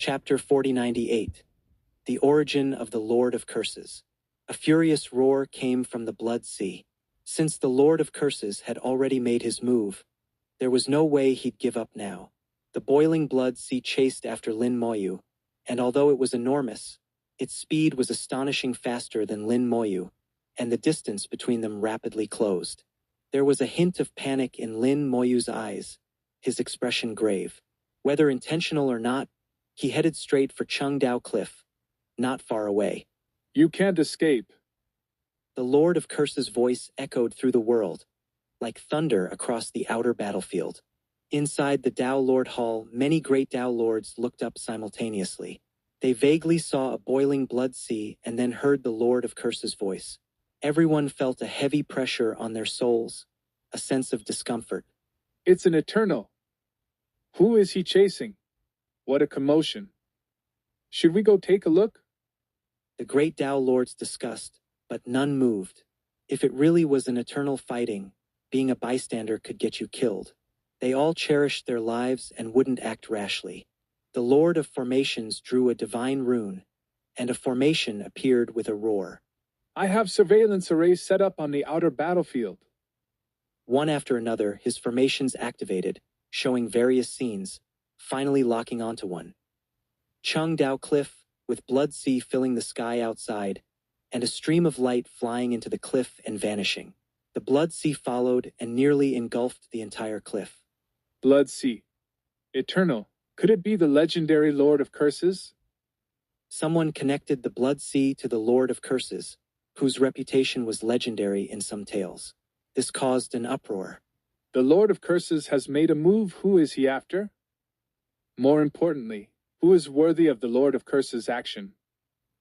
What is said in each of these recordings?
Chapter 4098. The Origin of the Lord of Curses. A furious roar came from the Blood Sea. Since the Lord of Curses had already made his move, there was no way he'd give up now. The boiling Blood Sea chased after Lin Moyu, and although it was enormous, its speed was astonishing faster than Lin Moyu, and the distance between them rapidly closed. There was a hint of panic in Lin Moyu's eyes, his expression grave. Whether intentional or not, he headed straight for Chengdao Cliff, not far away. You can't escape. The Lord of Curses' voice echoed through the world, like thunder across the outer battlefield. Inside the Dao Lord Hall, many great Dao Lords looked up simultaneously. They vaguely saw a boiling blood sea and then heard the Lord of Curses' voice. Everyone felt a heavy pressure on their souls, a sense of discomfort. It's an eternal. Who is he chasing? What a commotion. Should we go take a look? The great Dao Lords discussed, but none moved. If it really was an eternal fighting, being a bystander could get you killed. They all cherished their lives and wouldn't act rashly. The Lord of Formations drew a divine rune, and a formation appeared with a roar. I have surveillance arrays set up on the outer battlefield. One after another, his formations activated, showing various scenes, finally locking onto one. Chengdao Cliff, with Blood Sea filling the sky outside, and a stream of light flying into the cliff and vanishing. The Blood Sea followed and nearly engulfed the entire cliff. Blood Sea. Eternal. Could it be the legendary Lord of Curses? Someone connected the Blood Sea to the Lord of Curses, whose reputation was legendary in some tales. This caused an uproar. The Lord of Curses has made a move. Who is he after? More importantly, who is worthy of the Lord of Curses' action?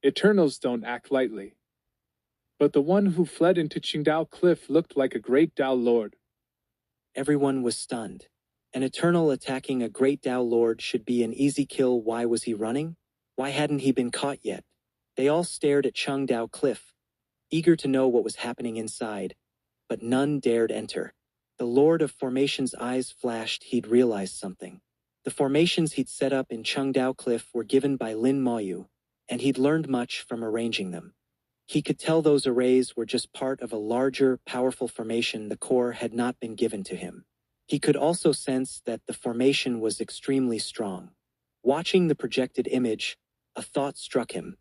Eternals don't act lightly. But the one who fled into Chengdao Cliff looked like a great Dao Lord. Everyone was stunned. An Eternal attacking a great Dao Lord should be an easy kill. Why was he running? Why hadn't he been caught yet? They all stared at Chengdao Cliff, eager to know what was happening inside, but none dared enter. The Lord of Formations' eyes flashed. He'd realized something. The formations he'd set up in Chengdao Cliff were given by Lin Moyu, and he'd learned much from arranging them. He could tell those arrays were just part of a larger, powerful formation. The core had not been given to him. He could also sense that the formation was extremely strong. Watching the projected image, a thought struck him.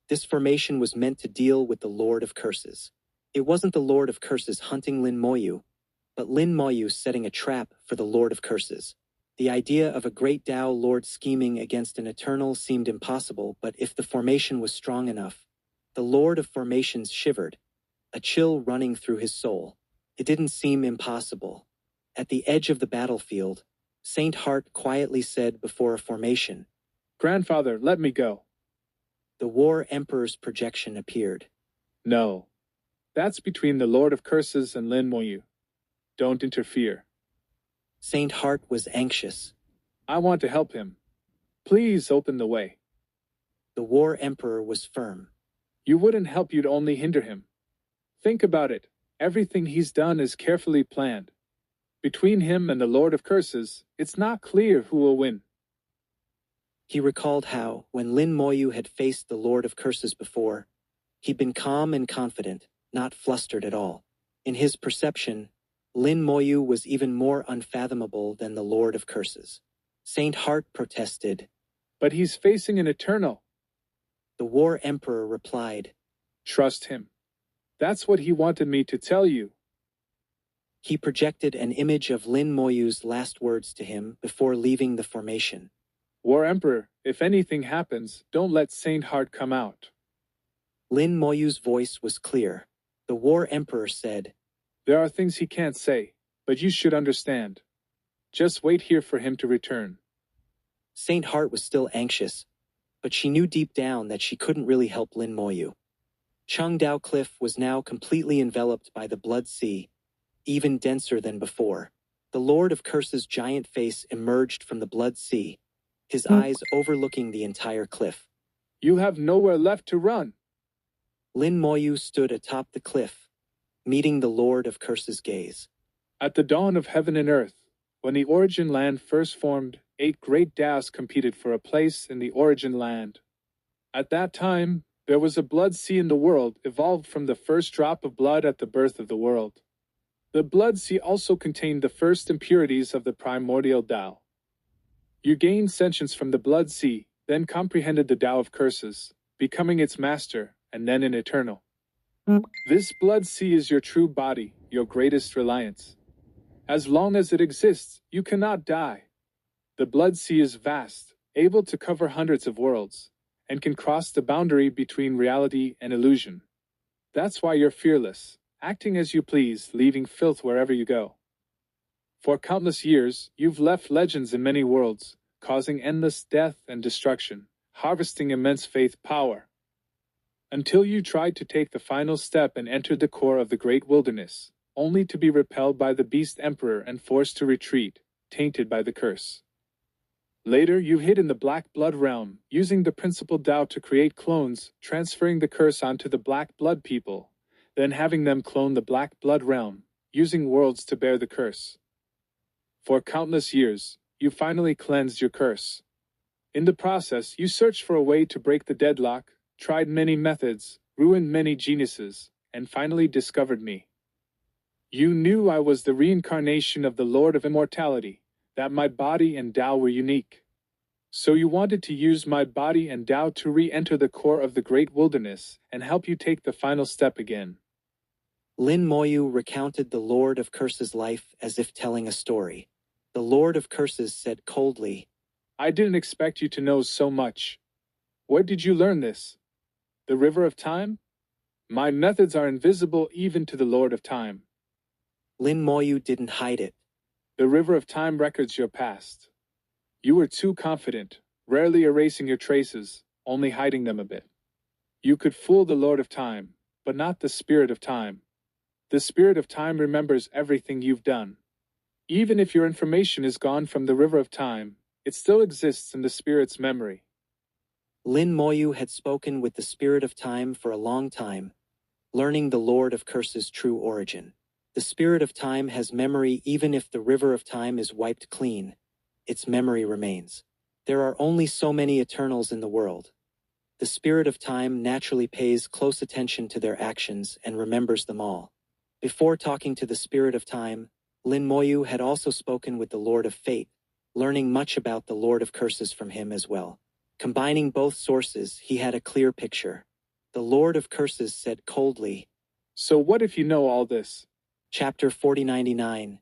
This formation was meant to deal with the Lord of Curses. It wasn't the Lord of Curses hunting Lin Moyu, but Lin Moyu setting a trap for the Lord of Curses. The idea of a great Dao Lord scheming against an Eternal seemed impossible, but if the formation was strong enough, the Lord of Formations shivered, a chill running through his soul. It didn't seem impossible. At the edge of the battlefield, Saint Heart quietly said before a formation, Grandfather, let me go. The War Emperor's projection appeared. No. That's between the Lord of Curses and Lin Moyu. Don't interfere. Saint Heart was anxious. I want to help him. Please open the way. The War Emperor was firm. You wouldn't help, you'd only hinder him. Think about it. Everything he's done is carefully planned. Between him and the Lord of Curses, it's not clear who will win. He recalled how, when Lin Moyu had faced the Lord of Curses before, he'd been calm and confident, not flustered at all. In his perception, Lin Moyu was even more unfathomable than the Lord of Curses. Saint Heart protested. But he's facing an Eternal. The War Emperor replied. Trust him. That's what he wanted me to tell you. He projected an image of Lin Moyu's last words to him before leaving the formation. War Emperor, if anything happens, don't let Saint Heart come out. Lin Moyu's voice was clear. The War Emperor said, There are things he can't say, but you should understand. Just wait here for him to return. Saint Heart was still anxious, but she knew deep down that she couldn't really help Lin Moyu. Chengdao Cliff was now completely enveloped by the Blood Sea, even denser than before. The Lord of Curses' giant face emerged from the Blood Sea, his eyes overlooking the entire cliff. You have nowhere left to run. Lin Moyu stood atop the cliff, meeting the Lord of Curses' gaze. At the dawn of heaven and earth, when the origin land first formed, 8 great Daos competed for a place in the origin land. At that time, there was a blood sea in the world, evolved from the first drop of blood at the birth of the world. The blood sea also contained the first impurities of the primordial Tao. You gained sentience from the blood sea, then comprehended the Tao of curses, becoming its master, and then an eternal. This blood sea is your true body, your greatest reliance. As long as it exists, you cannot die. The blood sea is vast, able to cover hundreds of worlds, and can cross the boundary between reality and illusion. That's why you're fearless, acting as you please, leaving filth wherever you go. For countless years, you've left legends in many worlds, causing endless death and destruction, harvesting immense faith power. Until you tried to take the final step and entered the core of the great wilderness, only to be repelled by the Beast Emperor and forced to retreat, tainted by the curse. Later, you hid in the Black Blood realm, using the principal Tao to create clones, transferring the curse onto the Black Blood people, then having them clone the Black Blood realm, using worlds to bear the curse. For countless years, you finally cleansed your curse. In the process, you searched for a way to break the deadlock, tried many methods, ruined many geniuses, and finally discovered me. You knew I was the reincarnation of the Lord of Immortality, that my body and Tao were unique. So you wanted to use my body and Tao to re-enter the core of the great wilderness and help you take the final step again. Lin Moyu recounted the Lord of Curses' life as if telling a story. The Lord of Curses said coldly, I didn't expect you to know so much. Where did you learn this? The River of Time? My methods are invisible even to the Lord of Time. Lin Moyu didn't hide it. The River of Time records your past. You were too confident, rarely erasing your traces, only hiding them a bit. You could fool the Lord of Time, but not the Spirit of Time. The Spirit of Time remembers everything you've done. Even if your information is gone from the River of Time, it still exists in the Spirit's memory. Lin Moyu had spoken with the Spirit of Time for a long time, learning the Lord of Curses' true origin. The Spirit of Time has memory even if the River of Time is wiped clean. Its memory remains. There are only so many Eternals in the world. The Spirit of Time naturally pays close attention to their actions and remembers them all. Before talking to the Spirit of Time, Lin Moyu had also spoken with the Lord of Fate, learning much about the Lord of Curses from him as well. Combining both sources, he had a clear picture. The Lord of Curses said coldly, So what if you know all this? Chapter 4099,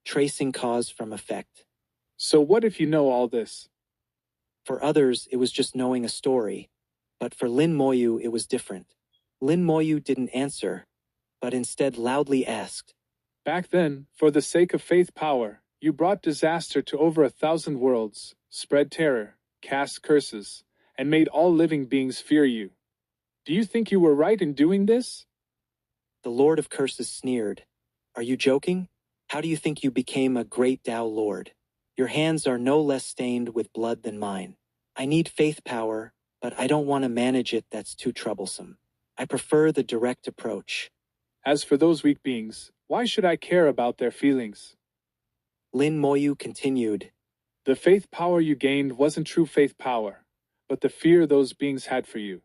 Tracing Cause from Effect. So what if you know all this? For others, it was just knowing a story, but for Lin Moyu it was different. Lin Moyu didn't answer, but instead loudly asked, Back then, for the sake of faith power, you brought disaster to over 1,000 worlds, spread terror, cast curses, and made all living beings fear you. Do you think you were right in doing this? The Lord of Curses sneered. Are you joking? How do you think you became a great Tao Lord? Your hands are no less stained with blood than mine. I need faith power, but I don't want to manage it. That's too troublesome. I prefer the direct approach. As for those weak beings, why should I care about their feelings? Lin Moyu continued. The faith power you gained wasn't true faith power, but the fear those beings had for you.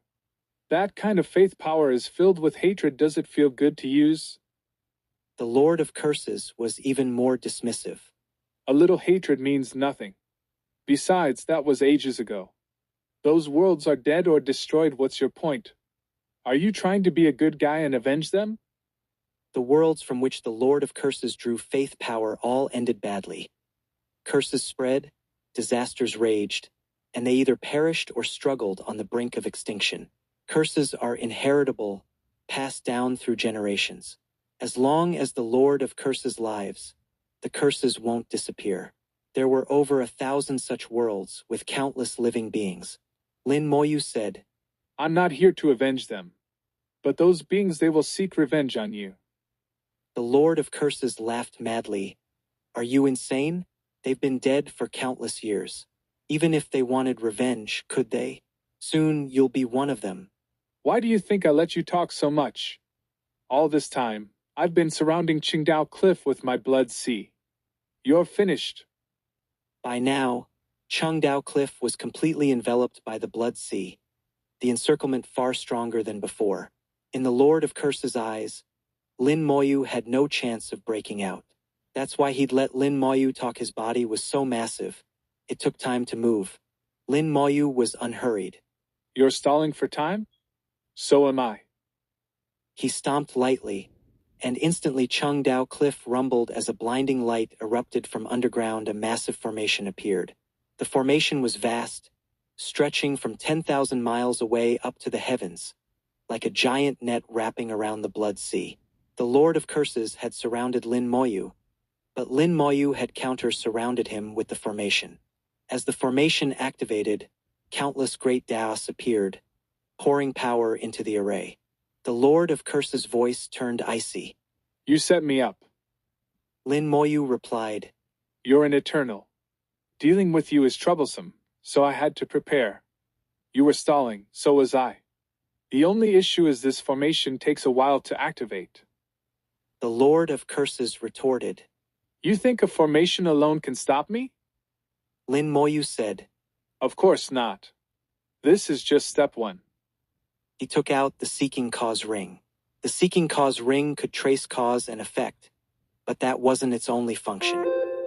That kind of faith power is filled with hatred. Does it feel good to use? The Lord of Curses was even more dismissive. A little hatred means nothing. Besides, that was ages ago. Those worlds are dead or destroyed. What's your point? Are you trying to be a good guy and avenge them? The worlds from which the Lord of Curses drew faith power all ended badly. Curses spread, disasters raged, and they either perished or struggled on the brink of extinction. Curses are inheritable, passed down through generations. As long as the Lord of Curses lives, the curses won't disappear. There were over 1,000 such worlds with countless living beings. Lin Moyu said, I'm not here to avenge them. But those beings, they will seek revenge on you. The Lord of Curses laughed madly. Are you insane? They've been dead for countless years. Even if they wanted revenge, could they? Soon you'll be one of them. Why do you think I let you talk so much? All this time, I've been surrounding Qingdao Cliff with my blood sea. You're finished. By now, Chengdao Cliff was completely enveloped by the Blood Sea, the encirclement far stronger than before. In the Lord of Curse's eyes, Lin Moyu had no chance of breaking out. That's why he'd let Lin Moyu talk. His body was so massive, it took time to move. Lin Moyu was unhurried. You're stalling for time? So am I. He stomped lightly, and instantly Chengdao Cliff rumbled as a blinding light erupted from underground. A massive formation appeared. The formation was vast, stretching from 10,000 miles away up to the heavens, like a giant net wrapping around the Blood Sea. The Lord of Curses had surrounded Lin Moyu, but Lin Moyu had counter-surrounded him with the formation. As the formation activated, countless great Daos appeared, pouring power into the array. The Lord of Curses' voice turned icy. You set me up. Lin Moyu replied, You're an eternal. Dealing with you is troublesome, so I had to prepare. You were stalling, so was I. The only issue is this formation takes a while to activate. The Lord of Curses retorted. You think a formation alone can stop me? Lin Moyu said. Of course not. This is just step one. He took out the Seeking Cause ring. The Seeking Cause ring could trace cause and effect, but that wasn't its only function.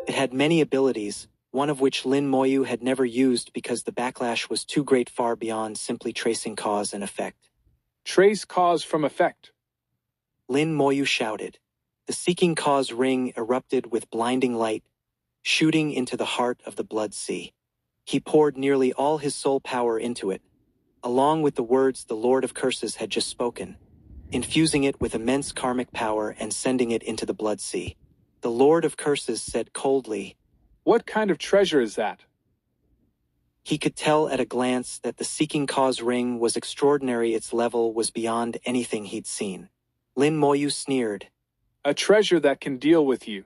It had many abilities, one of which Lin Moyu had never used because the backlash was too great, far beyond simply tracing cause and effect. Trace cause from effect. Lin Moyu shouted. The Seeking Cause ring erupted with blinding light, shooting into the heart of the Blood Sea. He poured nearly all his soul power into it, along with the words the Lord of Curses had just spoken, infusing it with immense karmic power and sending it into the Blood Sea. The Lord of Curses said coldly, What kind of treasure is that? He could tell at a glance that the Seeking Cause ring was extraordinary. Its level was beyond anything he'd seen. Lin Moyu sneered. A treasure that can deal with you.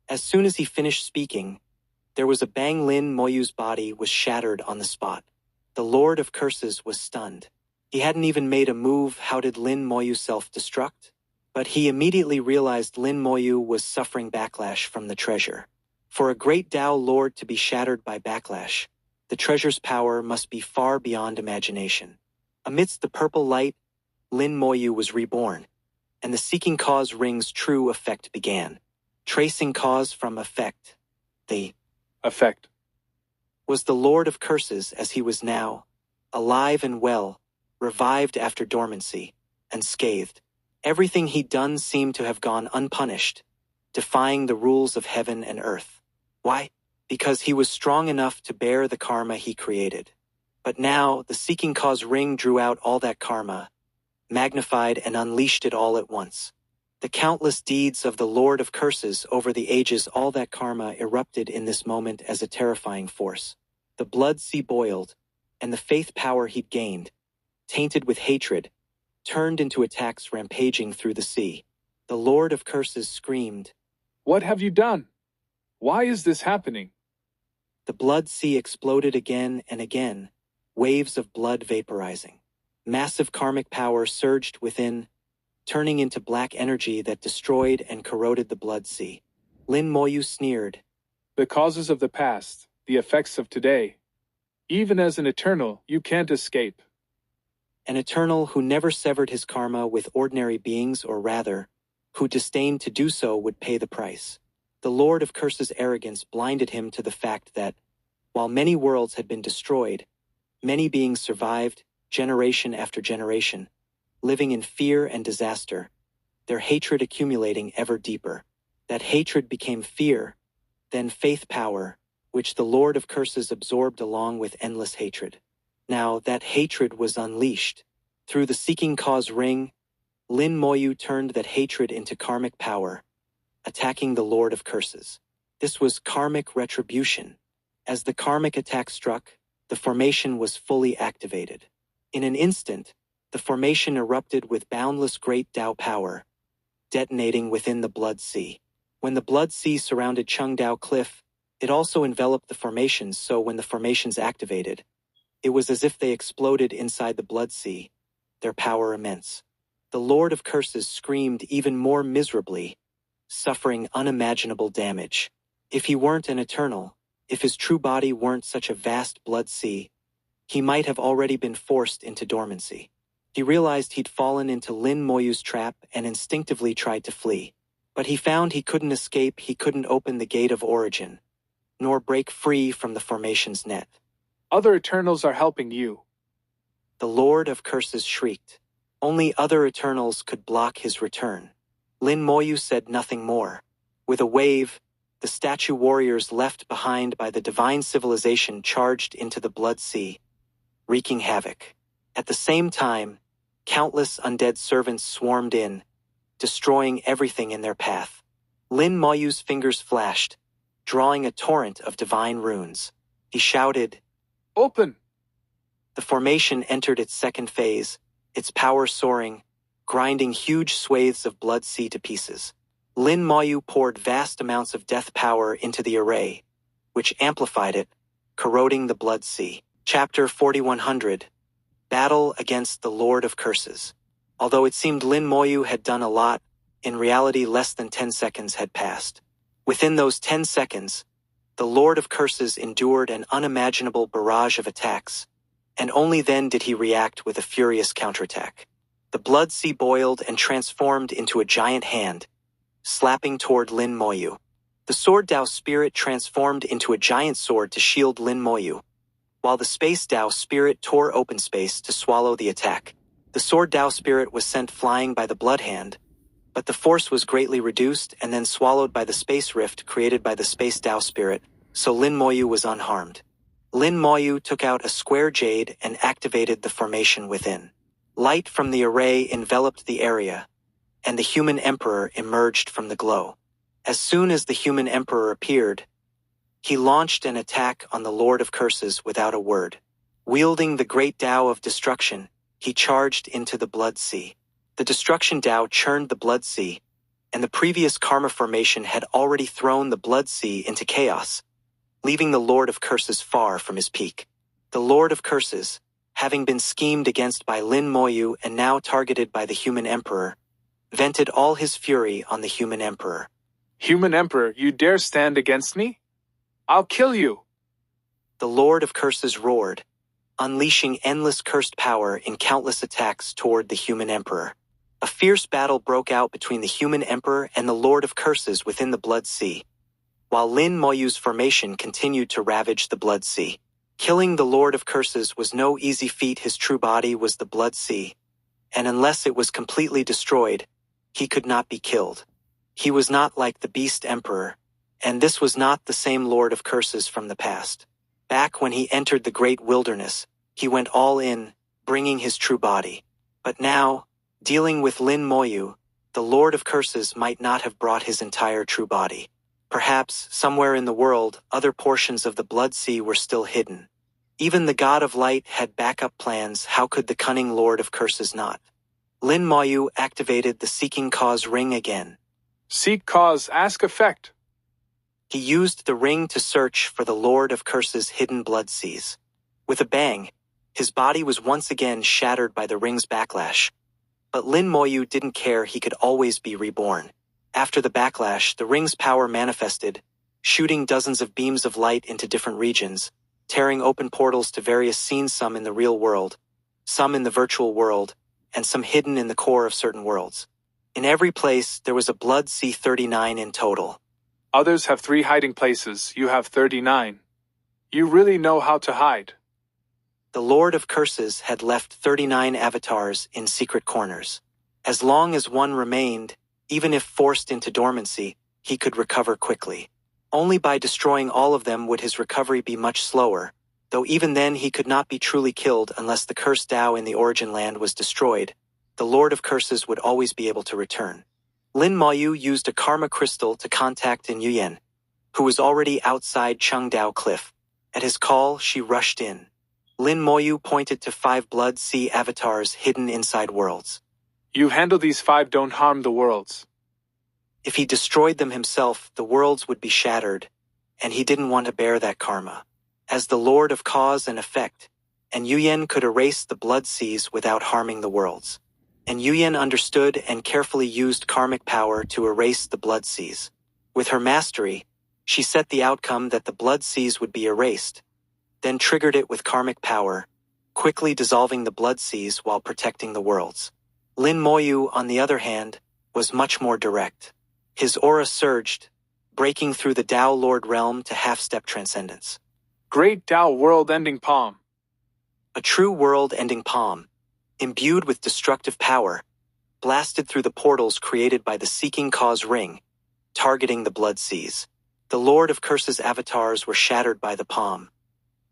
As soon as he finished speaking, there was a bang. Lin Moyu's body was shattered on the spot. The Lord of Curses was stunned. He hadn't even made a move. How did Lin Moyu self-destruct? But he immediately realized Lin Moyu was suffering backlash from the treasure. For a great Dao Lord to be shattered by backlash, the treasure's power must be far beyond imagination. Amidst the purple light, Lin Moyu was reborn, and the Seeking Cause ring's true effect began. Tracing cause from effect. The effect was the Lord of Curses as he was now, alive and well, revived after dormancy, unscathed. Everything he'd done seemed to have gone unpunished, defying the rules of heaven and earth. Why? Because he was strong enough to bear the karma he created. But now, the Seeking Cause ring drew out all that karma, magnified and unleashed it all at once. The countless deeds of the Lord of Curses over the ages, all that karma erupted in this moment as a terrifying force. The Blood Sea boiled, and the faith power he'd gained, tainted with hatred, turned into attacks rampaging through the sea. The Lord of Curses screamed, What have you done? Why is this happening? The Blood Sea exploded again and again, waves of blood vaporizing. Massive karmic power surged within, turning into black energy that destroyed and corroded the Blood Sea. Lin Moyu sneered. The causes of the past, the effects of today. Even as an eternal, you can't escape. An eternal who never severed his karma with ordinary beings, or rather, who disdained to do so, would pay the price. The Lord of Curses' arrogance blinded him to the fact that, while many worlds had been destroyed, many beings survived, generation after generation, living in fear and disaster, their hatred accumulating ever deeper. That hatred became fear, then faith power, which the Lord of Curses absorbed along with endless hatred. Now that hatred was unleashed. Through the Seeking Cause ring, Lin Moyu turned that hatred into karmic power, attacking the Lord of Curses. This was karmic retribution. As the karmic attack struck, the formation was fully activated. In an instant, the formation erupted with boundless great Dao power, detonating within the Blood Sea. When the Blood Sea surrounded Chengdao Cliff, it also enveloped the formations, so when the formations activated, it was as if they exploded inside the Blood Sea, their power immense. The Lord of Curses screamed even more miserably, suffering unimaginable damage. If he weren't an eternal, If his true body weren't such a vast blood sea, he might have already been forced into dormancy. He realized he'd fallen into Lin Moyu's trap and instinctively tried to flee. But he found he couldn't escape, he couldn't open the gate of origin, nor break free from the formation's net. Other Eternals are helping you. The Lord of Curses shrieked. Only other Eternals could block his return. Lin Moyu said nothing more. With a wave, the statue warriors left behind by the divine civilization charged into the blood sea, wreaking havoc. At the same time, countless undead servants swarmed in, destroying everything in their path. Lin Moyu's fingers flashed, drawing a torrent of divine runes. He shouted, "Open!" The formation entered its second phase, its power soaring, grinding huge swathes of blood sea to pieces. Lin Moyu poured vast amounts of death power into the array, which amplified it, corroding the blood sea. Chapter 4100. Battle against the Lord of Curses. Although it seemed Lin Moyu had done a lot, in reality less than 10 seconds had passed. Within those 10 seconds, the Lord of Curses endured an unimaginable barrage of attacks, and only then did he react with a furious counterattack. The blood sea boiled and transformed into a giant hand, slapping toward Lin Moyu. The Sword Dao Spirit transformed into a giant sword to shield Lin Moyu, while the Space Dao Spirit tore open space to swallow the attack. The Sword Dao Spirit was sent flying by the Blood Hand, but the force was greatly reduced and then swallowed by the space rift created by the Space Dao Spirit, so Lin Moyu was unharmed. Lin Moyu took out a square jade and activated the formation within. Light from the array enveloped the area, and the human emperor emerged from the glow. As soon as the human emperor appeared, he launched an attack on the Lord of Curses without a word. Wielding the great Dao of destruction, he charged into the blood sea. The destruction Dao churned the blood sea, and the previous karma formation had already thrown the blood sea into chaos, leaving the Lord of Curses far from his peak. The Lord of Curses, having been schemed against by Lin Moyu and now targeted by the human emperor, vented all his fury on the human emperor. "Human Emperor, you dare stand against me? I'll kill you!" The Lord of Curses roared, unleashing endless cursed power in countless attacks toward the human emperor. A fierce battle broke out between the human emperor and the Lord of Curses within the blood sea, while Lin Moyu's formation continued to ravage the blood sea. Killing the Lord of Curses was no easy feat. His true body was the blood sea, and unless it was completely destroyed, he could not be killed. He was not like the Beast Emperor, and this was not the same Lord of Curses from the past. Back when he entered the great wilderness, he went all in, bringing his true body. But now, dealing with Lin Moyu, the Lord of Curses might not have brought his entire true body. Perhaps, somewhere in the world, other portions of the blood sea were still hidden. Even the God of Light had backup plans. How could the cunning Lord of Curses not? Lin Moyu activated the Seeking Cause ring again. "Seek cause, ask effect." He used the ring to search for the Lord of Curses' hidden blood seas. With a bang, his body was once again shattered by the ring's backlash. But Lin Moyu didn't care. He could always be reborn. After the backlash, the ring's power manifested, shooting dozens of beams of light into different regions, tearing open portals to various scenes, some in the real world, some in the virtual world, and some hidden in the core of certain worlds. In every place, there was a blood sea 39 in total. Others have 3 hiding places, you have 39. You really know how to hide. The Lord of Curses had left 39 avatars in secret corners. As long as one remained, even if forced into dormancy, he could recover quickly. Only by destroying all of them would his recovery be much slower, though even then he could not be truly killed unless the cursed Dao in the origin land was destroyed. The Lord of Curses would always be able to return. Lin Moyu used a karma crystal to contact Yin Yuyen, who was already outside Chengdao Cliff. At his call, she rushed in. Lin Moyu pointed to 5 blood sea avatars hidden inside worlds. "You handle these 5, don't harm the worlds." If he destroyed them himself, the worlds would be shattered, and he didn't want to bear that karma. As the Lord of Cause and Effect, and Yuyen could erase the blood seas without harming the worlds. And Yuyen understood and carefully used karmic power to erase the blood seas. With her mastery, She set the outcome that the blood seas would be erased, then triggered it with karmic power, quickly dissolving the blood seas while protecting the worlds. Lin Moyu, on the other hand, was much more direct. His aura surged, breaking through the Tao Lord realm to half-step transcendence. Great Tao world-ending palm. A true world-ending palm, imbued with destructive power, blasted through the portals created by the Seeking Cause ring, targeting the blood seas. The Lord of Curse's avatars were shattered by the palm.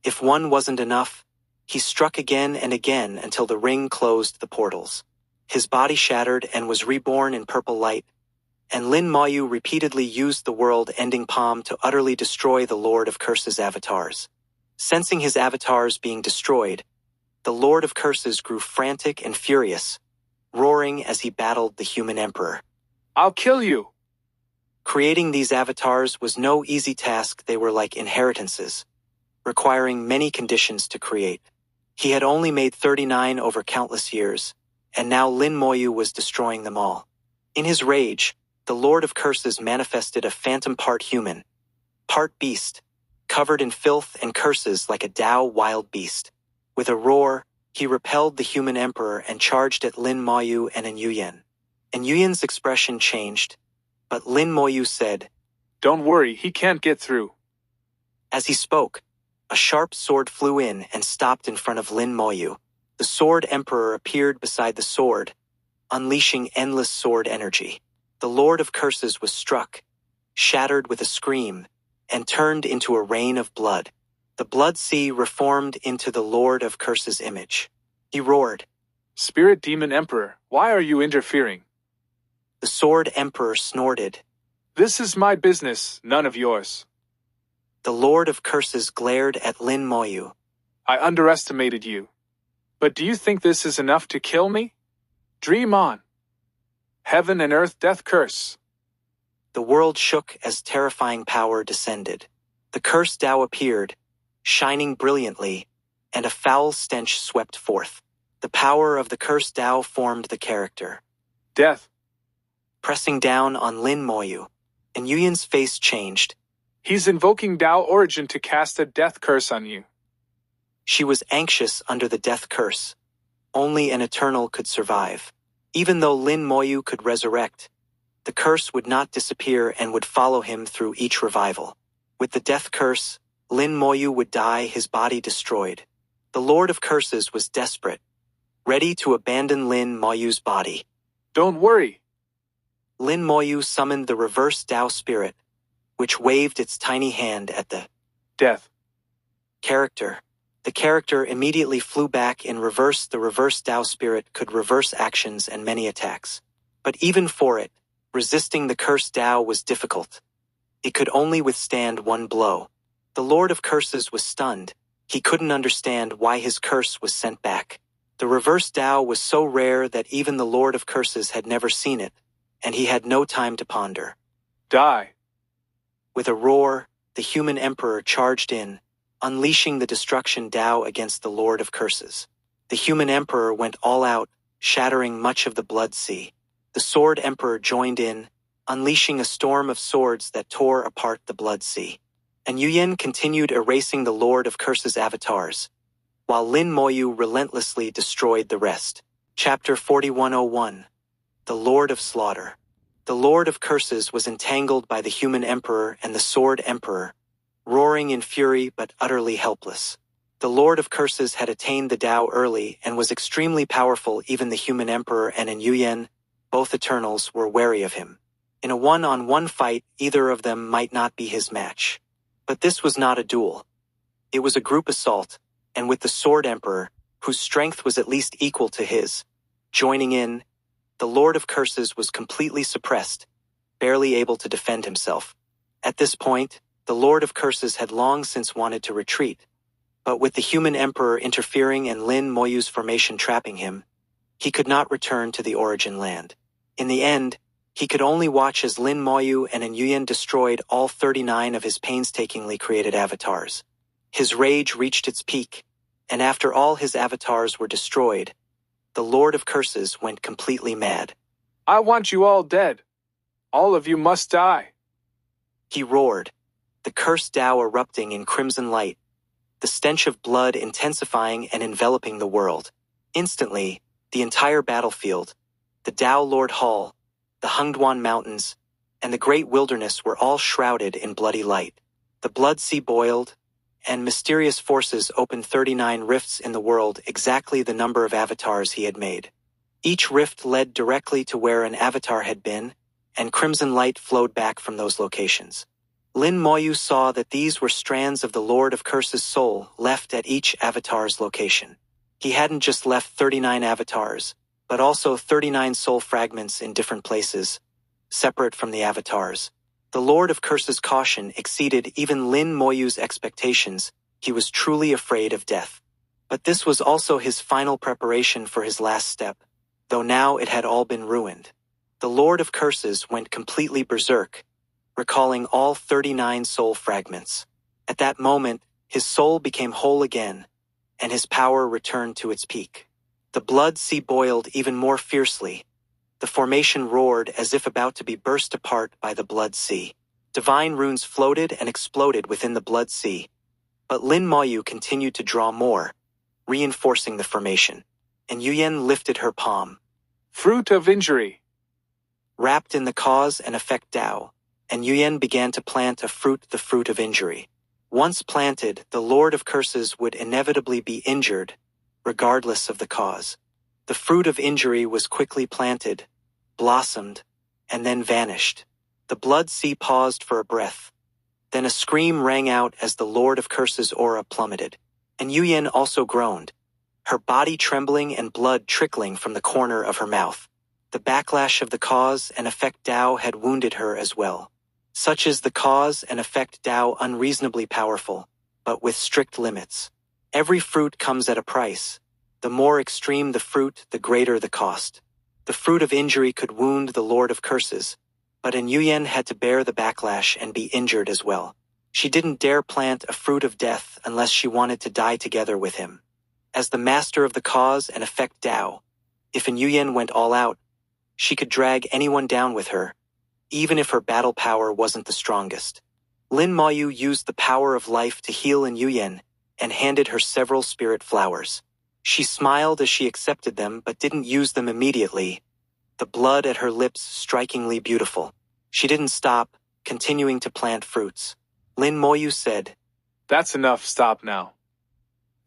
If one wasn't enough, he struck again and again until the ring closed the portals. His body shattered and was reborn in purple light, and Lin Moyu repeatedly used the world-ending palm to utterly destroy the Lord of Curse's avatars. Sensing his avatars being destroyed, the Lord of Curses grew frantic and furious, roaring as he battled the human emperor. I'll kill you! Creating these avatars was no easy task. They were like inheritances, requiring many conditions to create. He had only made 39 over countless years, and now Lin Moyu was destroying them all. In his rage, the Lord of Curses manifested a phantom part human, part beast, covered in filth and curses like a Tao wild beast. With a roar, he repelled the human emperor and charged at Lin Moyu and An Yuyan. An Yuyan's expression changed, but Lin Moyu said, "Don't worry, he can't get through." As he spoke, a sharp sword flew in and stopped in front of Lin Moyu. The Sword Emperor appeared beside the sword, unleashing endless sword energy. The Lord of Curses was struck, shattered with a scream, and turned into a rain of blood. The blood sea reformed into the Lord of Curses' image. He roared, "Spirit Demon Emperor, why are you interfering?" The Sword Emperor snorted. "This is my business, none of yours." The Lord of Curses glared at Lin Moyu. "I underestimated you. But do you think this is enough to kill me? Dream on. Heaven and earth death curse." The world shook as terrifying power descended. The cursed Tao appeared, shining brilliantly, and a foul stench swept forth. The power of the cursed Tao formed the character. Death. Pressing down on Lin Moyu, and Yuyan's face changed. He's invoking Tao origin to cast a death curse on you. She was anxious under the death curse. Only an eternal could survive. Even though Lin Moyu could resurrect, the curse would not disappear and would follow him through each revival. With the death curse, Lin Moyu would die, his body destroyed. The Lord of Curses was desperate, ready to abandon Lin Moyu's body. "Don't worry." Lin Moyu summoned the reverse Tao spirit, which waved its tiny hand at the death character. The character immediately flew back in reverse. The reverse Tao spirit could reverse actions and many attacks. But even for it, resisting the cursed Tao was difficult. It could only withstand one blow. The Lord of Curses was stunned. He couldn't understand why his curse was sent back. The reverse Tao was so rare that even the Lord of Curses had never seen it, and he had no time to ponder. Die. With a roar, the human emperor charged in, unleashing the destruction Tao against the Lord of Curses. The human emperor went all out, shattering much of the blood sea. The Sword Emperor joined in, unleashing a storm of swords that tore apart the blood sea. And Yuyan continued erasing the Lord of Curses' avatars, while Lin Moyu relentlessly destroyed the rest. Chapter 4101. The Lord of Slaughter. The Lord of Curses was entangled by the human emperor and the Sword Emperor, roaring in fury but utterly helpless. The Lord of Curses had attained the Tao early and was extremely powerful. Even the human emperor and An Yuyan, both Eternals, were wary of him. In a one-on-one fight, either of them might not be his match. But this was not a duel. It was a group assault, and with the Sword Emperor, whose strength was at least equal to his, joining in, the Lord of Curses was completely suppressed, barely able to defend himself. At this point, the Lord of Curses had long since wanted to retreat, but with the human emperor interfering and Lin Moyu's formation trapping him, he could not return to the origin land. In the end, he could only watch as Lin Moyu and An Yuyan destroyed all 39 of his painstakingly created avatars. His rage reached its peak, and after all his avatars were destroyed, the Lord of Curses went completely mad. "I want you all dead. All of you must die." He roared. the cursed Tao erupting in crimson light, the stench of blood intensifying and enveloping the world. Instantly, the entire battlefield, the Tao Lord Hall, the Hengduan Mountains, and the great wilderness were all shrouded in bloody light. The blood sea boiled, and mysterious forces opened 39 rifts in the world, exactly the number of avatars he had made. Each rift led directly to where an avatar had been, and crimson light flowed back from those locations. Lin Moyu saw that these were strands of the Lord of Curse's soul left at each avatar's location. He hadn't just left 39 avatars, but also 39 soul fragments in different places, separate from the avatars. The Lord of Curse's caution exceeded even Lin Moyu's expectations. He was truly afraid of death. But this was also his final preparation for his last step, though now it had all been ruined. The Lord of Curses went completely berserk, recalling all 39 soul fragments. At that moment, his soul became whole again, and his power returned to its peak. The blood sea boiled even more fiercely. The formation roared as if about to be burst apart by the blood sea. Divine runes floated and exploded within the blood sea, but Lin Moyu continued to draw more, reinforcing the formation. And Yuyan lifted her palm. Fruit of injury. Wrapped in the cause and effect Tao, and Yuyan began to plant the fruit of injury. Once planted, the Lord of Curses would inevitably be injured, regardless of the cause. The fruit of injury was quickly planted, blossomed, and then vanished. The blood sea paused for a breath. Then a scream rang out as the Lord of Curses' aura plummeted. And Yuyan also groaned, her body trembling and blood trickling from the corner of her mouth. The backlash of the cause and effect Tao had wounded her as well. Such is the cause and effect Tao, unreasonably powerful, but with strict limits. Every fruit comes at a price. The more extreme the fruit, the greater the cost. The fruit of injury could wound the Lord of Curses, but Yuyan had to bear the backlash and be injured as well. She didn't dare plant a fruit of death unless she wanted to die together with him. As the master of the cause and effect Tao, if Yuyan went all out, she could drag anyone down with her, even if her battle power wasn't the strongest. Lin Moyu used the power of life to heal Yuyan and handed her several spirit flowers. She smiled as she accepted them but didn't use them immediately, the blood at her lips strikingly beautiful. She didn't stop, continuing to plant fruits. Lin Moyu said, That's enough, stop now.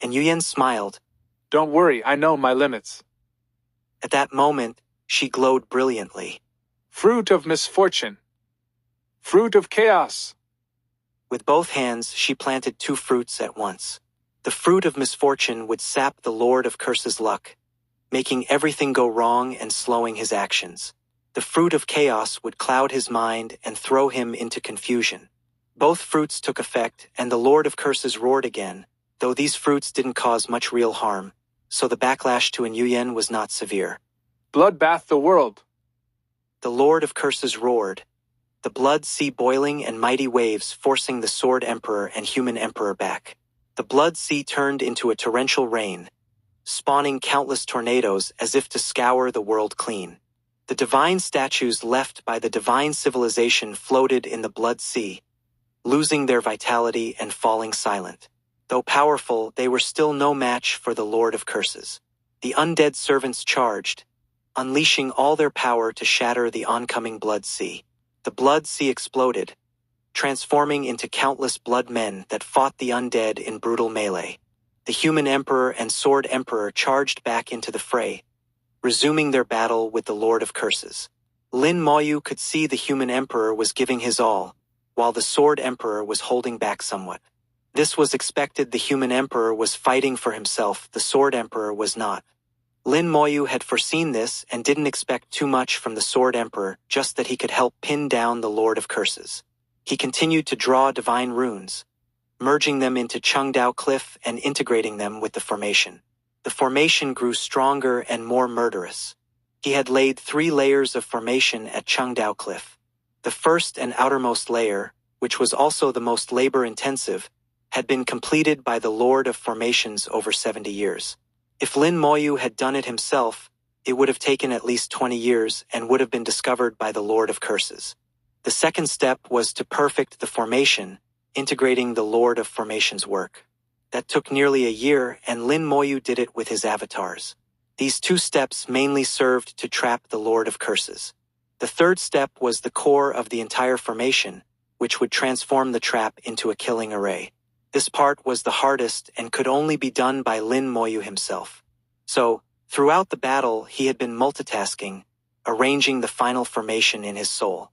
And Yuyan smiled. Don't worry, I know my limits. At that moment, she glowed brilliantly. Fruit of misfortune. Fruit of chaos. With both hands, she planted 2 fruits at once. The fruit of misfortune would sap the Lord of Curse's luck, making everything go wrong and slowing his actions. The fruit of chaos would cloud his mind and throw him into confusion. Both fruits took effect, and the Lord of Curses roared again, though these fruits didn't cause much real harm, so the backlash to Yuyan was not severe. Bloodbath the world. The Lord of Curses roared, the blood sea boiling and mighty waves forcing the Sword Emperor and Human Emperor back. The blood sea turned into a torrential rain, spawning countless tornadoes as if to scour the world clean. The divine statues left by the divine civilization floated in the blood sea, losing their vitality and falling silent. Though powerful, they were still no match for the Lord of Curses. The undead servants charged, unleashing all their power to shatter the oncoming blood sea. The blood sea exploded, transforming into countless blood men that fought the undead in brutal melee. The Human Emperor and Sword Emperor charged back into the fray, resuming their battle with the Lord of Curses. Lin Moyu could see the Human Emperor was giving his all, while the Sword Emperor was holding back somewhat. This was expected. The Human Emperor was fighting for himself, the Sword Emperor was not. Lin Moyu had foreseen this and didn't expect too much from the Sword Emperor, just that he could help pin down the Lord of Curses. He continued to draw divine runes, merging them into Chengdao Cliff and integrating them with the formation. The formation grew stronger and more murderous. He had laid 3 layers of formation at Chengdao Cliff. The first and outermost layer, which was also the most labor-intensive, had been completed by the Lord of Formations over 70 years. If Lin Moyu had done it himself, it would have taken at least 20 years and would have been discovered by the Lord of Curses. The second step was to perfect the formation, integrating the Lord of Formation's work. That took nearly a year, and Lin Moyu did it with his avatars. These 2 steps mainly served to trap the Lord of Curses. The 3rd step was the core of the entire formation, which would transform the trap into a killing array. This part was the hardest and could only be done by Lin Moyu himself. So, throughout the battle, he had been multitasking, arranging the final formation in his soul.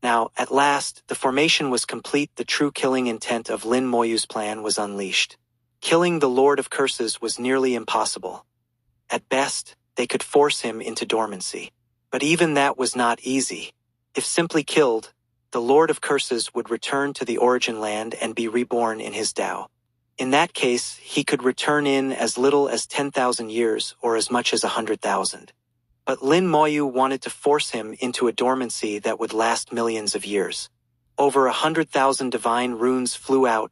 Now, at last, the formation was complete. The true killing intent of Lin Moyu's plan was unleashed. Killing the Lord of Curses was nearly impossible. At best, they could force him into dormancy. But even that was not easy. If simply killed, the Lord of Curses would return to the origin land and be reborn in his Tao. In that case, he could return in as little as 10,000 years or as much as 100,000. But Lin Moyu wanted to force him into a dormancy that would last millions of years. Over 100,000 divine runes flew out,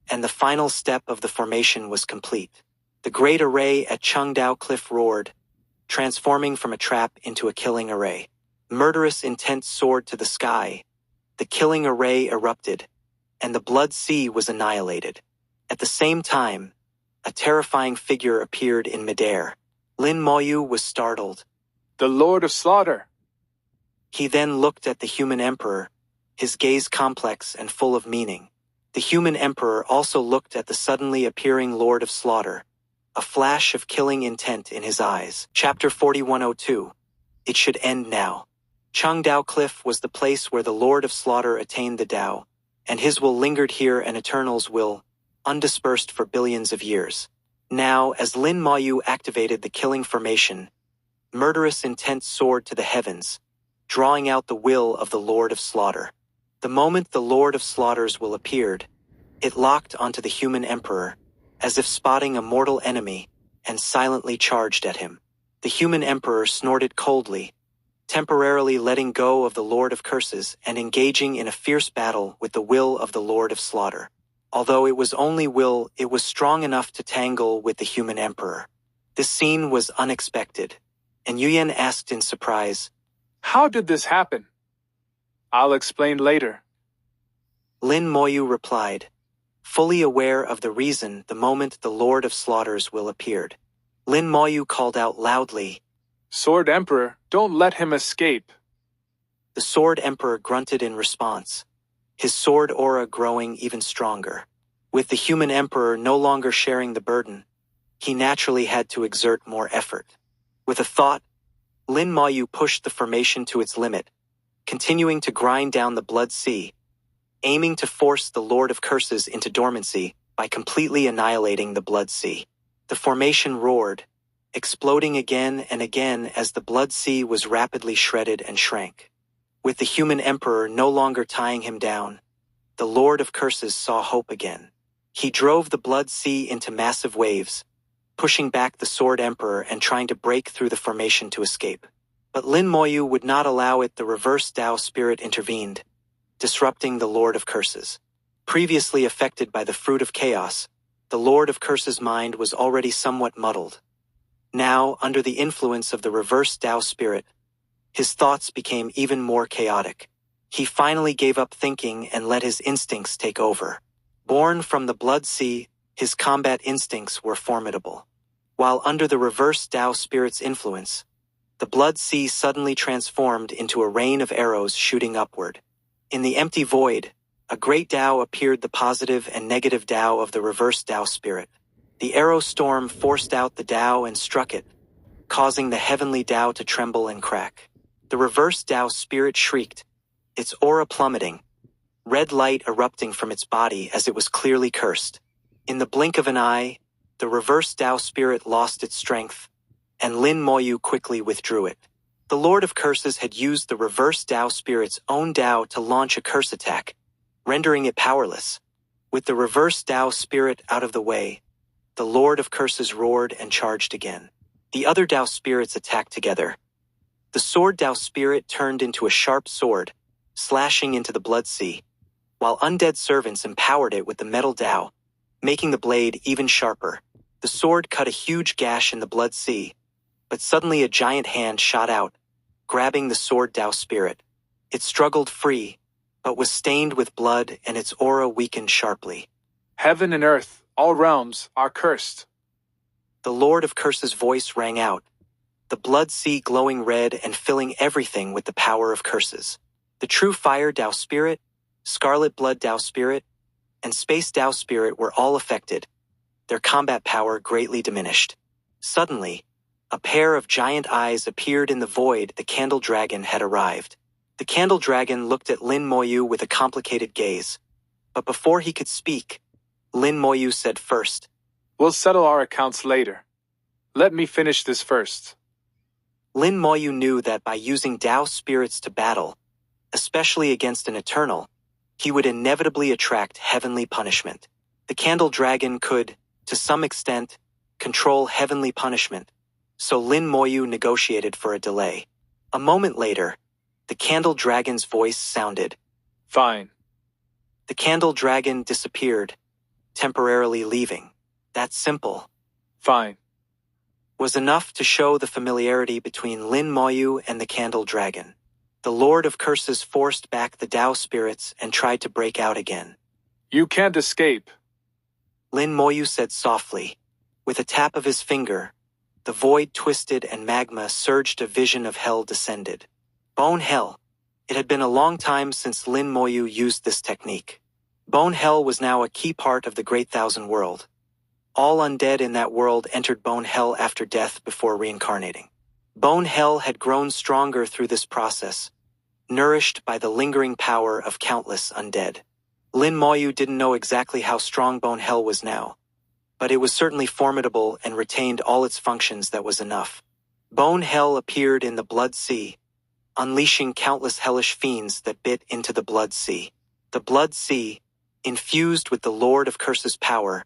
and the final step of the formation was complete. The great array at Chengdao Cliff roared, transforming from a trap into a killing array. Murderous intent soared to the sky. The killing array erupted, and the blood sea was annihilated. At the same time, a terrifying figure appeared in midair. Lin Moyu was startled. The Lord of Slaughter! He then looked at the human emperor, his gaze complex and full of meaning. The human emperor also looked at the suddenly appearing Lord of Slaughter, a flash of killing intent in his eyes. Chapter 4102. It should end now. Chengdao Cliff was the place where the Lord of Slaughter attained the Tao, and his will lingered here and Eternal's will, undispersed for billions of years. Now, as Lin Moyu activated the killing formation, murderous intent soared to the heavens, drawing out the will of the Lord of Slaughter. The moment the Lord of Slaughter's will appeared, it locked onto the human emperor, as if spotting a mortal enemy, and silently charged at him. The human emperor snorted coldly, temporarily letting go of the Lord of Curses and engaging in a fierce battle with the will of the Lord of Slaughter. Although it was only will, it was strong enough to tangle with the human emperor. This scene was unexpected, and Yuyan asked in surprise, How did this happen? I'll explain later. Lin Moyu replied, fully aware of the reason the moment the Lord of Slaughter's will appeared. Lin Moyu called out loudly, Sword Emperor, don't let him escape. The Sword Emperor grunted in response, his sword aura growing even stronger. With the human emperor no longer sharing the burden, he naturally had to exert more effort. With a thought, Lin Moyu pushed the formation to its limit, continuing to grind down the blood sea, aiming to force the Lord of Curses into dormancy by completely annihilating the blood sea. The formation roared, exploding again and again as the blood sea was rapidly shredded and shrank. With the human emperor no longer tying him down, the Lord of Curses saw hope again. He drove the blood sea into massive waves, pushing back the Sword Emperor and trying to break through the formation to escape. But Lin Moyu would not allow it. The reverse Tao spirit intervened, disrupting the Lord of Curses. Previously affected by the Fruit of Chaos, the Lord of Curses' mind was already somewhat muddled. Now, under the influence of the reverse Tao spirit, his thoughts became even more chaotic. He finally gave up thinking and let his instincts take over. Born from the blood sea, his combat instincts were formidable. While under the reverse Tao spirit's influence, the blood sea suddenly transformed into a rain of arrows shooting upward. In the empty void, a great Tao appeared, the positive and negative Tao of the reverse Tao spirit. The arrow storm forced out the Tao and struck it, causing the heavenly Tao to tremble and crack. The reverse Tao spirit shrieked, its aura plummeting, red light erupting from its body as it was clearly cursed. In the blink of an eye, the reverse Tao spirit lost its strength, and Lin Moyu quickly withdrew it. The Lord of Curses had used the reverse Tao spirit's own Tao to launch a curse attack, rendering it powerless. With the reverse Tao spirit out of the way, the Lord of Curses roared and charged again. The other Tao spirits attacked together. The sword Tao spirit turned into a sharp sword, slashing into the blood sea, while undead servants empowered it with the metal Tao, making the blade even sharper. The sword cut a huge gash in the blood sea, but suddenly a giant hand shot out, grabbing the sword Tao spirit. It struggled free, but was stained with blood and its aura weakened sharply. Heaven and earth, all realms, are cursed. The Lord of Curses' voice rang out, the blood sea glowing red and filling everything with the power of curses. The true fire Tao spirit, scarlet blood Tao spirit, and space Tao spirit were all affected, their combat power greatly diminished. Suddenly, a pair of giant eyes appeared in the void. The candle dragon had arrived. The candle dragon looked at Lin Moyu with a complicated gaze. But before he could speak, Lin Moyu said first, We'll settle our accounts later. Let me finish this first. Lin Moyu knew that by using Tao spirits to battle, especially against an eternal, he would inevitably attract heavenly punishment. The candle dragon could, to some extent, control heavenly punishment, so Lin Moyu negotiated for a delay. A moment later, the candle dragon's voice sounded. Fine. The candle dragon disappeared, temporarily leaving. That simple. Fine. Was enough to show the familiarity between Lin Moyu and the candle dragon. The Lord of Curses forced back the Tao spirits and tried to break out again. You can't escape. Lin Moyu said softly. With a tap of his finger, the void twisted and magma surged. A vision of hell descended. Bone hell. It had been a long time since Lin Moyu used this technique. Bone hell was now a key part of the Great Thousand World. All undead in that world entered bone hell after death before reincarnating. Bone hell had grown stronger through this process, nourished by the lingering power of countless undead. Lin Moyu didn't know exactly how strong bone hell was now, but it was certainly formidable and retained all its functions. That was enough. Bone hell appeared in the blood sea, unleashing countless hellish fiends that bit into the blood sea. The blood sea, infused with the Lord of Curses' power,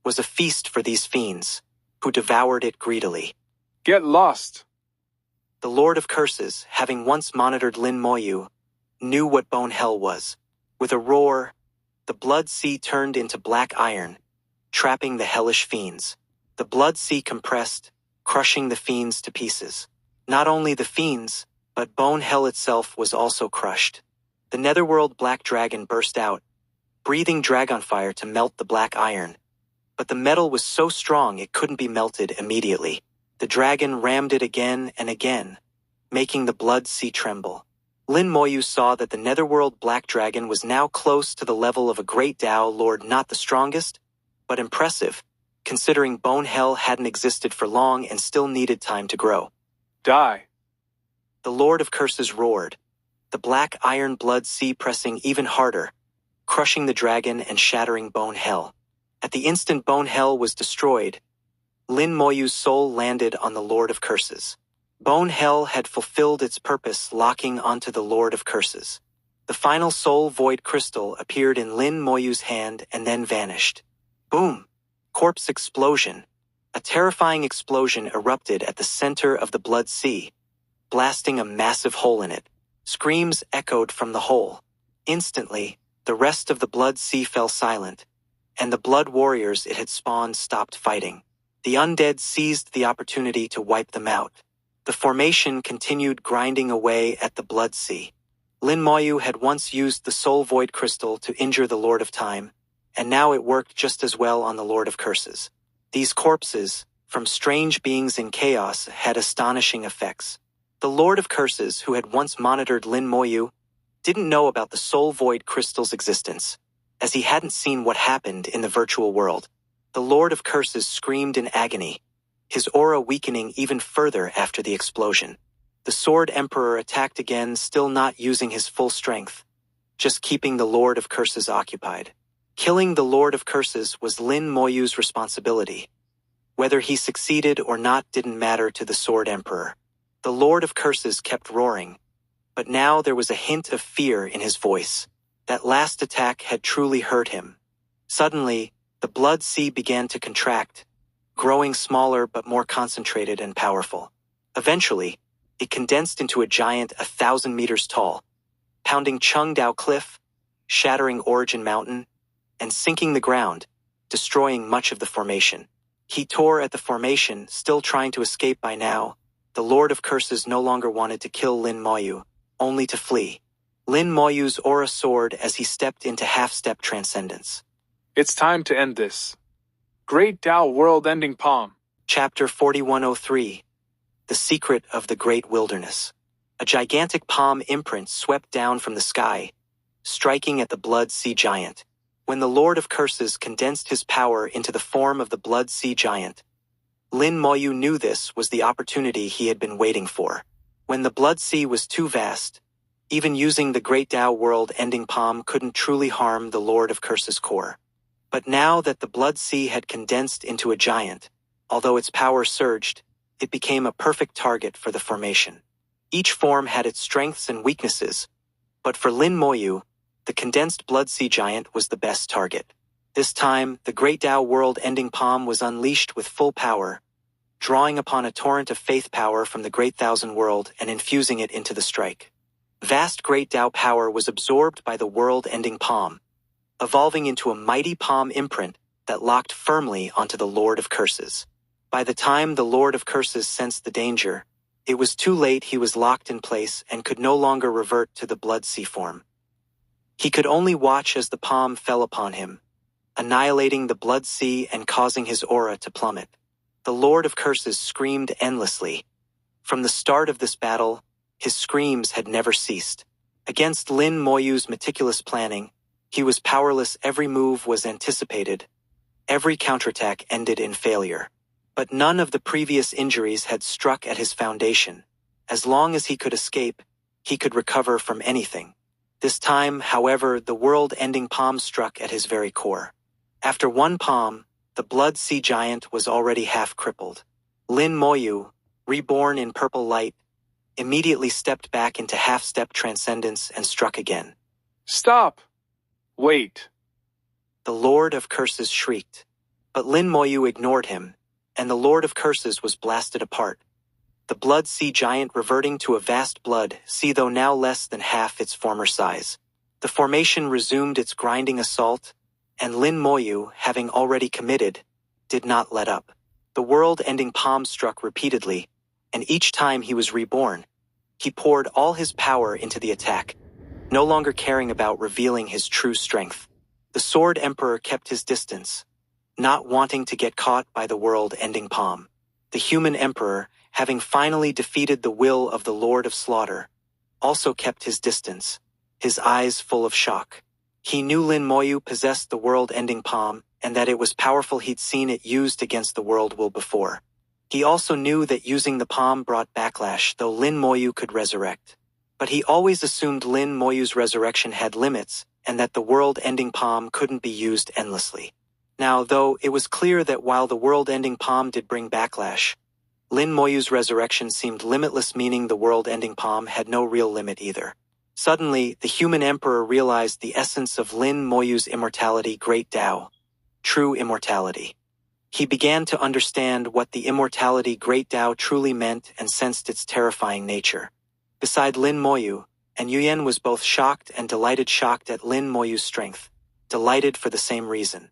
was a feast for these fiends, who devoured it greedily. Get lost. The Lord of Curses, having once monitored Lin Moyu, knew what bone hell was. With a roar, the blood sea turned into black iron, trapping the hellish fiends. The blood sea compressed, crushing the fiends to pieces. Not only the fiends, but bone hell itself was also crushed. The netherworld black dragon burst out, breathing dragon fire to melt the black iron. But the metal was so strong it couldn't be melted immediately. The dragon rammed it again and again, making the blood sea tremble. Lin Moyu saw that the netherworld black dragon was now close to the level of a great Tao Lord, not the strongest, but impressive, considering bone hell hadn't existed for long and still needed time to grow. Die. The Lord of Curses roared, the black iron blood sea pressing even harder, crushing the dragon and shattering bone hell. At the instant bone hell was destroyed, Lin Moyu's soul landed on the Lord of Curses. Bone hell had fulfilled its purpose, locking onto the Lord of Curses. The final soul void crystal appeared in Lin Moyu's hand and then vanished. Boom! Corpse explosion. A terrifying explosion erupted at the center of the blood sea, blasting a massive hole in it. Screams echoed from the hole. Instantly, the rest of the blood sea fell silent, and the blood warriors it had spawned stopped fighting. The undead seized the opportunity to wipe them out. The formation continued grinding away at the blood sea. Lin Moyu had once used the soul void crystal to injure the Lord of Time, and now it worked just as well on the Lord of Curses. These corpses, from strange beings in chaos, had astonishing effects. The Lord of Curses, who had once monitored Lin Moyu, didn't know about the soul void crystal's existence, as he hadn't seen what happened in the virtual world. The Lord of Curses screamed in agony, his aura weakening even further after the explosion. The Sword Emperor attacked again, still not using his full strength, just keeping the Lord of Curses occupied. Killing the Lord of Curses was Lin Moyu's responsibility. Whether he succeeded or not didn't matter to the Sword Emperor. The Lord of Curses kept roaring, but now there was a hint of fear in his voice. That last attack had truly hurt him. Suddenly, the blood sea began to contract, growing smaller but more concentrated and powerful. Eventually, it condensed into a giant 1,000 meters tall, pounding Chengdao Cliff, shattering Origin Mountain, and sinking the ground, destroying much of the formation. He tore at the formation, still trying to escape. By now, the Lord of Curses no longer wanted to kill Lin Moyu, only to flee. Lin Moyu's aura soared as he stepped into half-step transcendence. It's time to end this. Great Tao world-ending palm. Chapter 4103. The Secret of the Great Wilderness. A gigantic palm imprint swept down from the sky, striking at the Blood Sea Giant. When the Lord of Curses condensed his power into the form of the Blood Sea Giant, Lin Moyu knew this was the opportunity he had been waiting for. When the Blood Sea was too vast, even using the Great Tao world-ending palm couldn't truly harm the Lord of Curses' core. But now that the Blood Sea had condensed into a giant, although its power surged, it became a perfect target for the formation. Each form had its strengths and weaknesses, but for Lin Moyu, the condensed Blood Sea Giant was the best target. This time, the Great Tao world-ending palm was unleashed with full power, drawing upon a torrent of faith power from the Great Thousand World and infusing it into the strike. Vast Great Tao power was absorbed by the world-ending palm, evolving into a mighty palm imprint that locked firmly onto the Lord of Curses. By the time the Lord of Curses sensed the danger, it was too late. He was locked in place and could no longer revert to the Blood Sea form. He could only watch as the palm fell upon him, annihilating the Blood Sea and causing his aura to plummet. The Lord of Curses screamed endlessly. From the start of this battle, his screams had never ceased. Against Lin Moyu's meticulous planning, he was powerless. Every move was anticipated. Every counterattack ended in failure. But none of the previous injuries had struck at his foundation. As long as he could escape, he could recover from anything. This time, however, the world-ending palm struck at his very core. After one palm, the Blood Sea Giant was already half-crippled. Lin Moyu, reborn in purple light, immediately stepped back into half-step transcendence and struck again. Stop! Wait! The Lord of Curses shrieked. But Lin Moyu ignored him, and the Lord of Curses was blasted apart. The Blood Sea Giant reverting to a vast Blood Sea, though now less than half its former size. The formation resumed its grinding assault, and Lin Moyu, having already committed, did not let up. The world-ending palm struck repeatedly, and each time he was reborn, he poured all his power into the attack, no longer caring about revealing his true strength. The Sword Emperor kept his distance, not wanting to get caught by the world-ending palm. The Human Emperor, having finally defeated the will of the Lord of Slaughter, also kept his distance, his eyes full of shock. He knew Lin Moyu possessed the world-ending palm, and that it was powerful. He'd seen it used against the world will before. He also knew that using the palm brought backlash, though Lin Moyu could resurrect. But he always assumed Lin Moyu's resurrection had limits, and that the world-ending palm couldn't be used endlessly. Now, though, it was clear that while the world-ending palm did bring backlash, Lin Moyu's resurrection seemed limitless, meaning the world-ending palm had no real limit either. Suddenly, the Human Emperor realized the essence of Lin Moyu's immortality, Great Tao, true immortality. He began to understand what the immortality Great Tao truly meant and sensed its terrifying nature. Beside Lin Moyu, and Yuyan was both shocked and delighted. Shocked at Lin Moyu's strength, delighted for the same reason.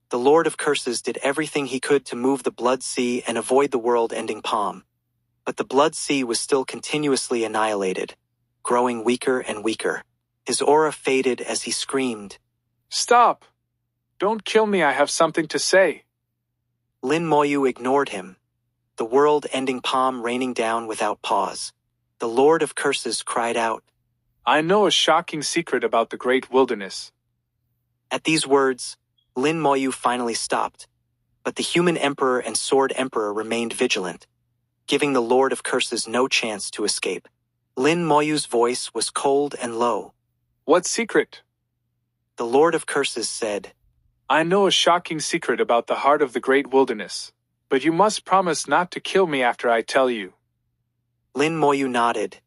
The Lord of Curses did everything he could to move the Blood Sea and avoid the world-ending palm. But the Blood Sea was still continuously annihilated, growing weaker and weaker. His aura faded as he screamed, Stop! Don't kill me, I have something to say. Lin Moyu ignored him, the world-ending palm raining down without pause. The Lord of Curses cried out, I know a shocking secret about the Great Wilderness. At these words, Lin Moyu finally stopped, but the Human Emperor and Sword Emperor remained vigilant, giving the Lord of Curses no chance to escape. Lin Moyu's voice was cold and low. What secret? The Lord of Curses said, I know a shocking secret about the heart of the Great Wilderness, but you must promise not to kill me after I tell you. Lin Moyu nodded.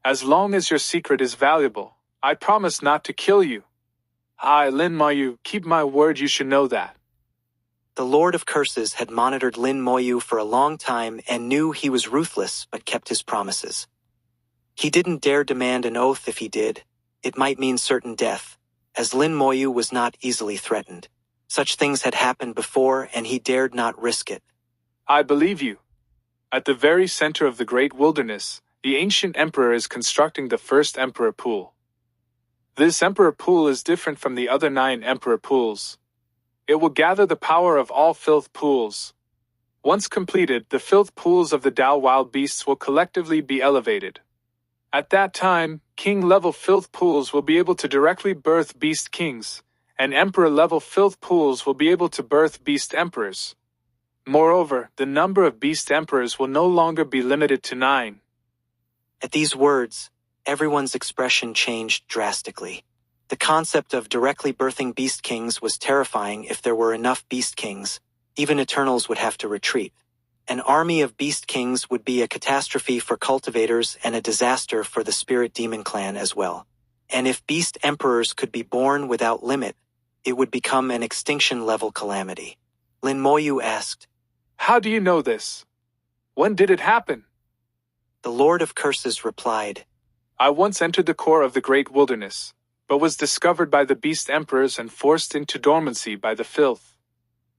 As long as your secret is valuable, I promise not to kill you. I, Lin Moyu, keep my word, you should know that. The Lord of Curses had monitored Lin Moyu for a long time and knew he was ruthless but kept his promises. He didn't dare demand an oath. If he did, it might mean certain death, as Lin Moyu was not easily threatened. Such things had happened before and he dared not risk it. I believe you. At the very center of the Great Wilderness, the ancient emperor is constructing the first emperor pool. This Emperor Pool is different from the other 9 Emperor Pools. It will gather the power of all filth pools. Once completed, the filth pools of the Dao wild beasts will collectively be elevated. At that time, king-level filth pools will be able to directly birth beast kings, and emperor-level filth pools will be able to birth beast emperors. Moreover, the number of beast emperors will no longer be limited to 9. At these words, everyone's expression changed drastically. The concept of directly birthing beast kings was terrifying. If there were enough beast kings, even Eternals would have to retreat. An army of beast kings would be a catastrophe for cultivators and a disaster for the spirit demon clan as well. And if beast emperors could be born without limit, it would become an extinction-level calamity. Lin Moyu asked, "How do you know this? When did it happen?" The Lord of Curses replied, "I once entered the core of the great wilderness, but was discovered by the beast emperors and forced into dormancy by the filth.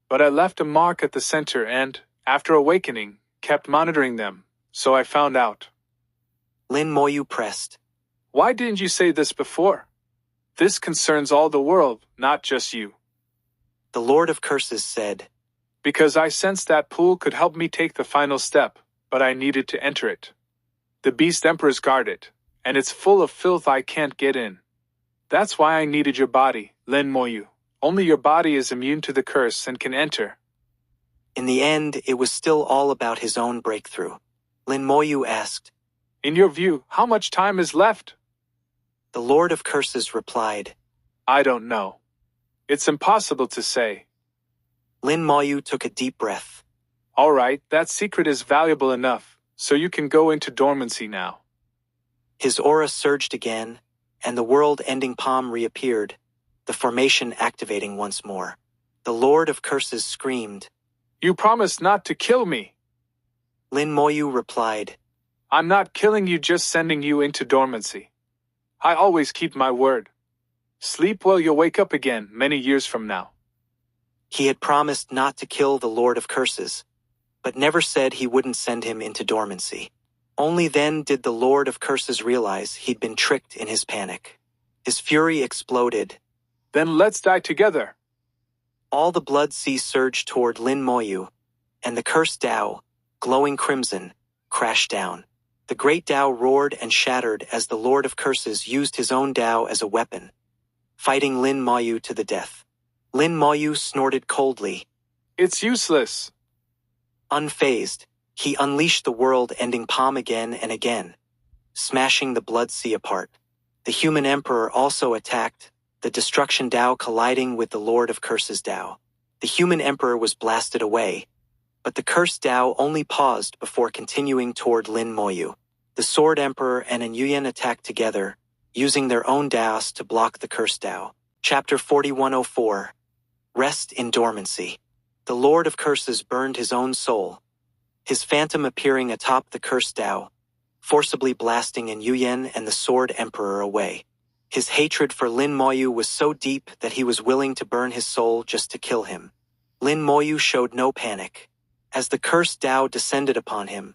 But I left a mark at the center and, after awakening, kept monitoring them, so I found out." Lin Moyu pressed, "Why didn't you say this before? This concerns all the world, not just you." The Lord of Curses said, "Because I sensed that pool could help me take the final step, but I needed to enter it. The beast emperors guard it, and it's full of filth I can't get in. That's why I needed your body, Lin Moyu. Only your body is immune to the curse and can enter." In the end, it was still all about his own breakthrough. Lin Moyu asked, "In your view, how much time is left?" The Lord of Curses replied, "I don't know. It's impossible to say." Lin Moyu took a deep breath. "All right, that secret is valuable enough, so you can go into dormancy now." His aura surged again, and the world-ending palm reappeared, the formation activating once more. The Lord of Curses screamed, "You promised not to kill me." Lin Moyu replied, "I'm not killing you, just sending you into dormancy. I always keep my word. Sleep well, you'll wake up again many years from now." He had promised not to kill the Lord of Curses, but never said he wouldn't send him into dormancy. Only then did the Lord of Curses realize he'd been tricked in his panic. His fury exploded. "Then let's die together." All the blood sea surged toward Lin Moyu, and the cursed Dao, glowing crimson, crashed down. The great Dao roared and shattered as the Lord of Curses used his own Dao as a weapon, fighting Lin Moyu to the death. Lin Moyu snorted coldly. "It's useless." Unfazed, he unleashed the world-ending palm again and again, smashing the blood sea apart. The human emperor also attacked, the destruction Dao colliding with the Lord of Curses Dao. The human emperor was blasted away, but the cursed Dao only paused before continuing toward Lin Moyu. The sword emperor and an Yuyan attacked together, using their own Daos to block the cursed Dao. Chapter 4104. Rest in Dormancy. The Lord of Curses burned his own soul, his phantom appearing atop the cursed Dao, forcibly blasting an Yuyan and the sword emperor away. His hatred for Lin Moyu was so deep that he was willing to burn his soul just to kill him. Lin Moyu showed no panic. As the cursed Dao descended upon him,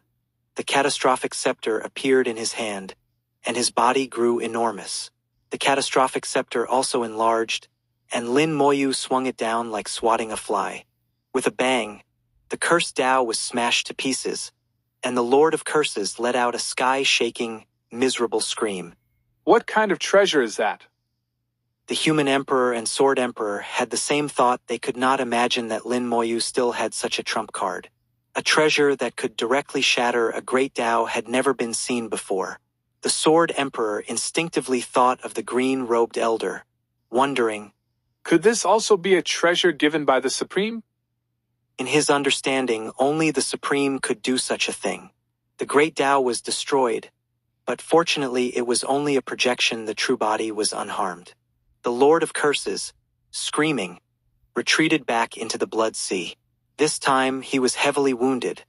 the catastrophic scepter appeared in his hand, and his body grew enormous. The catastrophic scepter also enlarged, and Lin Moyu swung it down like swatting a fly. With a bang, the cursed Dao was smashed to pieces, and the Lord of Curses let out a sky-shaking, miserable scream. "What kind of treasure is that?" The human emperor and sword emperor had the same thought. They could not imagine that Lin Moyu still had such a trump card. A treasure that could directly shatter a great Dao had never been seen before. The sword emperor instinctively thought of the green-robed elder, wondering, "Could this also be a treasure given by the Supreme?" In his understanding, only the Supreme could do such a thing. The great Dao was destroyed, but fortunately it was only a projection. The true body was unharmed. The Lord of Curses, screaming, retreated back into the blood sea. This time he was heavily wounded,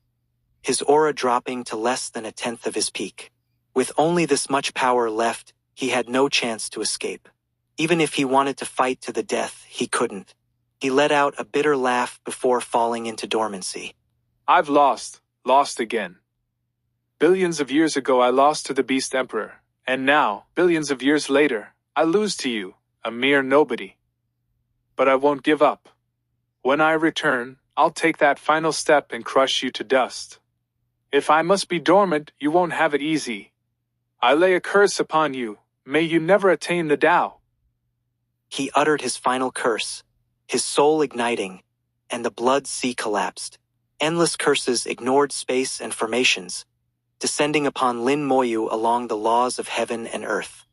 his aura dropping to less than a tenth of his peak. With only this much power left, he had no chance to escape. Even if he wanted to fight to the death, he couldn't. He let out a bitter laugh before falling into dormancy. "I've lost again. Billions of years ago I lost to the Beast Emperor, and now, billions of years later, I lose to you, a mere nobody. But I won't give up. When I return, I'll take that final step and crush you to dust. If I must be dormant, you won't have it easy. I lay a curse upon you, may you never attain the Tao. He uttered his final curse, his soul igniting, and the blood sea collapsed. Endless curses ignored space and formations, descending upon Lin Moyu along the laws of heaven and earth.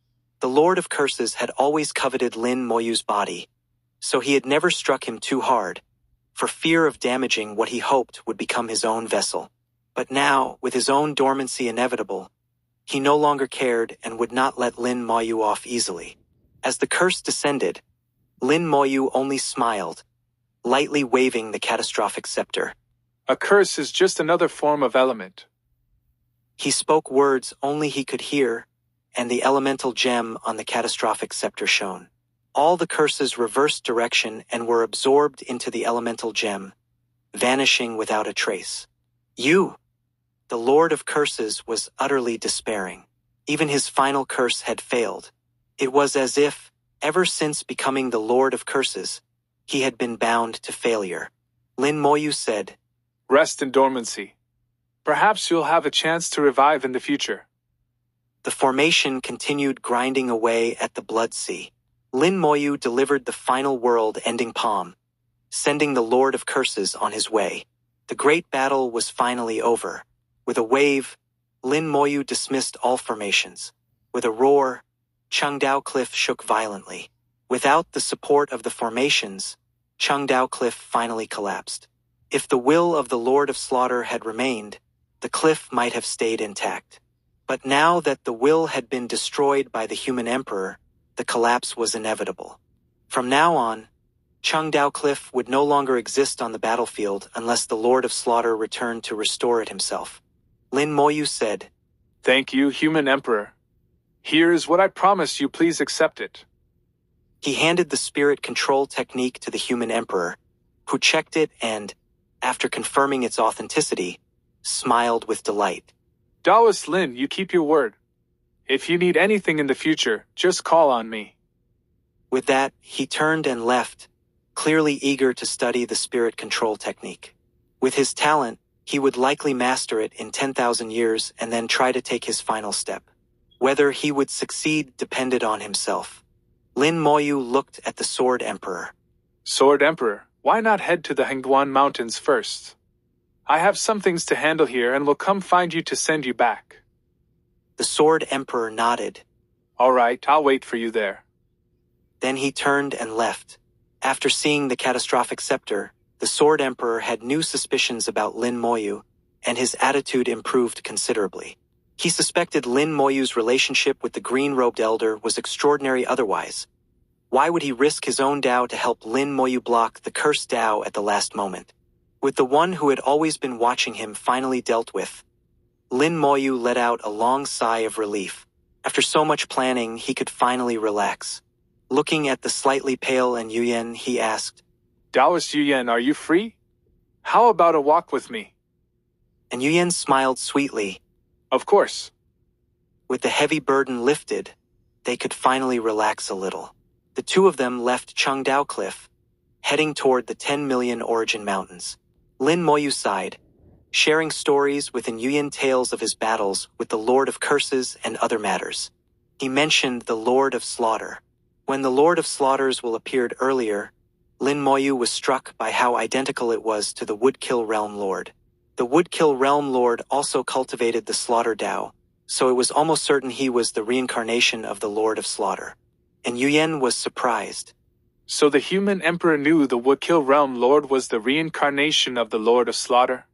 The Lord of Curses had always coveted Lin Moyu's body, so he had never struck him too hard, for fear of damaging what he hoped would become his own vessel. But now, with his own dormancy inevitable, he no longer cared and would not let Lin Moyu off easily. As the curse descended, Lin Moyu only smiled, lightly waving the catastrophic scepter. A curse is just another form of element. He spoke words only he could hear, and the elemental gem on the catastrophic scepter shone. All the curses reversed direction and were absorbed into the elemental gem, vanishing without a trace. You, the Lord of Curses, was utterly despairing. Even his final curse had failed. It was as if, ever since becoming the Lord of Curses, he had been bound to failure. Lin Moyu said, Rest in dormancy. Perhaps you'll have a chance to revive in the future. The formation continued grinding away at the blood sea. Lin Moyu delivered the final world-ending palm, sending the Lord of Curses on his way. The great battle was finally over. With a wave, Lin Moyu dismissed all formations. With a roar, Chengdao Cliff shook violently. Without the support of the formations, Chengdao Cliff finally collapsed. If the will of the Lord of Slaughter had remained, the cliff might have stayed intact. But now that the will had been destroyed by the human emperor, the collapse was inevitable. From now on, Chengdao Cliff would no longer exist on the battlefield unless the Lord of Slaughter returned to restore it himself. Lin Moyu said, Thank you, human emperor. Here is what I promise you, please accept it. He handed the spirit control technique to the human emperor, who checked it and, after confirming its authenticity, smiled with delight. Daoist Lin, you keep your word. If you need anything in the future, just call on me. With that, he turned and left, clearly eager to study the spirit control technique. With his talent, he would likely master it in 10,000 years and then try to take his final step. Whether he would succeed depended on himself. Lin Moyu looked at the Sword Emperor. Sword Emperor, why not head to the Hengguan Mountains first? I have some things to handle here and will come find you to send you back. The Sword Emperor nodded. All right, I'll wait for you there. Then he turned and left. After seeing the catastrophic scepter, the Sword Emperor had new suspicions about Lin Moyu, and his attitude improved considerably. He suspected Lin Moyu's relationship with the green-robed elder was extraordinary otherwise. Why would he risk his own Tao to help Lin Moyu block the cursed Tao at the last moment? With the one who had always been watching him finally dealt with, Lin Moyu let out a long sigh of relief. After so much planning, he could finally relax. Looking at the slightly pale and Yuyen, he asked, Daoist Yuyen, are you free? How about a walk with me? And Yuyen smiled sweetly. Of course. With the heavy burden lifted, they could finally relax a little. The two of them left Chengdao Cliff, heading toward the 10 million Origin Mountains. Lin Moyu sighed, sharing stories within Yuyen tales of his battles with the Lord of Curses and other matters. He mentioned the Lord of Slaughter. When the Lord of Slaughters will appeared earlier, Lin Moyu was struck by how identical it was to the Woodkill Realm Lord. The Woodkill Realm Lord also cultivated the Slaughter Tao, so it was almost certain he was the reincarnation of the Lord of Slaughter. And Yuyen was surprised. So the human emperor knew the Woodkill Realm Lord was the reincarnation of the Lord of Slaughter?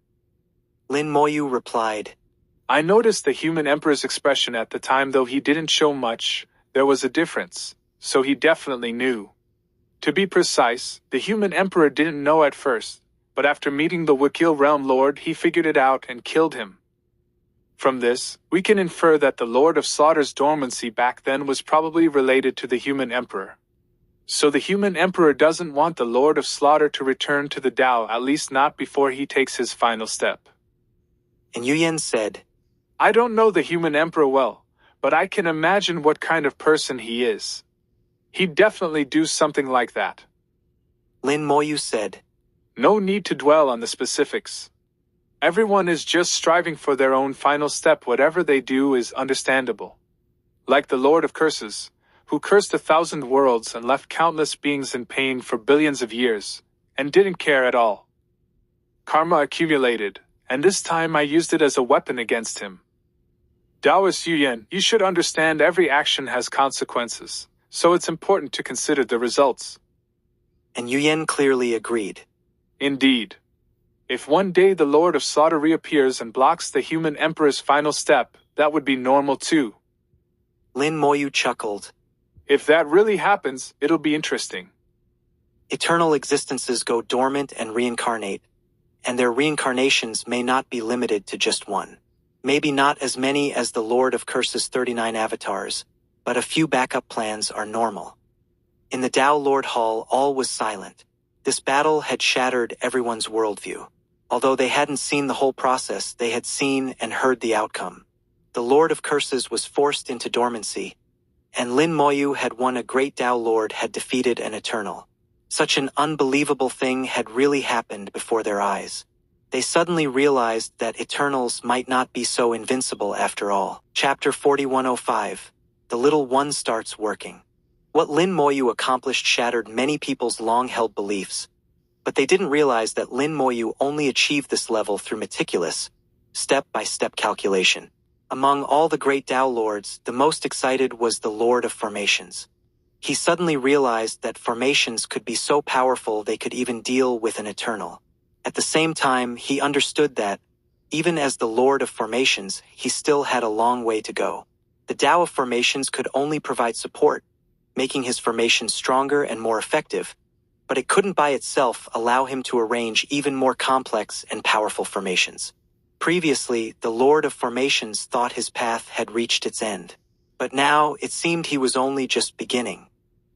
Lin Moyu replied, I noticed the human emperor's expression at the time, though he didn't show much. There was a difference, so he definitely knew. To be precise, the human emperor didn't know at first, but after meeting the Woodkill Realm Lord, he figured it out and killed him. From this, we can infer that the Lord of Slaughter's dormancy back then was probably related to the human emperor. So the human emperor doesn't want the Lord of Slaughter to return to the Tao, at least not before he takes his final step. And Yuyen said, I don't know the human emperor well, but I can imagine what kind of person he is. He'd definitely do something like that. Lin Moyu said. No need to dwell on the specifics. Everyone is just striving for their own final step. Whatever they do is understandable. Like the Lord of Curses, who cursed 1,000 worlds and left countless beings in pain for billions of years, and didn't care at all. Karma accumulated, and this time I used it as a weapon against him. Taoist Yuyan, you should understand every action has consequences, so it's important to consider the results. And Yuyan clearly agreed. Indeed. If one day the Lord of Slaughter reappears and blocks the human emperor's final step, that would be normal too. Lin Moyu chuckled. If that really happens, it'll be interesting. Eternal existences go dormant and reincarnate, and their reincarnations may not be limited to just one. Maybe not as many as the Lord of Curses' 39 avatars, but a few backup plans are normal. In the Tao Lord Hall, all was silent. This battle had shattered everyone's worldview. Although they hadn't seen the whole process, they had seen and heard the outcome. The Lord of Curses was forced into dormancy, and Lin Moyu had won. A great Tao Lord had defeated an Eternal. Such an unbelievable thing had really happened before their eyes. They suddenly realized that Eternals might not be so invincible after all. Chapter 4105. The Little One Starts Working. What Lin Moyu accomplished shattered many people's long-held beliefs, but they didn't realize that Lin Moyu only achieved this level through meticulous, step-by-step calculation. Among all the great Tao Lords, the most excited was the Lord of Formations. He suddenly realized that formations could be so powerful they could even deal with an Eternal. At the same time, he understood that, even as the Lord of Formations, he still had a long way to go. The Tao of Formations could only provide support, making his formations stronger and more effective, but it couldn't by itself allow him to arrange even more complex and powerful formations. Previously, the Lord of Formations thought his path had reached its end, but now it seemed he was only just beginning.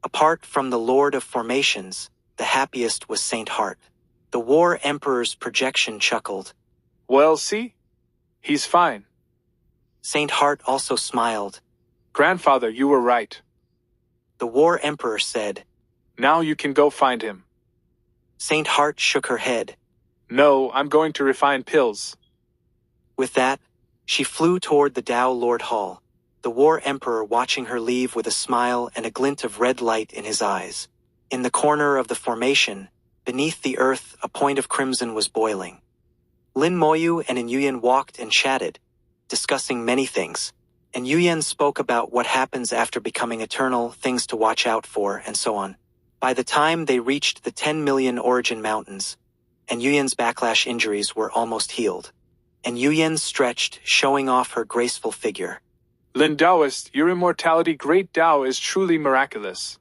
Apart from the Lord of Formations, the happiest was Saint Heart. The War Emperor's projection chuckled. Well, see? He's fine. Saint Heart also smiled. Grandfather, you were right. The War Emperor said. Now you can go find him. Saint Heart shook her head. No, I'm going to refine pills. With that, she flew toward the Tao Lord Hall, the War Emperor watching her leave with a smile and a glint of red light in his eyes. In the corner of the formation, beneath the earth, a point of crimson was boiling. Lin Moyu and Yuyan walked and chatted, discussing many things, and Yuyan spoke about what happens after becoming eternal, things to watch out for, and so on. By the time they reached the 10 million origin mountains, and Yuyan's backlash injuries were almost healed, and Yuyan stretched, showing off her graceful figure. Lin Taoist, your immortality great Tao is truly miraculous.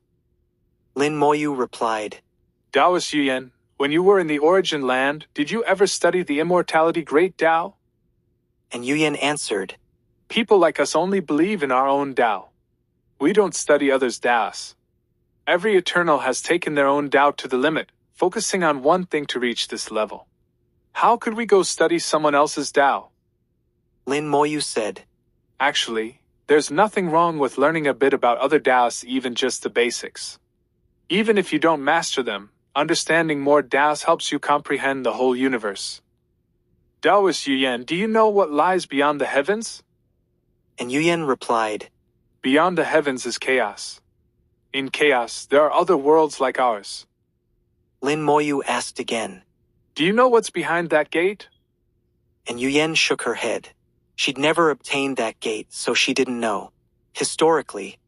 Lin Moyu replied. Taoist Yuyan, when you were in the origin land, did you ever study the immortality great Tao? And Yuyan answered. People like us only believe in our own Tao. We don't study others' Taos. Every Eternal has taken their own Tao to the limit, focusing on one thing to reach this level. How could we go study someone else's Tao? Lin Moyu said. Actually, there's nothing wrong with learning a bit about other Taos, even just the basics. Even if you don't master them, understanding more Taos helps you comprehend the whole universe. Taoist Yuyan, do you know what lies beyond the heavens? And Yuyan replied. Beyond the heavens is chaos. In chaos, there are other worlds like ours. Lin Moyu asked again. Do you know what's behind that gate? And Yuyan shook her head. She'd never obtained that gate, so she didn't know. Historically,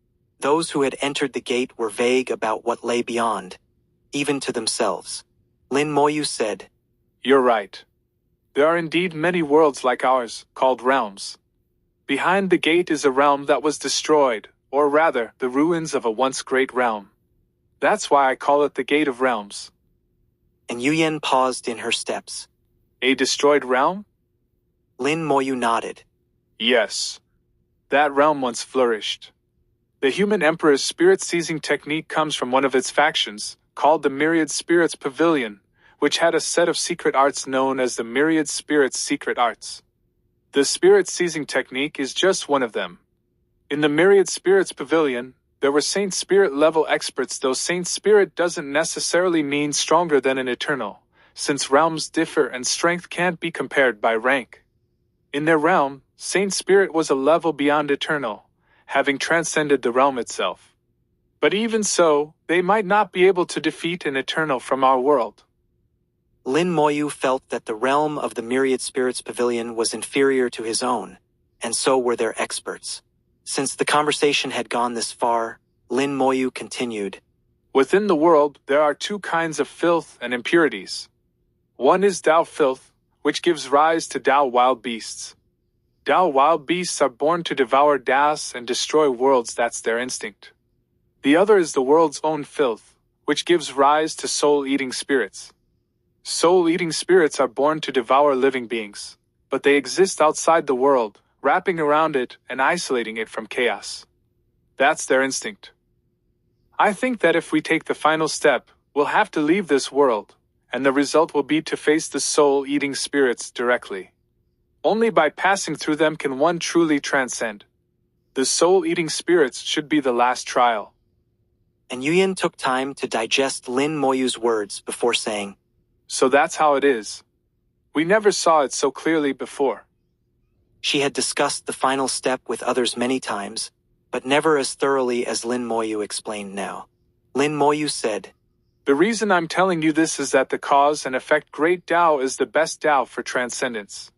those who had entered the gate were vague about what lay beyond, even to themselves. Lin Moyu said. You're right. There are indeed many worlds like ours, called realms. Behind the gate is a realm that was destroyed, or rather, the ruins of a once great realm. That's why I call it the Gate of Realms. And Yuyan paused in her steps. A destroyed realm? Lin Moyu nodded. Yes. That realm once flourished. The human emperor's spirit-seizing technique comes from one of its factions, called the Myriad Spirits Pavilion, which had a set of secret arts known as the Myriad Spirits Secret Arts. The spirit-seizing technique is just one of them. In the Myriad Spirits Pavilion, There were Saint Spirit level experts, though Saint Spirit doesn't necessarily mean stronger than an Eternal, since realms differ and strength can't be compared by rank. In their realm, Saint Spirit was a level beyond Eternal, having transcended the realm itself. But even so, they might not be able to defeat an Eternal from our world. Lin Moyu felt that the realm of the Myriad Spirits Pavilion was inferior to his own, and so were their experts. Since the conversation had gone this far, Lin Moyu continued. Within the world, there are two kinds of filth and impurities. One is Tao filth, which gives rise to Tao wild beasts. Tao wild beasts are born to devour Taos and destroy worlds, that's their instinct. The other is the world's own filth, which gives rise to soul-eating spirits. Soul-eating spirits are born to devour living beings, but they exist outside the world, wrapping around it and isolating it from chaos. That's their instinct. I think that if we take the final step, we'll have to leave this world, and the result will be to face the soul-eating spirits directly. Only by passing through them can one truly transcend. The soul-eating spirits should be the last trial. And Yuyan took time to digest Lin Moyu's words before saying, So that's how it is. We never saw it so clearly before. She had discussed the final step with others many times, but never as thoroughly as Lin Moyu explained now. Lin Moyu said, The reason I'm telling you this is that the cause and effect Great Tao is the best Tao for transcendence.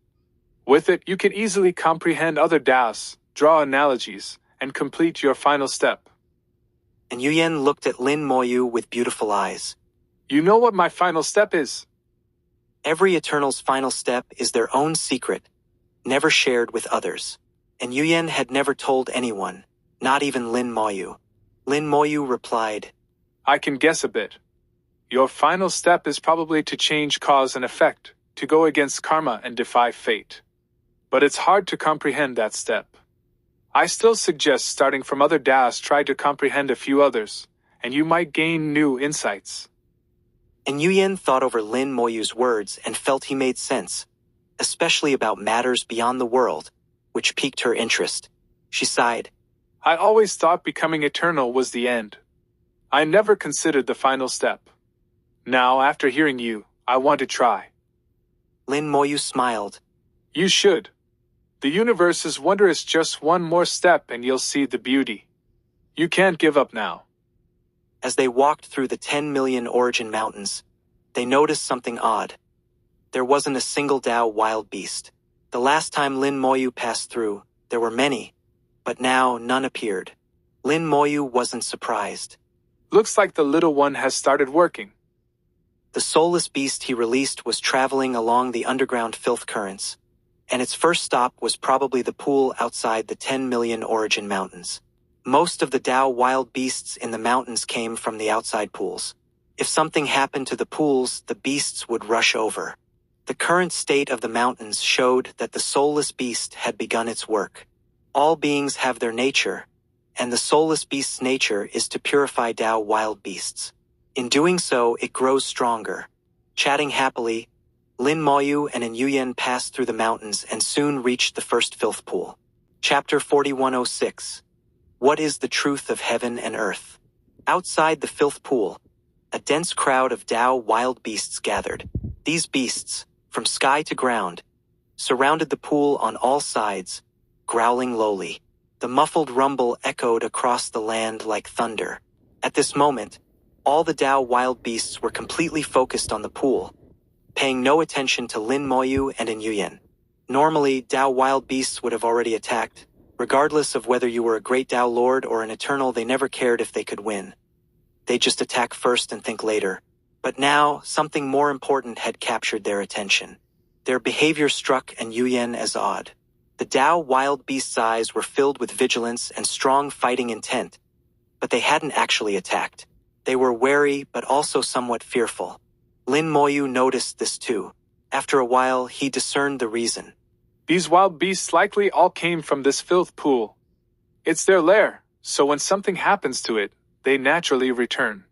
With it, you can easily comprehend other Taos, draw analogies, and complete your final step. And Yuyan looked at Lin Moyu with beautiful eyes. You know what my final step is? Every Eternal's final step is their own secret, never shared with others. And Yuyan had never told anyone, not even Lin Moyu. Lin Moyu replied, I can guess a bit. Your final step is probably to change cause and effect, to go against karma and defy fate. But it's hard to comprehend that step. I still suggest starting from other Taos, try to comprehend a few others, and you might gain new insights. And Yuyan thought over Lin Moyu's words and felt he made sense, especially about matters beyond the world, which piqued her interest. She sighed. I always thought becoming eternal was the end. I never considered the final step. Now, after hearing you, I want to try. Lin Moyu smiled. You should. The universe is wondrous, just one more step and you'll see the beauty. You can't give up now. As they walked through the 10 million origin mountains, they noticed something odd. There wasn't a single Tao wild beast. The last time Lin Moyu passed through, there were many, but now none appeared. Lin Moyu wasn't surprised. Looks like the little one has started working. The soulless beast he released was traveling along the underground filth currents, and its first stop was probably the pool outside the 10 million origin mountains. Most of the Tao wild beasts in the mountains came from the outside pools. If something happened to the pools, the beasts would rush over. The current state of the mountains showed that the soulless beast had begun its work. All beings have their nature, and the soulless beast's nature is to purify Tao wild beasts. In doing so, it grows stronger. Chatting happily, Lin Moyu and Yuyan passed through the mountains and soon reached the first filth pool. Chapter 4106. What is the truth of heaven and earth? Outside the filth pool, a dense crowd of Tao wild beasts gathered. These beasts, from sky to ground, surrounded the pool on all sides, growling lowly. The muffled rumble echoed across the land like thunder. At this moment, all the Tao wild beasts were completely focused on the pool, paying no attention to Lin Moyu and Yuyan. Normally, Tao wild beasts would have already attacked. Regardless of whether you were a great Tao Lord or an Eternal, they never cared if they could win. They just attack first and think later. But now, something more important had captured their attention. Their behavior struck Yuyan as odd. The Tao wild beast's eyes were filled with vigilance and strong fighting intent, but they hadn't actually attacked. They were wary but also somewhat fearful. Lin Moyu noticed this too. After a while, he discerned the reason. These wild beasts likely all came from this filth pool. It's their lair, so when something happens to it, they naturally return.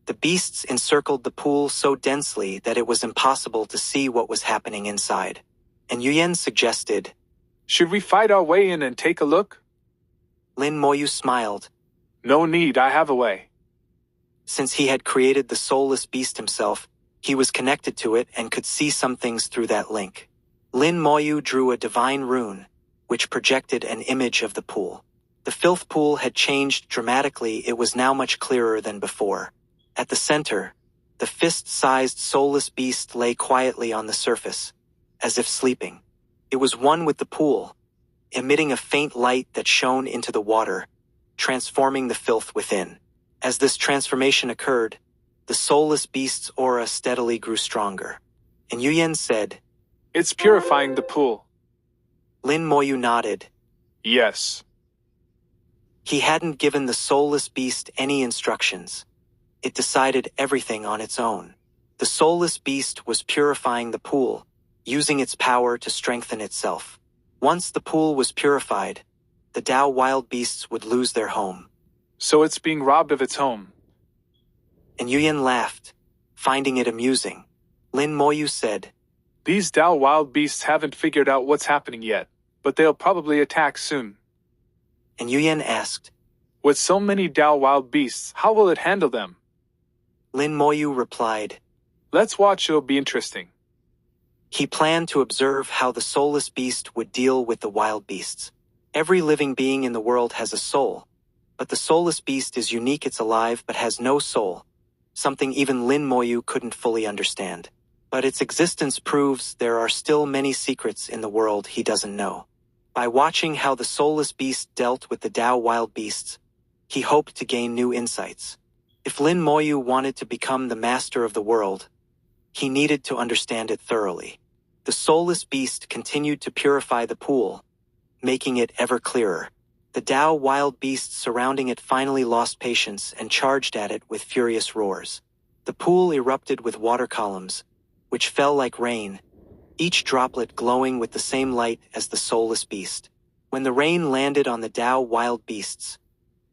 The beasts encircled the pool so densely that it was impossible to see what was happening inside. And Yuyan suggested, Should we fight our way in and take a look? Lin Moyu smiled. No need, I have a way. Since he had created the soulless beast himself, he was connected to it and could see some things through that link. Lin Moyu drew a divine rune, which projected an image of the pool. The filth pool had changed dramatically. It was now much clearer than before. At the center, the fist-sized soulless beast lay quietly on the surface, as if sleeping. It was one with the pool, emitting a faint light that shone into the water, transforming the filth within. As this transformation occurred, the soulless beast's aura steadily grew stronger. And Yuyen said, It's purifying the pool. Lin Moyu nodded. Yes. He hadn't given the soulless beast any instructions. It decided everything on its own. The soulless beast was purifying the pool, using its power to strengthen itself. Once the pool was purified, the Tao wild beasts would lose their home. So it's being robbed of its home. And Yuyen laughed, finding it amusing. Lin Moyu said, These Tao wild beasts haven't figured out what's happening yet, but they'll probably attack soon. And Yuyen asked, With so many Tao wild beasts, how will it handle them? Lin Moyu replied, Let's watch, it'll be interesting. He planned to observe how the soulless beast would deal with the wild beasts. Every living being in the world has a soul, but the soulless beast is unique. It's alive but has no soul, something even Lin Moyu couldn't fully understand. But its existence proves there are still many secrets in the world he doesn't know. By watching how the soulless beast dealt with the Tao wild beasts, he hoped to gain new insights. If Lin Moyu wanted to become the master of the world, he needed to understand it thoroughly. The soulless beast continued to purify the pool, making it ever clearer. The Tao wild beasts surrounding it finally lost patience and charged at it with furious roars. The pool erupted with water columns, which fell like rain, each droplet glowing with the same light as the soulless beast. When the rain landed on the Tao wild beasts,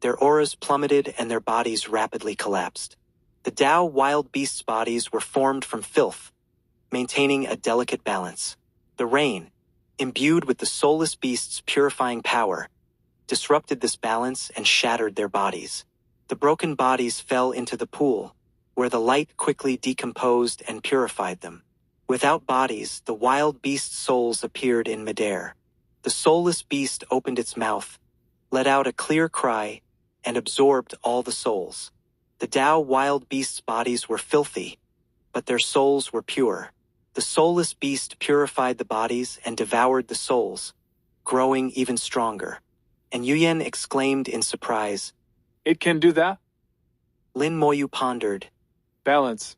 their auras plummeted and their bodies rapidly collapsed. The Tao wild beasts' bodies were formed from filth, maintaining a delicate balance. The rain, imbued with the soulless beast's purifying power, disrupted this balance and shattered their bodies. The broken bodies fell into the pool, where the light quickly decomposed and purified them. Without bodies, the wild beast's souls appeared in midair. The soulless beast opened its mouth, let out a clear cry, and absorbed all the souls. The Tao wild beasts' bodies were filthy, but their souls were pure. The soulless beast purified the bodies and devoured the souls, growing even stronger. And Yuyen exclaimed in surprise, It can do that? Lin Moyu pondered. Balance.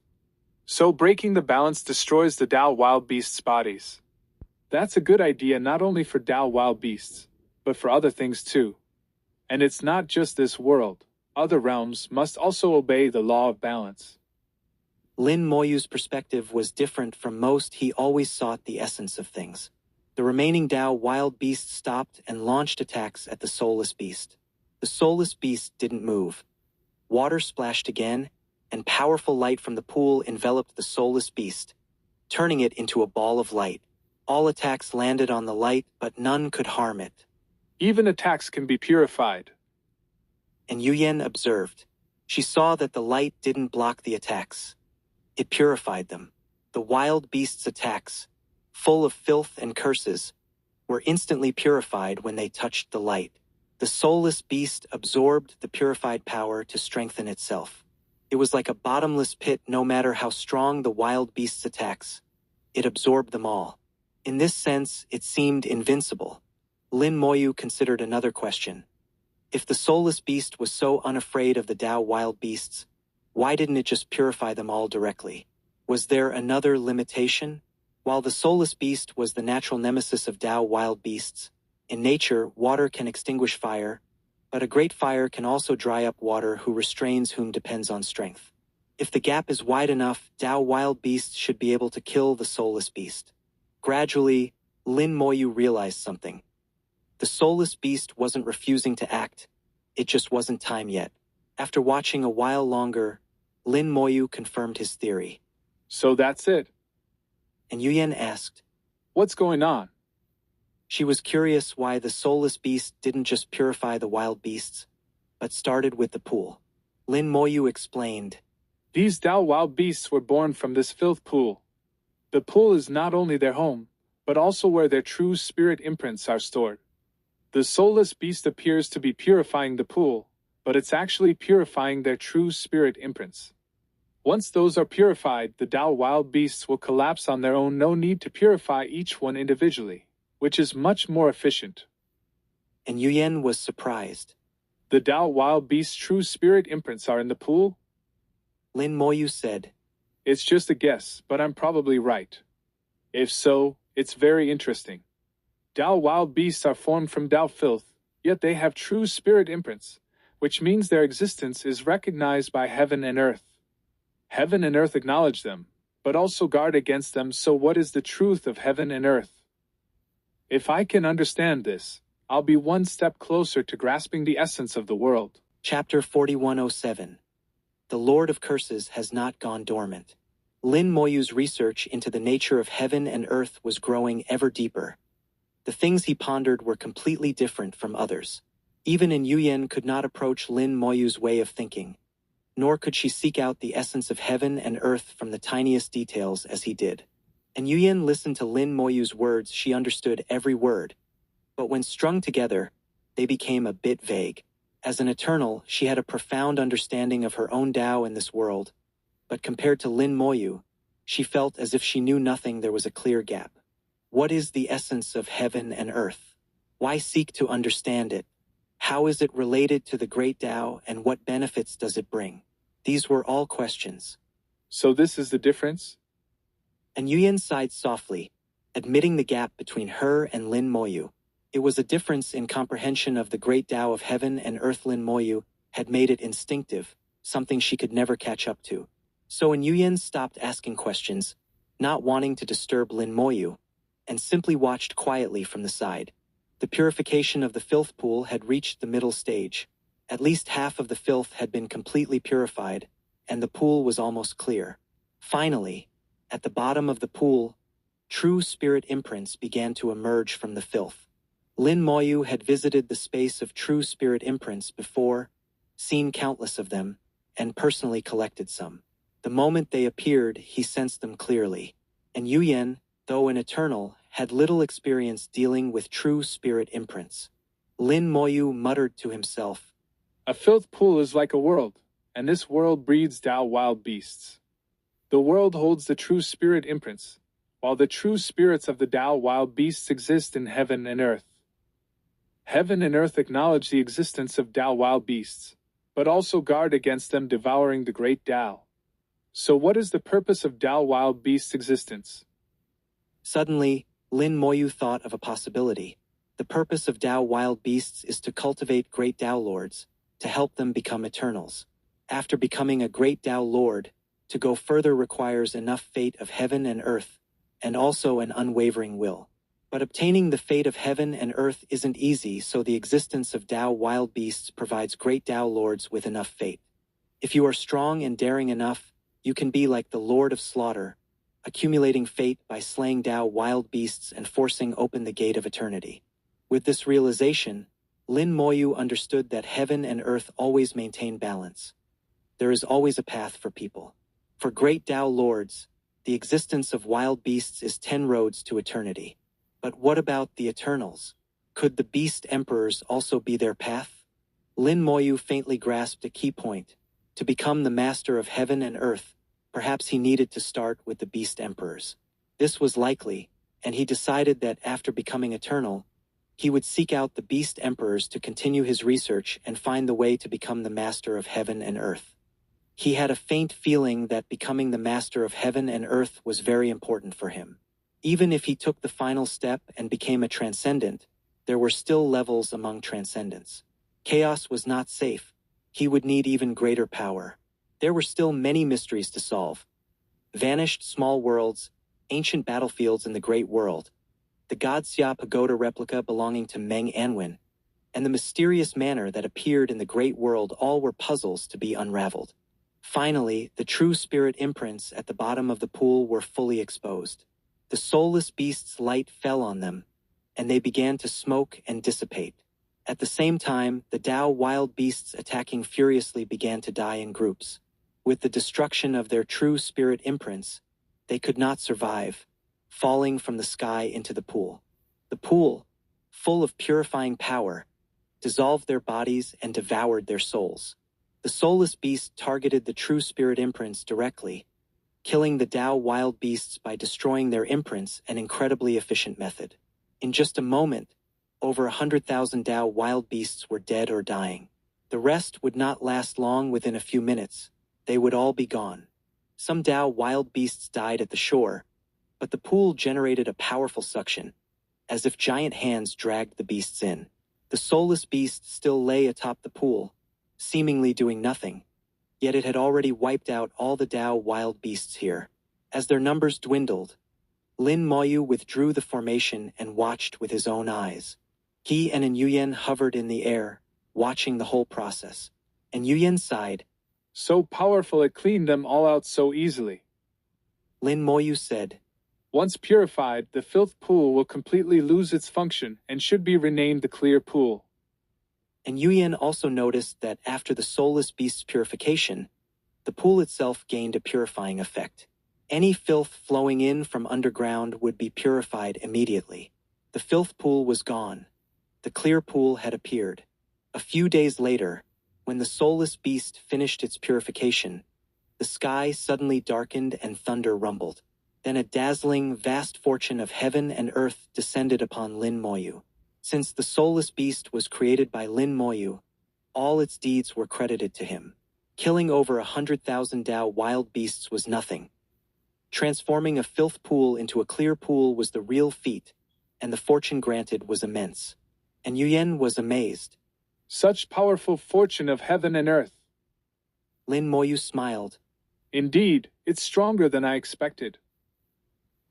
So breaking the balance destroys the Tao wild beasts' bodies. That's a good idea not only for Tao wild beasts, but for other things too. And it's not just this world. Other realms must also obey the law of balance. Lin Moyu's perspective was different from most. He always sought the essence of things. The remaining Tao wild beast stopped and launched attacks at the soulless beast. The soulless beast didn't move. Water splashed again, and powerful light from the pool enveloped the soulless beast, turning it into a ball of light. All attacks landed on the light, but none could harm it. Even attacks can be purified. And Yuyen observed. She saw that the light didn't block the attacks. It purified them. The wild beast's attacks, full of filth and curses, were instantly purified when they touched the light. The soulless beast absorbed the purified power to strengthen itself. It was like a bottomless pit. No matter how strong the wild beast's attacks, it absorbed them all. In this sense, it seemed invincible. Lin Moyu considered another question. If the soulless beast was so unafraid of the Tao wild beasts, why didn't it just purify them all directly? Was there another limitation? While the soulless beast was the natural nemesis of Tao wild beasts, in nature, water can extinguish fire, but a great fire can also dry up water. Who restrains whom depends on strength. If the gap is wide enough, Tao wild beasts should be able to kill the soulless beast. Gradually, Lin Moyu realized something. The soulless beast wasn't refusing to act, it just wasn't time yet. After watching a while longer, Lin Moyu confirmed his theory. So that's it. And Yuyen asked, What's going on? She was curious why the soulless beast didn't just purify the wild beasts, but started with the pool. Lin Moyu explained. These Dao wild beasts were born from this filth pool. The pool is not only their home, but also where their true spirit imprints are stored. The soulless beast appears to be purifying the pool, but it's actually purifying their true spirit imprints. Once those are purified, the Dao wild beasts will collapse on their own, no need to purify each one individually, which is much more efficient. And Yuyan was surprised. The Dao wild beast's true spirit imprints are in the pool? Lin Moyu said. It's just a guess, but I'm probably right. If so, it's very interesting. Dao wild beasts are formed from Dao filth, yet they have true spirit imprints, which means their existence is recognized by heaven and earth. Heaven and earth acknowledge them, but also guard against them. So what is the truth of heaven and earth? If I can understand this, I'll be one step closer to grasping the essence of the world. Chapter 4107. The Lord of Curses has not gone dormant. Lin Moyu's research into the nature of heaven and earth was growing ever deeper. The things he pondered were completely different from others. Even in Yuyan could not approach Lin Moyu's way of thinking, nor could she seek out the essence of heaven and earth from the tiniest details as he did. And Yuyan listened to Lin Moyu's words. She understood every word, but when strung together, they became a bit vague. As an eternal, she had a profound understanding of her own Tao in this world, but compared to Lin Moyu, she felt as if she knew nothing. There was a clear gap. What is the essence of heaven and earth? Why seek to understand it? How is it related to the great Tao, and what benefits does it bring? These were all questions. So this is the difference? And Yuyan sighed softly, admitting the gap between her and Lin Moyu. It was a difference in comprehension of the great Tao of heaven and earth. Lin Moyu had made it instinctive, something she could never catch up to. So when Yuyan stopped asking questions, not wanting to disturb Lin Moyu, and simply watched quietly from the side. The purification of the filth pool had reached the middle stage. At least half of the filth had been completely purified, and the pool was almost clear. Finally, at the bottom of the pool, true spirit imprints began to emerge from the filth. Lin Moyu had visited the space of true spirit imprints before, seen countless of them, and personally collected some. The moment they appeared, he sensed them clearly. And Yuyan, though an eternal, had little experience dealing with true spirit imprints. Lin Moyu muttered to himself, A filth pool is like a world, and this world breeds Dao wild beasts. The world holds the true spirit imprints, while the true spirits of the Dao wild beasts exist in heaven and earth. Heaven and earth acknowledge the existence of Dao wild beasts, but also guard against them devouring the great Dao. So what is the purpose of Dao wild beasts' existence? Suddenly, Lin Moyu thought of a possibility. The purpose of Dao wild beasts is to cultivate great Dao lords, to help them become eternals. After becoming a great Dao lord, to go further requires enough fate of heaven and earth, and also an unwavering will. But obtaining the fate of heaven and earth isn't easy, so the existence of Dao wild beasts provides great Dao lords with enough fate. If you are strong and daring enough, you can be like the Lord of Slaughter, accumulating fate by slaying Dao wild beasts and forcing open the gate of eternity. With this realization, Lin Moyu understood that heaven and earth always maintain balance. There is always a path for people. For great Dao lords, the existence of wild beasts is 10 roads to eternity. But what about the Eternals? Could the Beast Emperors also be their path? Lin Moyu faintly grasped a key point. To become the master of heaven and earth, perhaps he needed to start with the Beast Emperors. This was likely, and he decided that after becoming eternal, he would seek out the Beast Emperors to continue his research and find the way to become the master of heaven and earth. He had a faint feeling that becoming the master of heaven and earth was very important for him. Even if he took the final step and became a transcendent, there were still levels among transcendents. Chaos was not safe. He would need even greater power. There were still many mysteries to solve. Vanished small worlds, ancient battlefields in the Great World, the Godxia Pagoda replica belonging to Meng Anwen, and the mysterious manor that appeared in the Great World all were puzzles to be unraveled. Finally, the true spirit imprints at the bottom of the pool were fully exposed. The soulless beast's light fell on them, and they began to smoke and dissipate. At the same time, the Tao wild beasts attacking furiously began to die in groups. With the destruction of their true spirit imprints, they could not survive, falling from the sky into the pool. The pool, full of purifying power, dissolved their bodies and devoured their souls. The soulless beast targeted the true spirit imprints directly, killing the Tao wild beasts by destroying their imprints, an incredibly efficient method. In just a moment, over 100,000 Tao wild beasts were dead or dying. The rest would not last long. Within a few minutes, they would all be gone. Some Tao wild beasts died at the shore, but the pool generated a powerful suction, as if giant hands dragged the beasts in. The soulless beast still lay atop the pool, seemingly doing nothing, yet it had already wiped out all the Tao wild beasts here. As their numbers dwindled, Lin Moyu withdrew the formation and watched with his own eyes. He and Yuyan hovered in the air, watching the whole process. And Yuyan sighed. So powerful it cleaned them all out so easily. Lin Moyu said, Once purified, the filth pool will completely lose its function and should be renamed the clear pool. And Yuyan also noticed that after the soulless beast's purification, the pool itself gained a purifying effect. Any filth flowing in from underground would be purified immediately. The filth pool was gone. The clear pool had appeared. A few days later, when the soulless beast finished its purification, the sky suddenly darkened and thunder rumbled. Then a dazzling, vast fortune of heaven and earth descended upon Lin Moyu. Since the soulless beast was created by Lin Moyu, all its deeds were credited to him. Killing over 100,000 Tao wild beasts was nothing. Transforming a filth pool into a clear pool was the real feat, and the fortune granted was immense. And Yuyan was amazed. Such powerful fortune of heaven and earth. Lin Moyu smiled. Indeed, it's stronger than I expected.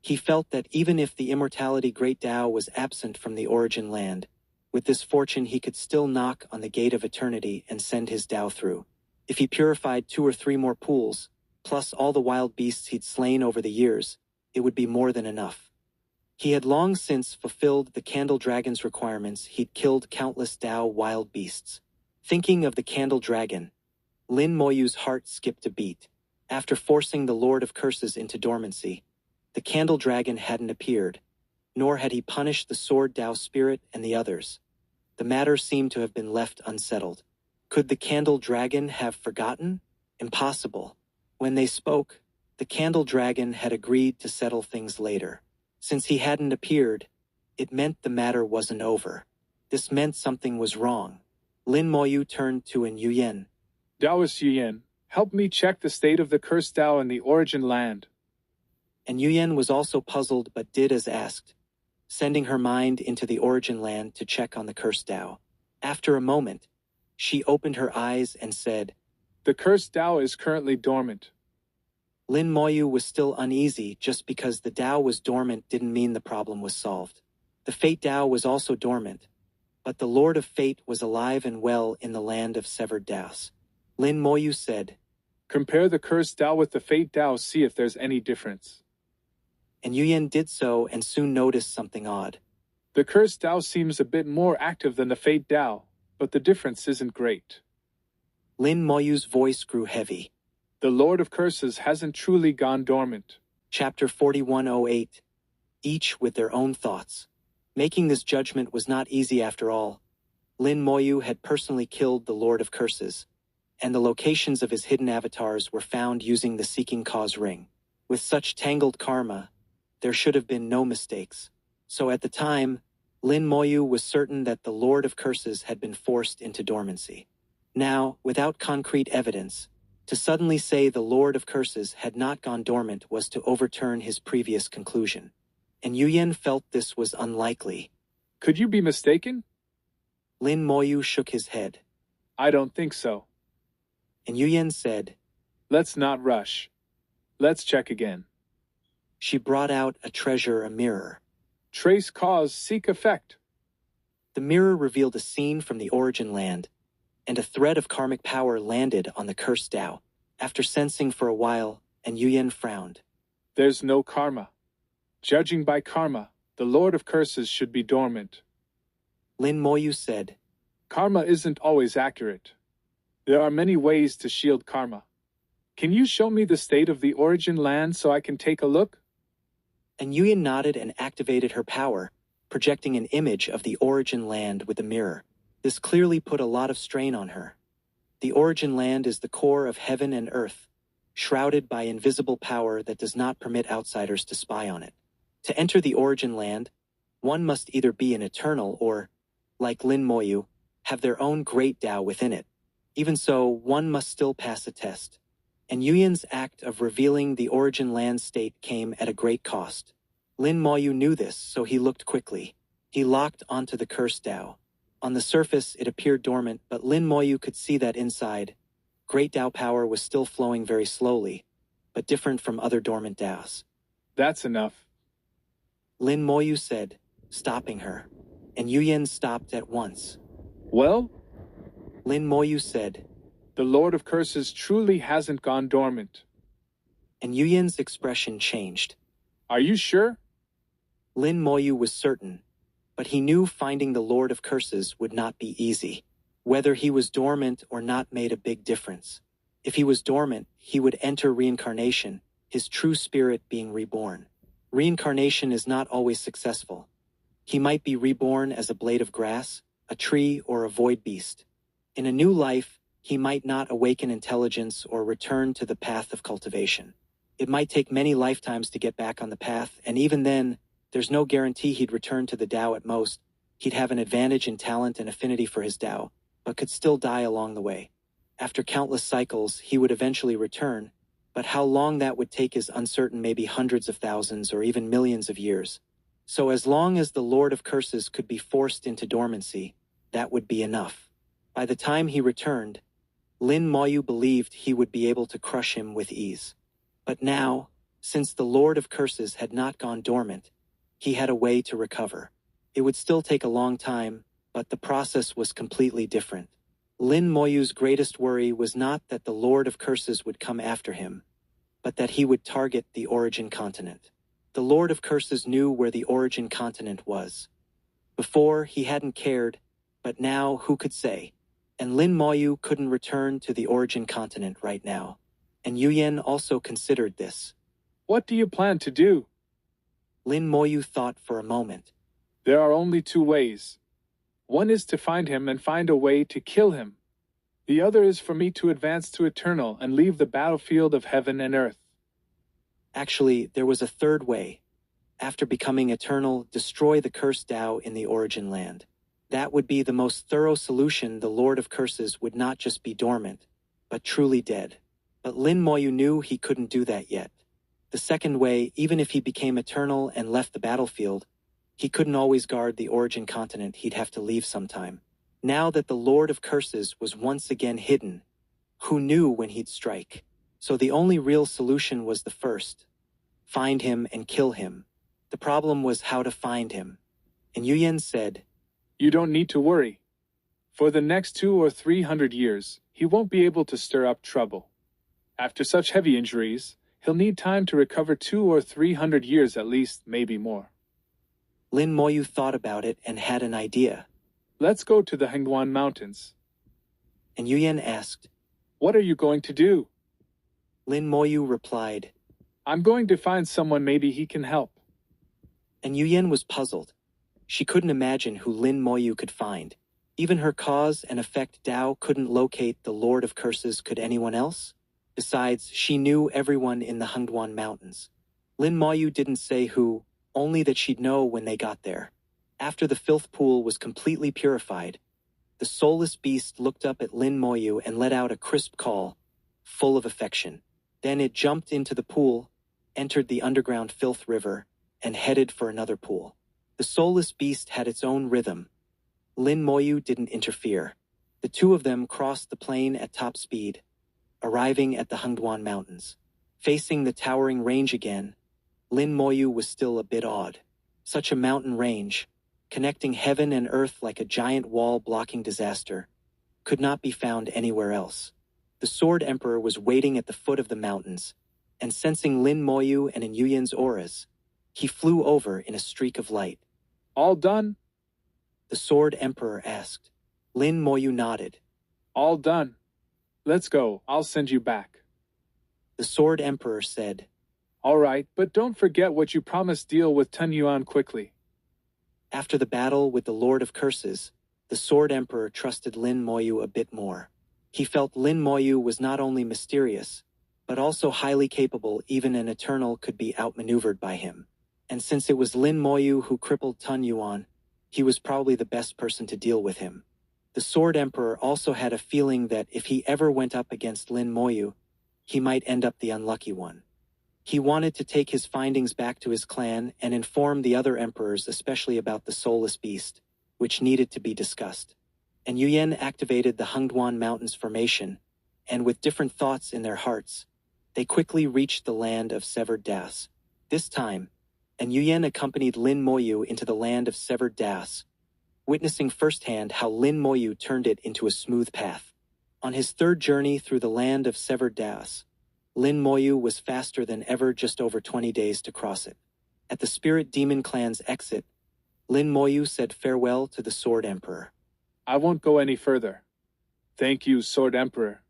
He felt that even if the immortality Great Tao was absent from the origin land, with this fortune he could still knock on the gate of eternity and send his Tao through. If he purified 2 or 3 more pools, plus all the wild beasts he'd slain over the years, it would be more than enough. He had long since fulfilled the Candle Dragon's requirements. He'd killed countless Tao wild beasts. Thinking of the Candle Dragon, Lin Moyu's heart skipped a beat. After forcing the Lord of Curses into dormancy, the Candle Dragon hadn't appeared, nor had he punished the Sword Tao Spirit and the others. The matter seemed to have been left unsettled. Could the Candle Dragon have forgotten? Impossible. When they spoke, the Candle Dragon had agreed to settle things later. Since he hadn't appeared, it meant the matter wasn't over. This meant something was wrong. Lin Moyu turned to An Yuyan. Taoist Yuyan, help me check the state of the cursed Tao in the origin land. And Yuyan was also puzzled but did as asked, sending her mind into the origin land to check on the cursed Tao. After a moment, she opened her eyes and said, The cursed Tao is currently dormant. Lin Moyu was still uneasy. Just because the Tao was dormant didn't mean the problem was solved. The Fate Tao was also dormant, but the Lord of Fate was alive and well in the land of severed Taos. Lin Moyu said, Compare the cursed Tao with the Fate Tao, see if there's any difference. And Yuyan did so and soon noticed something odd. The cursed Tao seems a bit more active than the Fate Tao, but the difference isn't great. Lin Moyu's voice grew heavy. The Lord of Curses hasn't truly gone dormant. Chapter 4108. Each with their own thoughts. Making this judgment was not easy after all. Lin Moyu had personally killed the Lord of Curses, and the locations of his hidden avatars were found using the Seeking Cause ring. With such tangled karma, there should have been no mistakes. So at the time, Lin Moyu was certain that the Lord of Curses had been forced into dormancy. Now, without concrete evidence, to suddenly say the Lord of Curses had not gone dormant was to overturn his previous conclusion. And Yuyan felt this was unlikely. Could you be mistaken? Lin Moyu shook his head. I don't think so. And Yuyan said, Let's not rush. Let's check again. She brought out a mirror. Trace cause, seek effect. The mirror revealed a scene from the origin land, and a thread of karmic power landed on the cursed Tao. After sensing for a while, and Yuyan frowned. There's no karma. Judging by karma, the Lord of Curses should be dormant. Lin Moyu said, Karma isn't always accurate. There are many ways to shield karma. Can you show me the state of the origin land so I can take a look? And Yuyan nodded and activated her power, projecting an image of the origin land with the mirror. This clearly put a lot of strain on her. The origin land is the core of heaven and earth, shrouded by invisible power that does not permit outsiders to spy on it. To enter the origin land, one must either be an eternal or, like Lin Moyu, have their own great Tao within it. Even so, one must still pass a test. And Yuyan's act of revealing the origin land state came at a great cost. Lin Moyu knew this, so he looked quickly. He locked onto the cursed Tao. On the surface, it appeared dormant, but Lin Moyu could see that inside, great Tao power was still flowing very slowly, but different from other dormant Taos. That's enough. Lin Moyu said, stopping her. And Yuyan stopped at once. Well? Lin Moyu said, The Lord of Curses truly hasn't gone dormant. And Yuyan's expression changed. Are you sure? Lin Moyu was certain, but he knew finding the Lord of Curses would not be easy. Whether he was dormant or not made a big difference. If he was dormant, he would enter reincarnation, his true spirit being reborn. Reincarnation is not always successful. He might be reborn as a blade of grass, a tree, or a void beast. In a new life, he might not awaken intelligence or return to the path of cultivation. It might take many lifetimes to get back on the path, and even then, there's no guarantee he'd return to the Tao at most. He'd have an advantage in talent and affinity for his Tao, but could still die along the way. After countless cycles, he would eventually return, but how long that would take is uncertain, maybe hundreds of thousands or even millions of years. So as long as the Lord of Curses could be forced into dormancy, that would be enough. By the time he returned, Lin Moyu believed he would be able to crush him with ease. But now, since the Lord of Curses had not gone dormant, he had a way to recover. It would still take a long time, but the process was completely different. Lin Moyu's greatest worry was not that the Lord of Curses would come after him, but that he would target the origin continent. The Lord of Curses knew where the origin continent was. Before, he hadn't cared, but now who could say? And Lin Moyu couldn't return to the origin continent right now. And Yuyan also considered this. What do you plan to do? Lin Moyu thought for a moment. There are only two ways. One is to find him and find a way to kill him. The other is for me to advance to Eternal and leave the battlefield of heaven and earth. Actually, there was a third way. After becoming Eternal, destroy the cursed Tao in the origin land. That would be the most thorough solution. The Lord of Curses would not just be dormant, but truly dead. But Lin Moyu knew he couldn't do that yet. The second way, even if he became Eternal and left the battlefield, he couldn't always guard the origin continent. He'd have to leave sometime. Now that the Lord of Curses was once again hidden, who knew when he'd strike? So the only real solution was the first. Find him and kill him. The problem was how to find him. And Yuyan said, You don't need to worry. For the next 200 or 300 years, he won't be able to stir up trouble. After such heavy injuries, he'll need time to recover 200 or 300 years at least, maybe more. Lin Moyu thought about it and had an idea. Let's go to the Hengguan Mountains. And Yuyan asked, What are you going to do? Lin Moyu replied, I'm going to find someone, maybe he can help. And Yuyan was puzzled. She couldn't imagine who Lin Moyu could find. Even her cause and effect Tao couldn't locate the Lord of Curses. Could anyone else? Besides, she knew everyone in the Hengguan Mountains. Lin Moyu didn't say who, only that she'd know when they got there. After the filth pool was completely purified, the soulless beast looked up at Lin Moyu and let out a crisp call, full of affection. Then it jumped into the pool, entered the underground filth river, and headed for another pool. The soulless beast had its own rhythm. Lin Moyu didn't interfere. The two of them crossed the plain at top speed, arriving at the Hengguan Mountains. Facing the towering range again, Lin Moyu was still a bit awed. Such a mountain range, connecting heaven and earth like a giant wall blocking disaster, could not be found anywhere else. The Sword Emperor was waiting at the foot of the mountains, and sensing Lin Moyu and in Yuyan's auras, he flew over in a streak of light. All done? The Sword Emperor asked. Lin Moyu nodded. All done. Let's go, I'll send you back. The Sword Emperor said. All right, but don't forget what you promised. Deal with Tun Yuan quickly. After the battle with the Lord of Curses, the Sword Emperor trusted Lin Moyu a bit more. He felt Lin Moyu was not only mysterious, but also highly capable. Even an Eternal could be outmaneuvered by him. And since it was Lin Moyu who crippled Tun Yuan, he was probably the best person to deal with him. The Sword Emperor also had a feeling that if he ever went up against Lin Moyu, he might end up the unlucky one. He wanted to take his findings back to his clan and inform the other emperors, especially about the soulless beast, which needed to be discussed. And Yuyen activated the Hengduan Mountains formation, and with different thoughts in their hearts, they quickly reached the land of Severed Das. This time, and Yuyen accompanied Lin Moyu into the land of Severed Das, witnessing firsthand how Lin Moyu turned it into a smooth path. On his third journey through the land of Severed Das, Lin Moyu was faster than ever, just over 20 days to cross it. At the Spirit Demon Clan's exit, Lin Moyu said farewell to the Sword Emperor. I won't go any further. Thank you, Sword Emperor.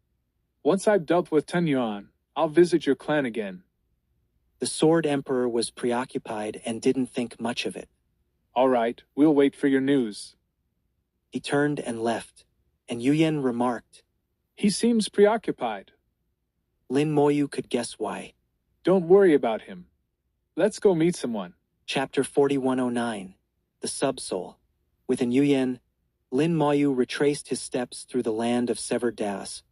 Once I've dealt with Tun Yuan, I'll visit your clan again. The Sword Emperor was preoccupied and didn't think much of it. All right, we'll wait for your news. He turned and left, and Yuyen remarked. He seems preoccupied. Lin Moyu could guess why. Don't worry about him. Let's go meet someone. Chapter 4109, The Subsoul. Within Yuyen, Lin Moyu retraced his steps through the land of Severed Das,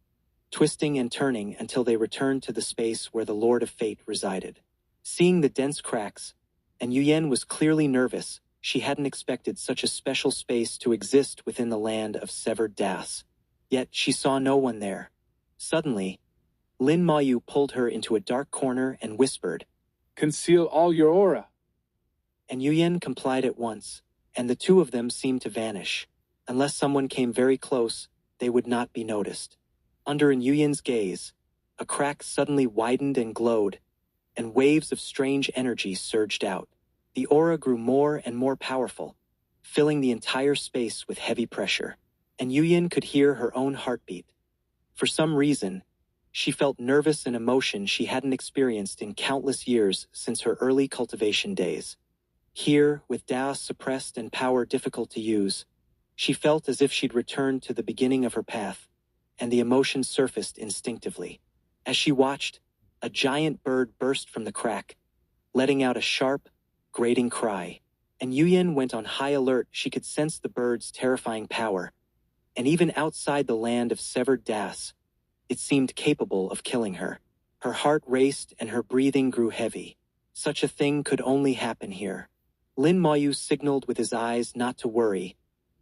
twisting and turning until they returned to the space where the Lord of Fate resided. Seeing the dense cracks, and Yuyen was clearly nervous. She hadn't expected such a special space to exist within the land of Severed Das. Yet she saw no one there. Suddenly, Lin Moyu pulled her into a dark corner and whispered, Conceal all your aura. And Yuyen complied at once, and the two of them seemed to vanish. Unless someone came very close, they would not be noticed. Under Yuyen's gaze, a crack suddenly widened and glowed, and waves of strange energy surged out. The aura grew more and more powerful, filling the entire space with heavy pressure. And Yuyen could hear her own heartbeat. For some reason, she felt nervous and emotion she hadn't experienced in countless years since her early cultivation days. Here, with Dao suppressed and power difficult to use, she felt as if she'd returned to the beginning of her path, and the emotion surfaced instinctively. As she watched, a giant bird burst from the crack, letting out a sharp, grating cry. And Yuyen went on high alert. She could sense the bird's terrifying power, and even outside the land of Severed Das, it seemed capable of killing her. Her heart raced and her breathing grew heavy. Such a thing could only happen here. Lin Moyu signaled with his eyes not to worry,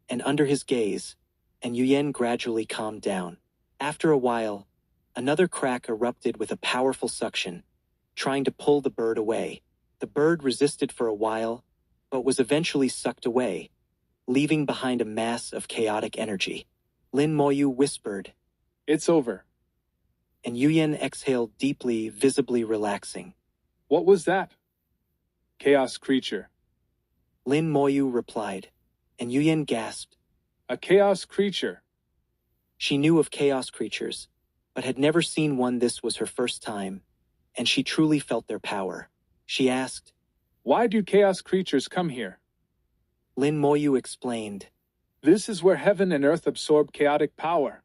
and under his gaze, and Yuyen gradually calmed down. After a while, another crack erupted with a powerful suction, trying to pull the bird away. The bird resisted for a while, but was eventually sucked away, leaving behind a mass of chaotic energy. Lin Moyu whispered, It's over. And Yuyen exhaled deeply, visibly relaxing. What was that? Chaos creature. Lin Moyu replied, and Yuyen gasped. A chaos creature. She knew of chaos creatures, but had never seen one. This was her first time, and she truly felt their power. She asked, Why do chaos creatures come here? Lin Moyu explained, This is where heaven and earth absorb chaotic power.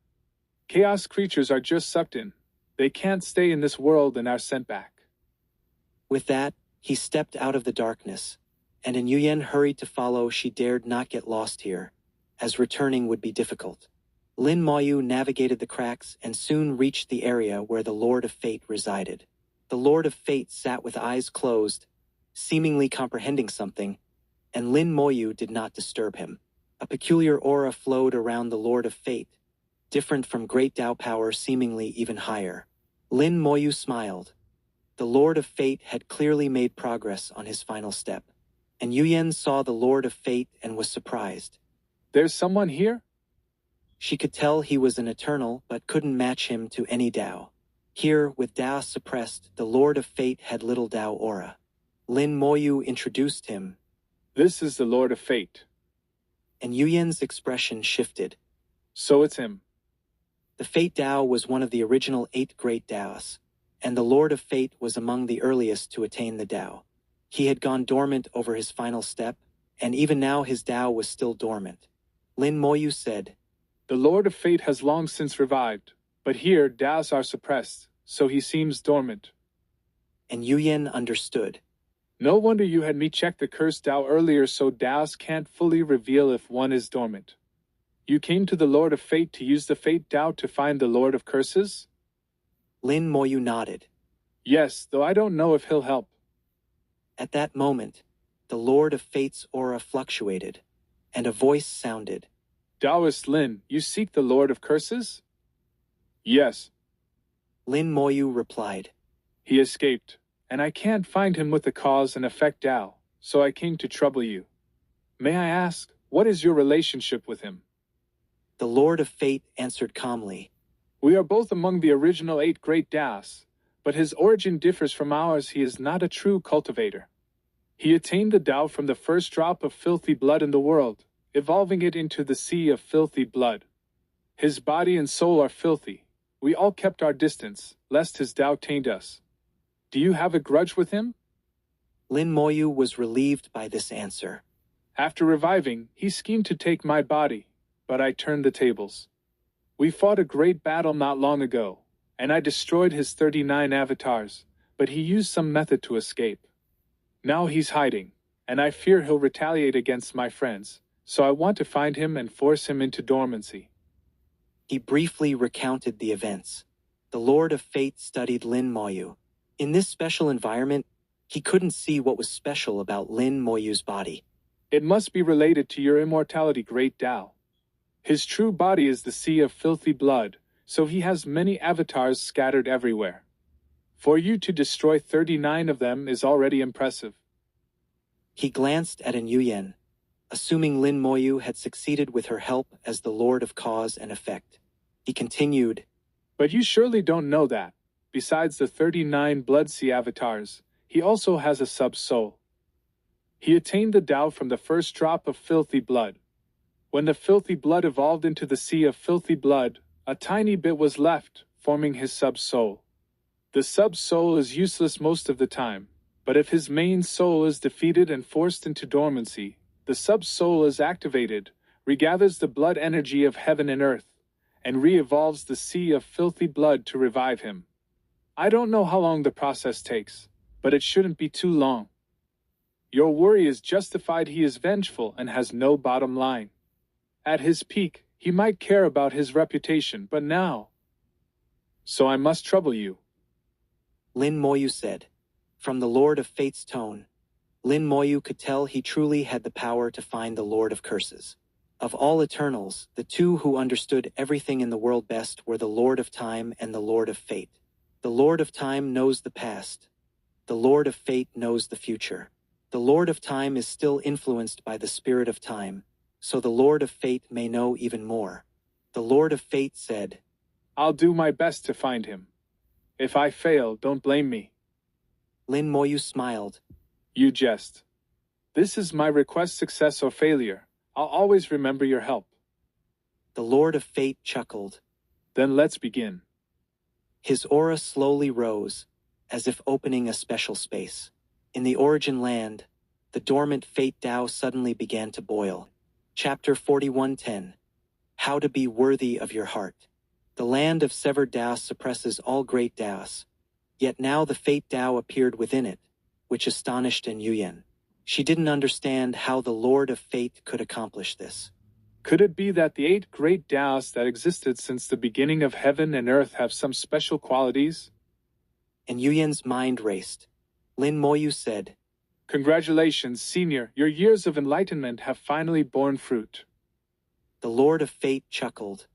Chaos creatures are just sucked in. They can't stay in this world and are sent back. With that, he stepped out of the darkness, and Yuyen hurried to follow. She dared not get lost here, as returning would be difficult. Lin Moyu navigated the cracks and soon reached the area where the Lord of Fate resided. The Lord of Fate sat with eyes closed, seemingly comprehending something, and Lin Moyu did not disturb him. A peculiar aura flowed around the Lord of Fate, different from great Dao power, seemingly even higher. Lin Moyu smiled. The Lord of Fate had clearly made progress on his final step, and Yuyen saw the Lord of Fate and was surprised. There's someone here? She could tell he was an Eternal, but couldn't match him to any Dao. Here, with Dao suppressed, the Lord of Fate had little Dao aura. Lin Moyu introduced him. This is the Lord of Fate. And Yuyen's expression shifted. So it's him. The Fate Tao was one of the original 8 great Taos, and the Lord of Fate was among the earliest to attain the Tao. He had gone dormant over his final step, and even now his Tao was still dormant. Lin Moyu said, The Lord of Fate has long since revived, but here Taos are suppressed, so he seems dormant. And Yuyan understood. No wonder you had me check the cursed Tao earlier so Taos can't fully reveal if one is dormant. You came to the Lord of Fate to use the Fate Tao to find the Lord of Curses? Lin Moyu nodded. Yes, though I don't know if he'll help. At that moment, the Lord of Fate's aura fluctuated, and a voice sounded. Taoist Lin, you seek the Lord of Curses? Yes. Lin Moyu replied. He escaped, and I can't find him with the cause and effect Tao, so I came to trouble you. May I ask, what is your relationship with him? The Lord of Fate answered calmly. We are both among the original 8 great Taos, but his origin differs from ours. He is not a true cultivator. He attained the Tao from the first drop of filthy blood in the world, evolving it into the sea of filthy blood. His body and soul are filthy. We all kept our distance, lest his Tao taint us. Do you have a grudge with him? Lin Moyu was relieved by this answer. After reviving, he schemed to take my body, but I turned the tables. We fought a great battle not long ago, and I destroyed his 39 avatars, but he used some method to escape. Now he's hiding, and I fear he'll retaliate against my friends, so I want to find him and force him into dormancy. He briefly recounted the events. The Lord of Fate studied Lin Moyu. In this special environment, he couldn't see what was special about Lin Moyu's body. It must be related to your immortality, great Tao. His true body is the sea of filthy blood, so he has many avatars scattered everywhere. For you to destroy 39 of them is already impressive. He glanced at An Yuyan, assuming Lin Moyu had succeeded with her help as the Lord of Cause and Effect. He continued, But you surely don't know that, besides the 39 Blood Sea avatars, he also has a sub-soul. He attained the Tao from the first drop of filthy blood. When the filthy blood evolved into the sea of filthy blood, a tiny bit was left, forming his sub-soul. The sub-soul is useless most of the time, but if his main soul is defeated and forced into dormancy, the sub-soul is activated, regathers the blood energy of heaven and earth, and re-evolves the sea of filthy blood to revive him. I don't know how long the process takes, but it shouldn't be too long. Your worry is justified. He is vengeful and has no bottom line. At his peak, he might care about his reputation, but now... So I must trouble you. Lin Moyu said. From the Lord of Fate's tone, Lin Moyu could tell he truly had the power to find the Lord of Curses. Of all Eternals, the two who understood everything in the world best were the Lord of Time and the Lord of Fate. The Lord of Time knows the past. The Lord of Fate knows the future. The Lord of Time is still influenced by the spirit of time, so the Lord of Fate may know even more. The Lord of Fate said, I'll do my best to find him. If I fail, don't blame me. Lin Moyu smiled. You jest. This is my request, success or failure. I'll always remember your help. The Lord of Fate chuckled. Then let's begin. His aura slowly rose, as if opening a special space. In the origin land, the dormant Fate Tao suddenly began to boil. Chapter 41:10. How to be worthy of your heart. The land of severed Taos suppresses all great Taos. Yet now the Fate Tao appeared within it, which astonished An Yuyan. She didn't understand how the Lord of Fate could accomplish this. Could it be that the 8 great Taos that existed since the beginning of heaven and earth have some special qualities? An Yuyan's mind raced. Lin Moyu said, Congratulations, Senior. Your years of enlightenment have finally borne fruit. The Lord of Fate chuckled.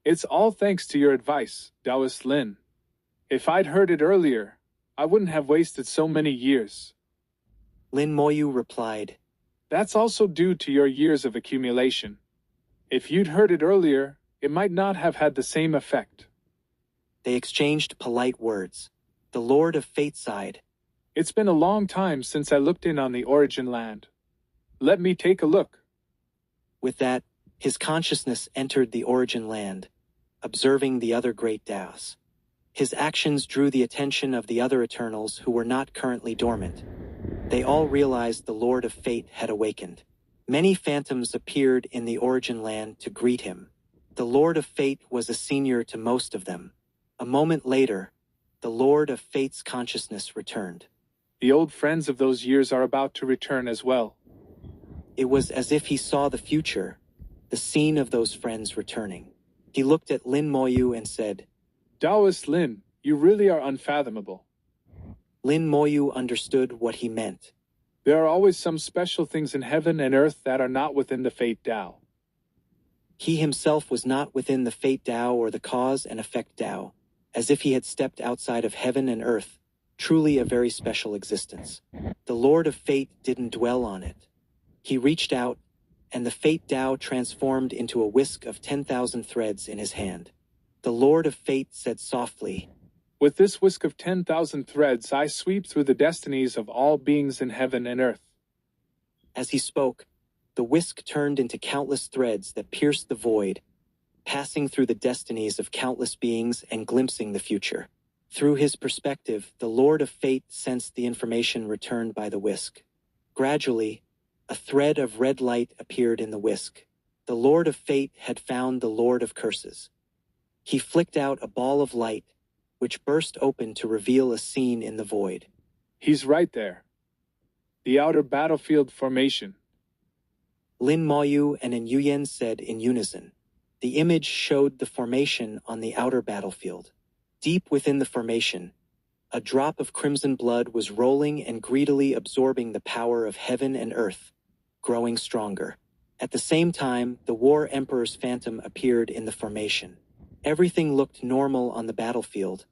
It's all thanks to your advice, Taoist Lin. If I'd heard it earlier, I wouldn't have wasted so many years. Lin Moyu replied, That's also due to your years of accumulation. If you'd heard it earlier, it might not have had the same effect. They exchanged polite words. The Lord of Fate sighed. It's been a long time since I looked in on the origin land. Let me take a look. With that, His consciousness entered the origin land, observing the other great Taos. His actions drew the attention of the other Eternals who were not currently dormant. They all realized the Lord of Fate had awakened. Many phantoms appeared in the origin land to greet him. The Lord of Fate was a senior to most of them. A moment later, the Lord of Fate's consciousness returned. The old friends of those years are about to return as well. It was as if he saw the future, the scene of those friends returning. He looked at Lin Moyu and said, Taoist Lin, you really are unfathomable. Lin Moyu understood what he meant. There are always some special things in heaven and earth that are not within the Fate Tao. He himself was not within the Fate Tao or the cause and effect Tao, as if he had stepped outside of heaven and earth, truly a very special existence. The Lord of Fate didn't dwell on it. He reached out, and the Fate Tao transformed into a whisk of 10,000 threads in his hand. The Lord of Fate said softly, With this whisk of 10,000 threads I sweep through the destinies of all beings in heaven and earth. As he spoke, the whisk turned into countless threads that pierced the void, passing through the destinies of countless beings and glimpsing the future. Through his perspective, the Lord of Fate sensed the information returned by the whisk. Gradually, a thread of red light appeared in the whisk. The Lord of Fate had found the Lord of Curses. He flicked out a ball of light, which burst open to reveal a scene in the void. He's right there. The outer battlefield formation. Lin Moyu and Yin Yuyen said in unison. The image showed the formation on the outer battlefield. Deep within the formation, a drop of crimson blood was rolling and greedily absorbing the power of heaven and earth, growing stronger. At the same time, the War Emperor's phantom appeared in the formation. Everything looked normal on the battlefield,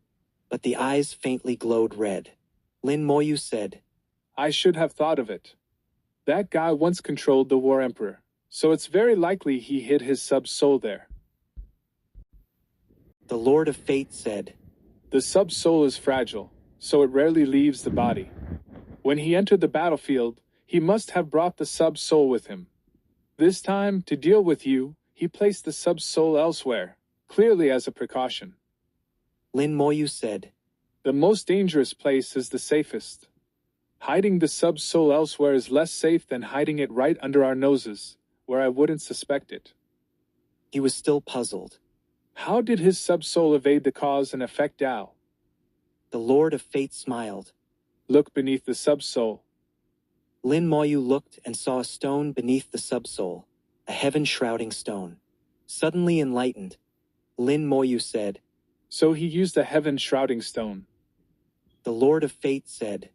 but the eyes faintly glowed red. Lin Moyu said, I should have thought of it. That guy once controlled the War Emperor, so it's very likely he hid his sub-soul there. The Lord of Fate said, The sub-soul is fragile, so it rarely leaves the body. When he entered the battlefield, he must have brought the sub-soul with him. This time, to deal with you, he placed the sub-soul elsewhere, clearly as a precaution. Lin Moyu said, The most dangerous place is the safest. Hiding the sub-soul elsewhere is less safe than hiding it right under our noses, where I wouldn't suspect it. He was still puzzled. How did his sub-soul evade the cause and effect Tao? The Lord of Fate smiled. Look beneath the sub-soul. Lin Moyu looked and saw a stone beneath the sub-soul, a heaven-shrouding stone. Suddenly enlightened, Lin Moyu said, So he used a heaven-shrouding stone. The Lord of Fate said,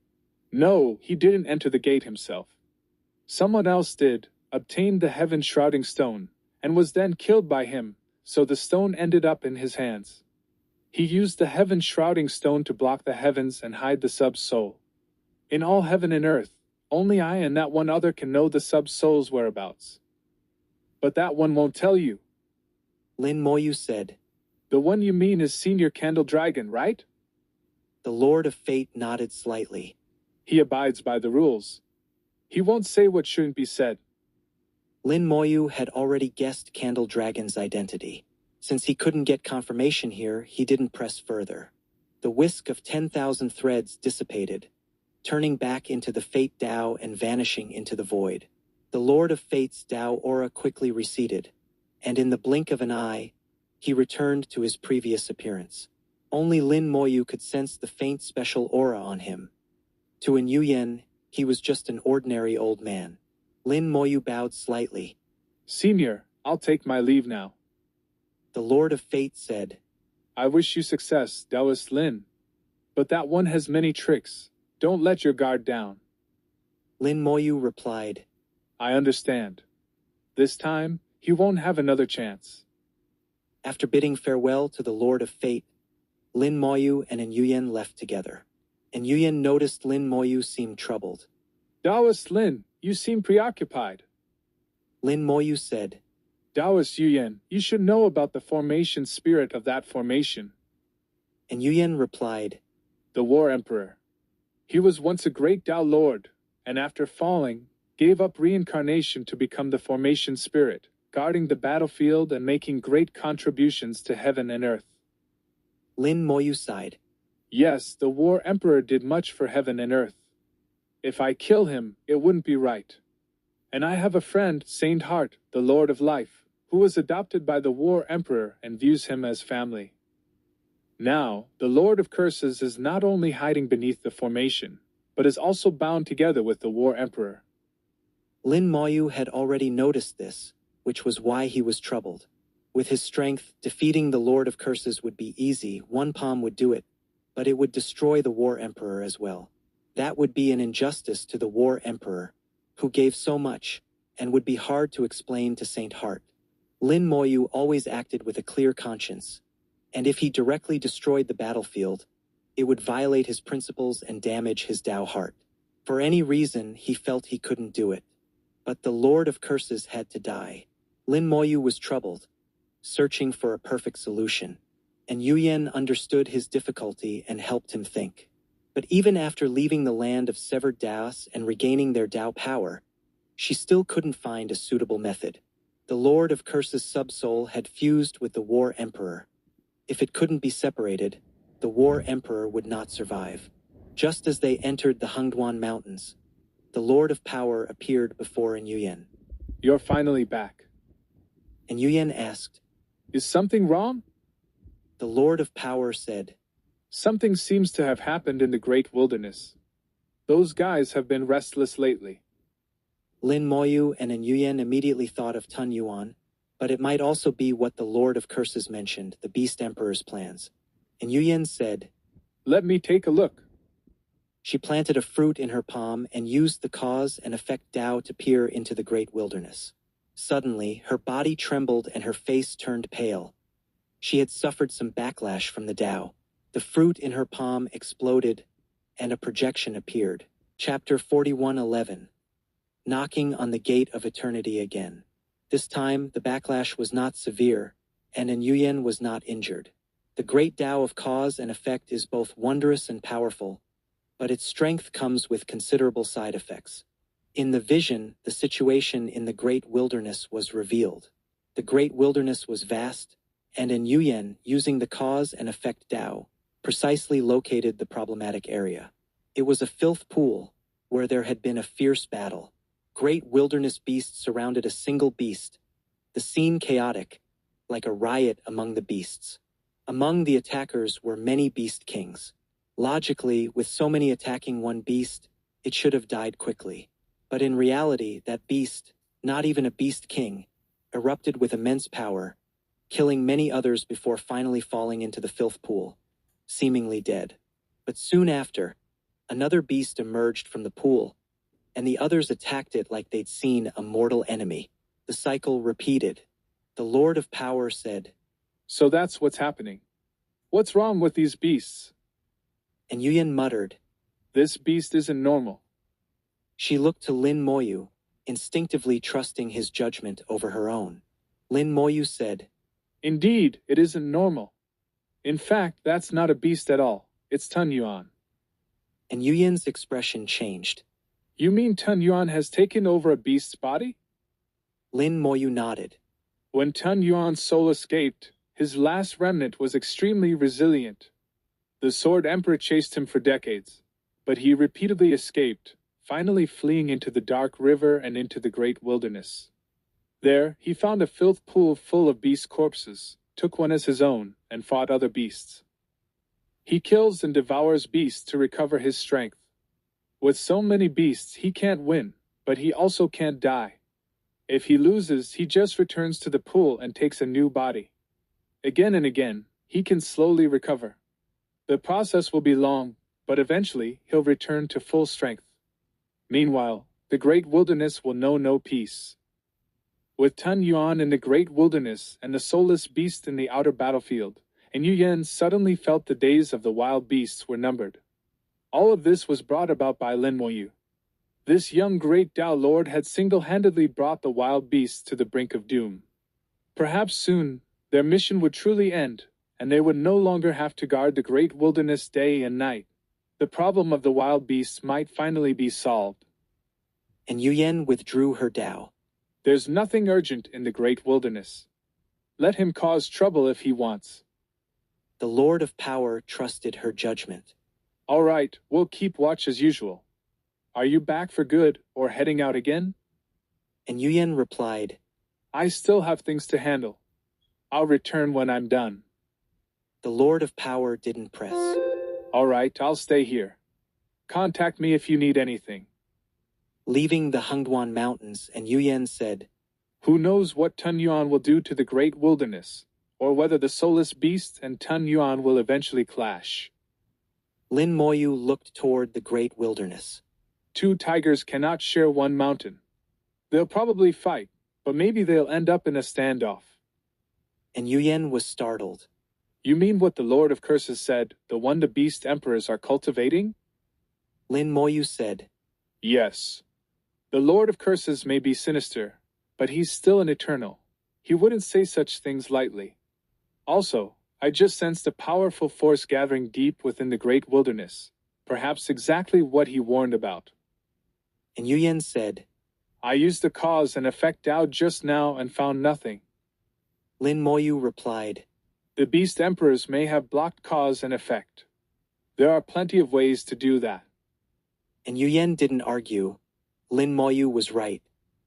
No, he didn't enter the gate himself. Someone else did, obtained the heaven-shrouding stone, and was then killed by him, so the stone ended up in his hands. He used the heaven-shrouding stone to block the heavens and hide the sub-soul. In all heaven and earth, only I and that one other can know the sub-soul's whereabouts. But that one won't tell you. Lin Moyu said, The one you mean is Senior Candle Dragon, right? The Lord of Fate nodded slightly. He abides by the rules. He won't say what shouldn't be said. Lin Moyu had already guessed Candle Dragon's identity. Since he couldn't get confirmation here, he didn't press further. The whisk of 10,000 threads dissipated, turning back into the Fate Tao and vanishing into the void. The Lord of Fate's Tao aura quickly receded, and in the blink of an eye, he returned to his previous appearance. Only Lin Moyu could sense the faint special aura on him. To Yin Yuyen, he was just an ordinary old man. Lin Moyu bowed slightly. Senior, I'll take my leave now. The Lord of Fate said, I wish you success, Taoist Lin. But that one has many tricks. Don't let your guard down. Lin Moyu replied, I understand. This time, he won't have another chance. After bidding farewell to the Lord of Fate, Lin Moyu and Yin Yuyen left together. Yin Yuyen noticed Lin Moyu seemed troubled. Taoist Lin, you seem preoccupied. Lin Moyu said, Taoist Yuyen, you should know about the formation spirit of that formation. And Yuyen replied, The War Emperor. He was once a great Tao Lord, and after falling, gave up reincarnation to become the formation spirit. guarding the battlefield and making great contributions to heaven and earth. Lin Moyu sighed. Yes, the War Emperor did much for heaven and earth. If I kill him, it wouldn't be right. And I have a friend, Saint Heart, the Lord of Life, who was adopted by the War Emperor and views him as family. Now, the Lord of Curses is not only hiding beneath the formation, but is also bound together with the War Emperor. Lin Moyu had already noticed this, which was why he was troubled. With his strength, defeating the Lord of Curses would be easy, one palm would do it, but it would destroy the War Emperor as well. That would be an injustice to the War Emperor, who gave so much, and would be hard to explain to Saint Heart. Lin Moyu always acted with a clear conscience, and if he directly destroyed the battlefield, it would violate his principles and damage his Tao heart. For any reason, he felt he couldn't do it. But the Lord of Curses had to die. Lin Moyu was troubled, searching for a perfect solution, and Yuyan understood his difficulty and helped him think. But even after leaving the land of severed Daos and regaining their Tao power, she still couldn't find a suitable method. The Lord of Curses' subsoul had fused with the War Emperor. If it couldn't be separated, the War Emperor would not survive. Just as they entered the Hengduan Mountains, the Lord of Power appeared before Yuyan. You're finally back. And Yuyan asked, Is something wrong? The Lord of Power said, Something seems to have happened in the great wilderness. Those guys have been restless lately. Lin Moyu and Yuyan immediately thought of Tun Yuan, but it might also be what the Lord of Curses mentioned, the Beast Emperor's plans. And Yuyan said, Let me take a look. She planted a fruit in her palm and used the cause and effect Tao to peer into the great wilderness. Suddenly, her body trembled and her face turned pale. She had suffered some backlash from the Tao. The fruit in her palm exploded, and a projection appeared. Chapter 41:11. Knocking on the Gate of Eternity again. This time, the backlash was not severe, and Yuyan was not injured. The great Tao of cause and effect is both wondrous and powerful, but its strength comes with considerable side effects. In the vision, the situation in the great wilderness was revealed. The great wilderness was vast, and Yuyan, using the cause and effect Tao, precisely located the problematic area. It was a filth pool, where there had been a fierce battle. Great wilderness beasts surrounded a single beast, the scene chaotic, like a riot among the beasts. Among the attackers were many beast kings. Logically, with so many attacking one beast, it should have died quickly. But in reality, that beast, not even a beast king, erupted with immense power, killing many others before finally falling into the filth pool, seemingly dead. But soon after, another beast emerged from the pool, and the others attacked it like they'd seen a mortal enemy. The cycle repeated. The Lord of Power said, So that's what's happening. What's wrong with these beasts? And Yuyan muttered, This beast isn't normal. She looked to Lin Moyu, instinctively trusting his judgment over her own. Lin Moyu said, Indeed, it isn't normal. In fact, that's not a beast at all. It's Tun Yuan. And Yuyan's expression changed. You mean Tun Yuan has taken over a beast's body? Lin Moyu nodded. When Tun Yuan's soul escaped, his last remnant was extremely resilient. The Sword Emperor chased him for decades, but he repeatedly escaped, finally fleeing into the dark river and into the great wilderness. There, he found a filth pool full of beast corpses, took one as his own, and fought other beasts. He kills and devours beasts to recover his strength. With so many beasts, he can't win, but he also can't die. If he loses, he just returns to the pool and takes a new body. Again and again, he can slowly recover. The process will be long, but eventually he'll return to full strength. Meanwhile, the great wilderness will know no peace. With Tun Yuan in the great wilderness and the soulless beast in the outer battlefield, and Yuyan suddenly felt the days of the wild beasts were numbered. All of this was brought about by Lin Moyu. This young great Tao Lord had single-handedly brought the wild beasts to the brink of doom. Perhaps soon, their mission would truly end, and they would no longer have to guard the great wilderness day and night. The problem of the wild beasts might finally be solved. And Yuyan withdrew her Tao. There's nothing urgent in the great wilderness. Let him cause trouble if he wants. The Lord of Power trusted her judgment. All right, we'll keep watch as usual. Are you back for good, or heading out again? And Yuyen replied, I still have things to handle. I'll return when I'm done. The Lord of Power didn't press. All right, I'll stay here. Contact me if you need anything. Leaving the Hengduan Mountains, and Yuyen said, Who knows what Tun Yuan will do to the great wilderness, or whether the soulless beast and Tun Yuan will eventually clash. Lin Moyu looked toward the great wilderness. Two tigers cannot share one mountain. They'll probably fight, but maybe they'll end up in a standoff. And Yuyen was startled. You mean what the Lord of Curses said, the one the beast emperors are cultivating? Lin Moyu said, Yes. The Lord of Curses may be sinister, but he's still an eternal. He wouldn't say such things lightly. Also, I just sensed a powerful force gathering deep within the great wilderness, perhaps exactly what he warned about. And Yuyen said, I used the cause and effect Tao just now and found nothing. Lin Moyu replied, The beast emperors may have blocked cause and effect. There are plenty of ways to do that. And Yuyen didn't argue. Lin Moyu was right.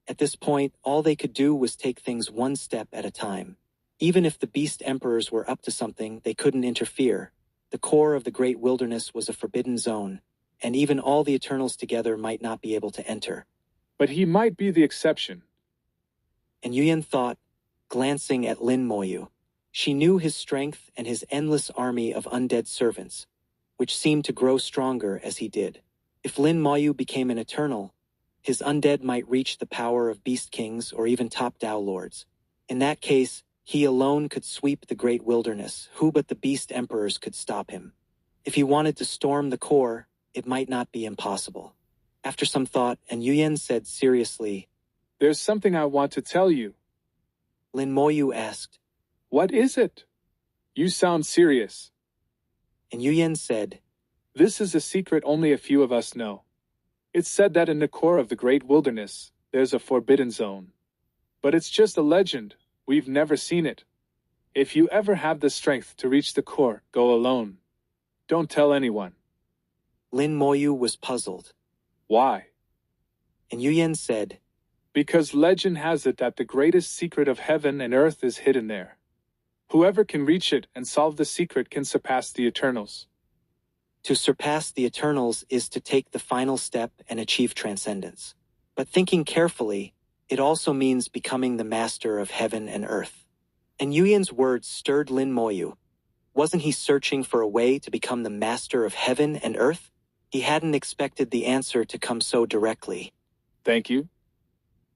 At this point, all they could do was take things one step at a time. Even if the beast emperors were up to something, they couldn't interfere. The core of the great wilderness was a forbidden zone, and even all the Eternals together might not be able to enter. But he might be the exception. And Yuyen thought, glancing at Lin Moyu. She knew his strength and his endless army of undead servants, which seemed to grow stronger as he did. If Lin Moyu became an Eternal, his undead might reach the power of Beast Kings or even top Tao Lords. In that case, he alone could sweep the great wilderness. Who but the Beast Emperors could stop him? If he wanted to storm the core, it might not be impossible. After some thought, and Yuyen said seriously, There's something I want to tell you. Lin Moyu asked, What is it? You sound serious. And Yuyen said, This is a secret only a few of us know. It's said that in the core of the great wilderness, there's a forbidden zone. But it's just a legend. We've never seen it. If you ever have the strength to reach the core, go alone. Don't tell anyone. Lin Moyu was puzzled. Why? And Yuyen said, Because legend has it that the greatest secret of heaven and earth is hidden there. Whoever can reach it and solve the secret can surpass the Eternals. To surpass the Eternals is to take the final step and achieve transcendence. But thinking carefully, it also means becoming the master of heaven and earth. And Yuyen's words stirred Lin Moyu. Wasn't he searching for a way to become the master of heaven and earth? He hadn't expected the answer to come so directly. Thank you.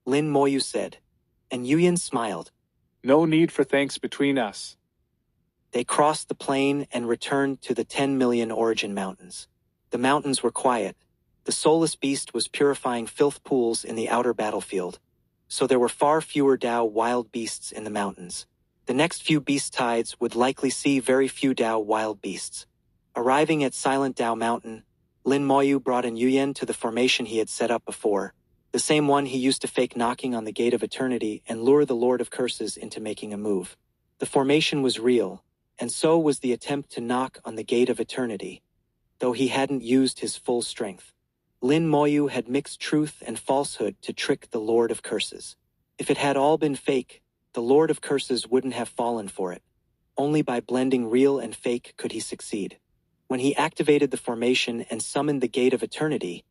Lin Moyu said. And Yuyen smiled. No need for thanks between us. They crossed the plain and returned to the 10 million origin mountains. The mountains were quiet. The soulless beast was purifying filth pools in the outer battlefield. So there were far fewer Tao wild beasts in the mountains. The next few beast tides would likely see very few Tao wild beasts. Arriving at Silent Tao Mountain, Lin Moyu brought in Yuyen to the formation he had set up before, the same one he used to fake knocking on the Gate of Eternity and lure the Lord of Curses into making a move. The formation was real, and so was the attempt to knock on the Gate of Eternity, though he hadn't used his full strength. Lin Moyu had mixed truth and falsehood to trick the Lord of Curses. If it had all been fake, the Lord of Curses wouldn't have fallen for it. Only by blending real and fake could he succeed. When he activated the formation and summoned the Gate of Eternity,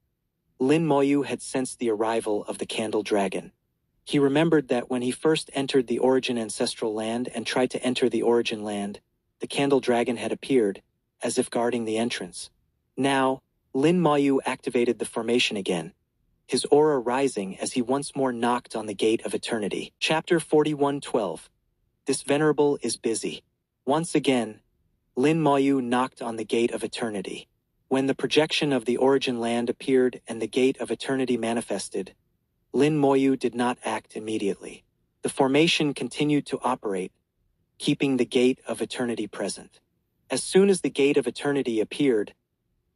Lin Moyu had sensed the arrival of the Candle Dragon. He remembered that when he first entered the Origin Ancestral Land and tried to enter the Origin Land, the Candle Dragon had appeared, as if guarding the entrance. Now, Lin Moyu activated the formation again, his aura rising as he once more knocked on the Gate of Eternity. Chapter 41:12. This Venerable is busy. Once again, Lin Moyu knocked on the Gate of Eternity. When the projection of the Origin Land appeared and the Gate of Eternity manifested, Lin Moyu did not act immediately. The formation continued to operate, keeping the Gate of Eternity present. As soon as the Gate of Eternity appeared,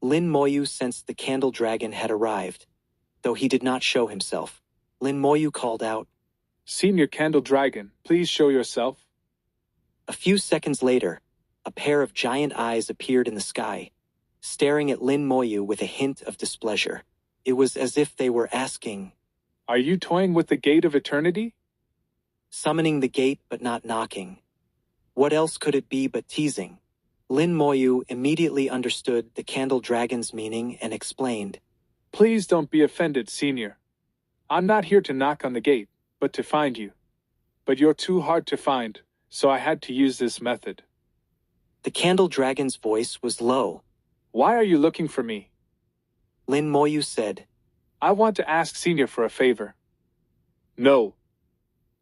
Lin Moyu sensed the Candle Dragon had arrived, though he did not show himself. Lin Moyu called out, Senior Candle Dragon, please show yourself. A few seconds later, a pair of giant eyes appeared in the sky, staring at Lin Moyu with a hint of displeasure. It was as if they were asking, Are you toying with the Gate of Eternity? summoning the gate but not knocking. What else could it be but teasing? Lin Moyu immediately understood the Candle Dragon's meaning and explained, Please don't be offended, Senior. I'm not here to knock on the gate, but to find you. But you're too hard to find, so I had to use this method. The Candle Dragon's voice was low. Why are you looking for me? Lin Moyu said, I want to ask Senior for a favor. No.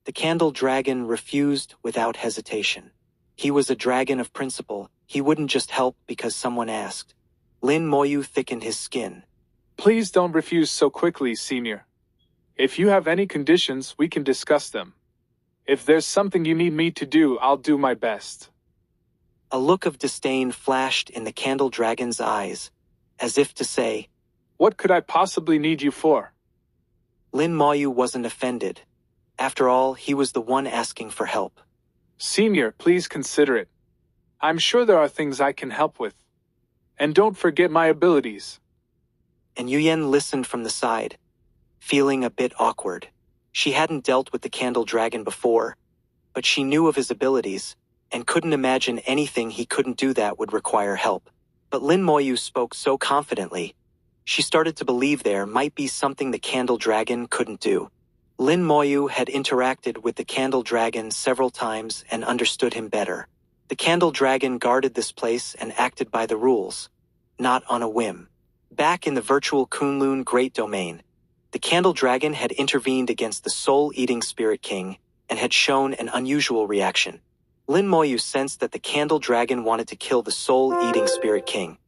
The Candle Dragon refused without hesitation. He was a dragon of principle. He wouldn't just help because someone asked. Lin Moyu thickened his skin. Please don't refuse so quickly, Senior. If you have any conditions, we can discuss them. If there's something you need me to do, I'll do my best. A look of disdain flashed in the Candle Dragon's eyes, as if to say, What could I possibly need you for? Lin Moyu wasn't offended. After all, he was the one asking for help. Senior, please consider it. I'm sure there are things I can help with. And don't forget my abilities. And Yuyen listened from the side, feeling a bit awkward. She hadn't dealt with the Candle Dragon before, but she knew of his abilities, and couldn't imagine anything he couldn't do that would require help. But Lin Moyu spoke so confidently, she started to believe there might be something the Candle Dragon couldn't do. Lin Moyu had interacted with the Candle Dragon several times and understood him better. The Candle Dragon guarded this place and acted by the rules, not on a whim. Back in the virtual Kunlun Great Domain, the Candle Dragon had intervened against the Soul-Eating Spirit King and had shown an unusual reaction. Lin Moyu sensed that the Candle Dragon wanted to kill the Soul-Eating Spirit King.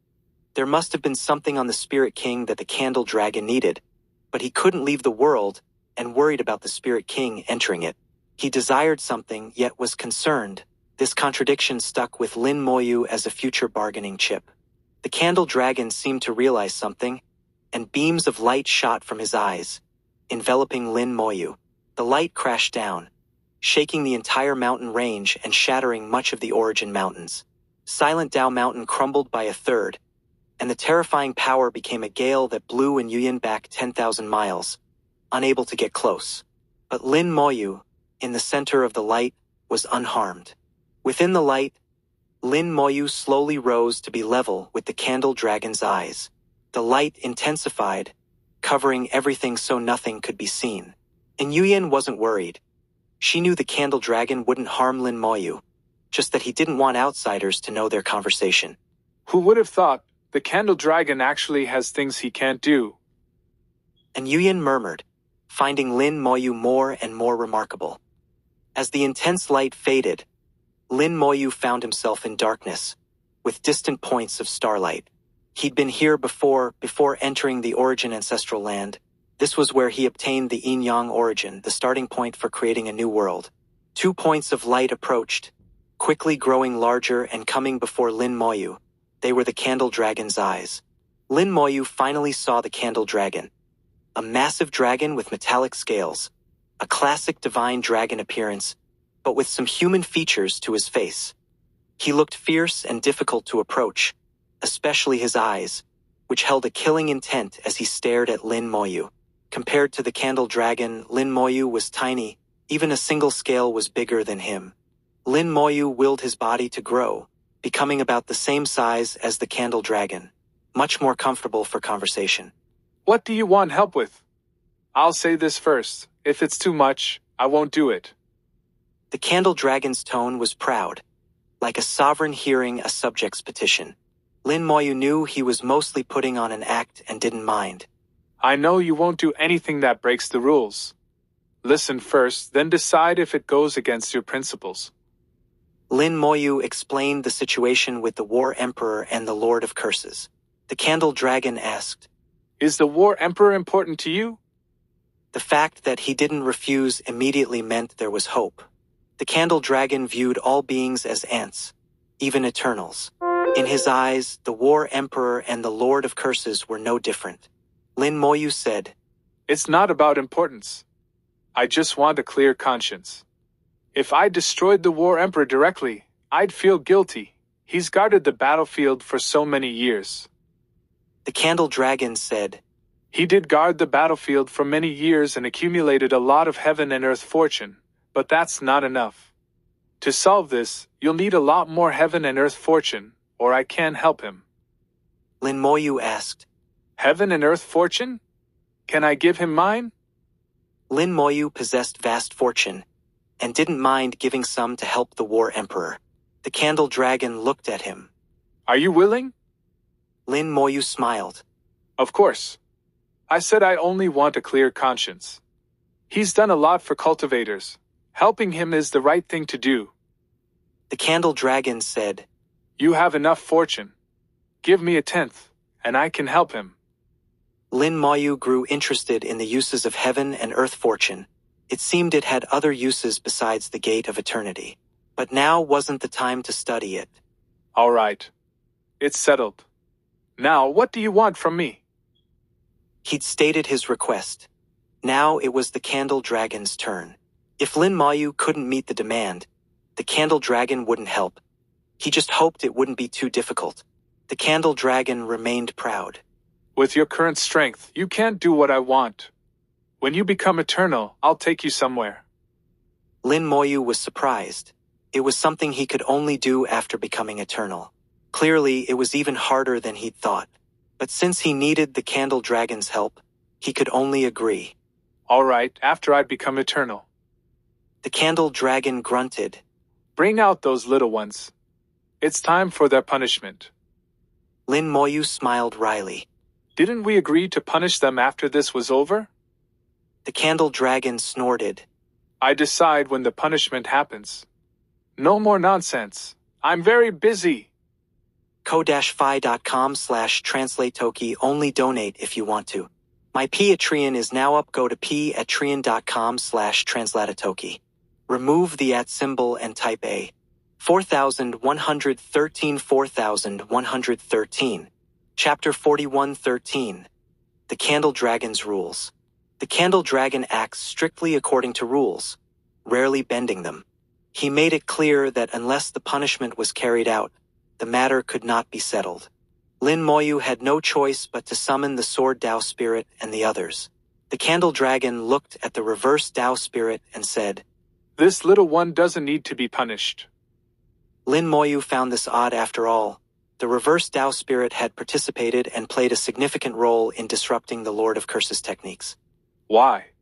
There must have been something on the Spirit King that the Candle Dragon needed, but he couldn't leave the world and worried about the Spirit King entering it. He desired something, yet was concerned. This contradiction stuck with Lin Moyu as a future bargaining chip. The Candle Dragon seemed to realize something, and beams of light shot from his eyes, enveloping Lin Moyu. The light crashed down, shaking the entire mountain range and shattering much of the Origin Mountains. Silent Dao Mountain crumbled by a third, and the terrifying power became a gale that blew in Yuyan back 10,000 miles, unable to get close. But Lin Moyu, in the center of the light, was unharmed. Within the light, Lin Moyu slowly rose to be level with the Candle Dragon's eyes. The light intensified, covering everything so nothing could be seen. And Yuyan wasn't worried. She knew the Candle Dragon wouldn't harm Lin Moyu, just that he didn't want outsiders to know their conversation. Who would have thought the Candle Dragon actually has things he can't do? And Yuyan murmured, finding Lin Moyu more and more remarkable. As the intense light faded, Lin Moyu found himself in darkness, with distant points of starlight. He'd been here before entering the Origin ancestral land. This was where he obtained the Yin-Yang Origin, the starting point for creating a new world. 2 points of light approached, quickly growing larger and coming before Lin Moyu. They were the Candle Dragon's eyes. Lin Moyu finally saw the Candle Dragon. A massive dragon with metallic scales. A classic divine dragon appearance, but with some human features to his face. He looked fierce and difficult to approach, especially his eyes, which held a killing intent as he stared at Lin Moyu. Compared to the Candle Dragon, Lin Moyu was tiny. Even a single scale was bigger than him. Lin Moyu willed his body to grow, becoming about the same size as the Candle Dragon, much more comfortable for conversation. What do you want help with? I'll say this first. If it's too much, I won't do it. The Candle Dragon's tone was proud, like a sovereign hearing a subject's petition. Lin Moyu knew he was mostly putting on an act and didn't mind. I know you won't do anything that breaks the rules. Listen first, then decide if it goes against your principles. Lin Moyu explained the situation with the War Emperor and the Lord of Curses. The Candle Dragon asked, Is the War Emperor important to you? The fact that he didn't refuse immediately meant there was hope. The Candle Dragon viewed all beings as ants, even Eternals. In his eyes, the War Emperor and the Lord of Curses were no different. Lin Moyu said, It's not about importance. I just want a clear conscience. If I destroyed the War Emperor directly, I'd feel guilty. He's guarded the battlefield for so many years. The Candle Dragon said, He did guard the battlefield for many years and accumulated a lot of heaven and earth fortune, but that's not enough. To solve this, you'll need a lot more heaven and earth fortune, or I can't help him. Lin Moyu asked. Heaven and earth fortune? Can I give him mine? Lin Moyu possessed vast fortune, and didn't mind giving some to help the War Emperor. The Candle Dragon looked at him. Are you willing? Lin Moyu smiled. Of course. I said I only want a clear conscience. He's done a lot for cultivators. Helping him is the right thing to do. The Candle Dragon said, You have enough fortune. Give me 1/10, and I can help him. Lin Moyu grew interested in the uses of heaven and earth fortune. It seemed it had other uses besides the Gate of Eternity. But now wasn't the time to study it. All right. It's settled. Now, what do you want from me? He'd stated his request. Now it was the Candle Dragon's turn. If Lin Moyu couldn't meet the demand, the Candle Dragon wouldn't help. He just hoped it wouldn't be too difficult. The Candle Dragon remained proud. With your current strength, you can't do what I want. When you become eternal, I'll take you somewhere. Lin Moyu was surprised. It was something he could only do after becoming eternal. Clearly, it was even harder than he'd thought. But since he needed the Candle Dragon's help, he could only agree. All right, after I become eternal. The Candle Dragon grunted. Bring out those little ones. It's time for their punishment. Lin Moyu smiled wryly. Didn't we agree to punish them after this was over? The Candle Dragon snorted. I decide when the punishment happens. No more nonsense. I'm very busy. ko-fi.com/translatoki only donate if you want to. My Patreon is now up. Go to patreon.com/translatatoki. Remove the @ symbol and type A. 4113 Chapter 41:13. The Candle Dragon's Rules. The Candle Dragon acts strictly according to rules, rarely bending them. He made it clear that unless the punishment was carried out, the matter could not be settled. Lin Moyu had no choice but to summon the Sword Dao Spirit and the others. The Candle Dragon looked at the reverse Dao Spirit and said, This little one doesn't need to be punished. Lin Moyu found this odd after all. The reverse Dao Spirit had participated and played a significant role in disrupting the Lord of Curses techniques. Why?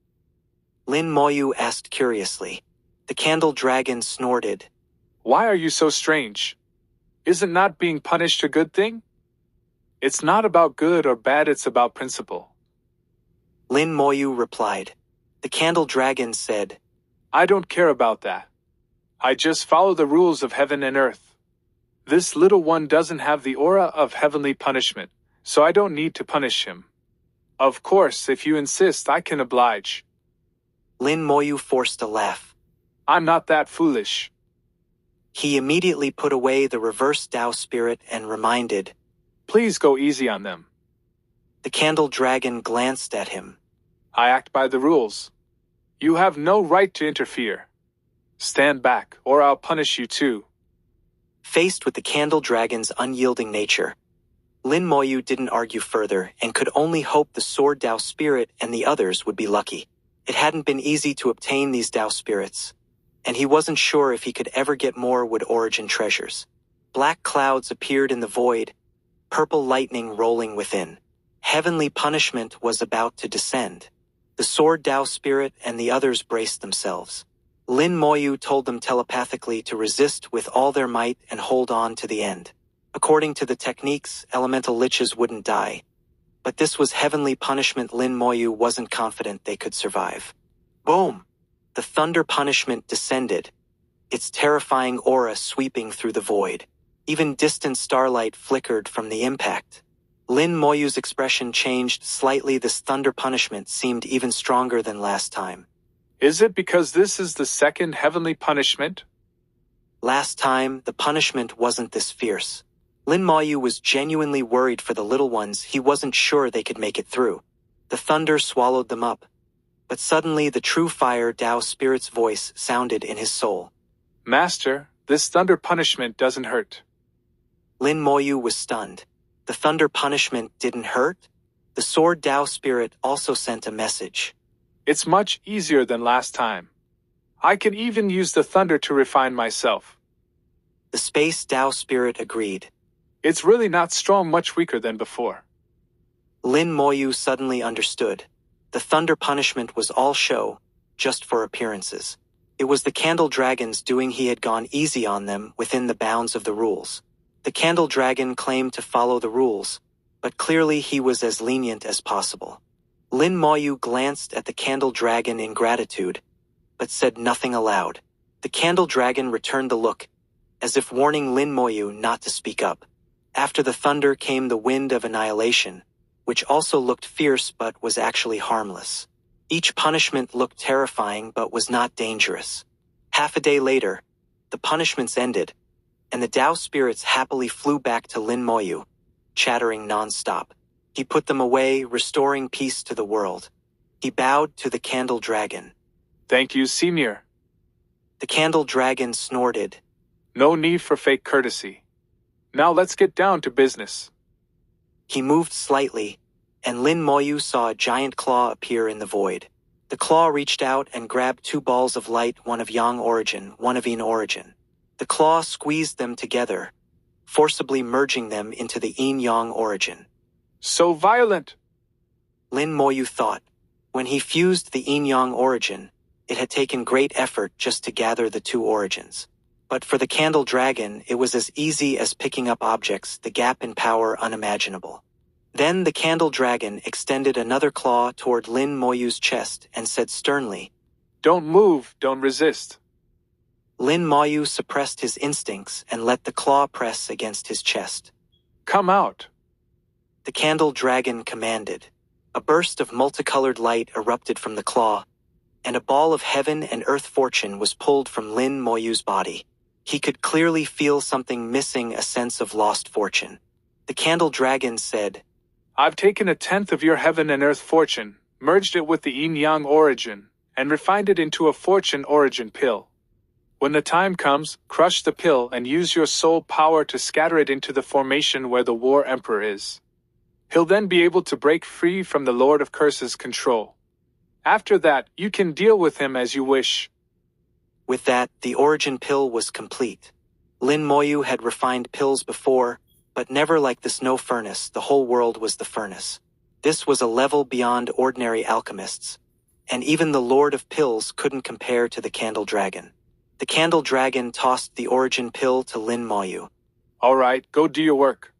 Lin Moyu asked curiously. The Candle Dragon snorted. Why are you so strange? Isn't not being punished a good thing? It's not about good or bad, it's about principle. Lin Moyu replied. The Candle Dragon said, I don't care about that. I just follow the rules of heaven and earth. This little one doesn't have the aura of heavenly punishment, so I don't need to punish him. Of course, if you insist, I can oblige. Lin Moyu forced a laugh. I'm not that foolish. He immediately put away the reverse Dao Spirit and reminded, Please go easy on them. The Candle Dragon glanced at him. I act by the rules. You have no right to interfere. Stand back, or I'll punish you too. Faced with the Candle Dragon's unyielding nature, Lin Moyu didn't argue further and could only hope the Sword Dao Spirit and the others would be lucky. It hadn't been easy to obtain these Dao Spirits, and he wasn't sure if he could ever get more Wood Origin treasures. Black clouds appeared in the void, purple lightning rolling within. Heavenly punishment was about to descend. The Sword Dao Spirit and the others braced themselves. Lin Moyu told them telepathically to resist with all their might and hold on to the end. According to the techniques, elemental liches wouldn't die. But this was heavenly punishment. Lin Moyu wasn't confident they could survive. Boom! The thunder punishment descended, its terrifying aura sweeping through the void. Even distant starlight flickered from the impact. Lin Moyu's expression changed slightly. This thunder punishment seemed even stronger than last time. Is it because this is the second heavenly punishment? Last time, the punishment wasn't this fierce. Lin Moyu was genuinely worried for the little ones. He wasn't sure they could make it through. The thunder swallowed them up. But suddenly the true fire Tao spirit's voice sounded in his soul. Master, this thunder punishment doesn't hurt. Lin Moyu was stunned. The thunder punishment didn't hurt? The sword Tao spirit also sent a message. It's much easier than last time. I can even use the thunder to refine myself. The space Tao spirit agreed. It's really not strong, much weaker than before. Lin Moyu suddenly understood. The thunder punishment was all show, just for appearances. It was the Candle Dragons doing he had gone easy on them within the bounds of the rules. The Candle Dragon claimed to follow the rules, but clearly he was as lenient as possible. Lin Moyu glanced at the Candle Dragon in gratitude, but said nothing aloud. The Candle Dragon returned the look, as if warning Lin Moyu not to speak up. After the thunder came the wind of annihilation, which also looked fierce but was actually harmless. Each punishment looked terrifying but was not dangerous. Half a day later, the punishments ended, and the Tao spirits happily flew back to Lin Moyu, chattering non-stop. He put them away, restoring peace to the world. He bowed to the Candle Dragon. Thank you, Senior. The Candle Dragon snorted. No need for fake courtesy. Now let's get down to business. He moved slightly, and Lin Moyu saw a giant claw appear in the void. The claw reached out and grabbed two balls of light, one of Yang origin, one of Yin origin. The claw squeezed them together, forcibly merging them into the Yin-Yang origin. So violent! Lin Moyu thought. When he fused the Yin-Yang origin, it had taken great effort just to gather the two origins. But for the Candle Dragon, it was as easy as picking up objects, the gap in power unimaginable. Then the Candle Dragon extended another claw toward Lin Moyu's chest and said sternly, Don't move, don't resist. Lin Moyu suppressed his instincts and let the claw press against his chest. Come out. The Candle Dragon commanded. A burst of multicolored light erupted from the claw, and a ball of heaven and earth fortune was pulled from Lin Moyu's body. He could clearly feel something missing, a sense of lost fortune. The Candle Dragon said, I've taken 1/10 of your heaven and earth fortune, merged it with the yin-yang origin, and refined it into a fortune origin pill. When the time comes, crush the pill and use your soul power to scatter it into the formation where the War Emperor is. He'll then be able to break free from the Lord of Curses' control. After that, you can deal with him as you wish. With that, the origin pill was complete. Lin Moyu had refined pills before, but never like the snow furnace. The whole world was the furnace. This was a level beyond ordinary alchemists, and even the Lord of Pills couldn't compare to the Candle Dragon. The Candle Dragon tossed the origin pill to Lin Moyu. All right, go do your work.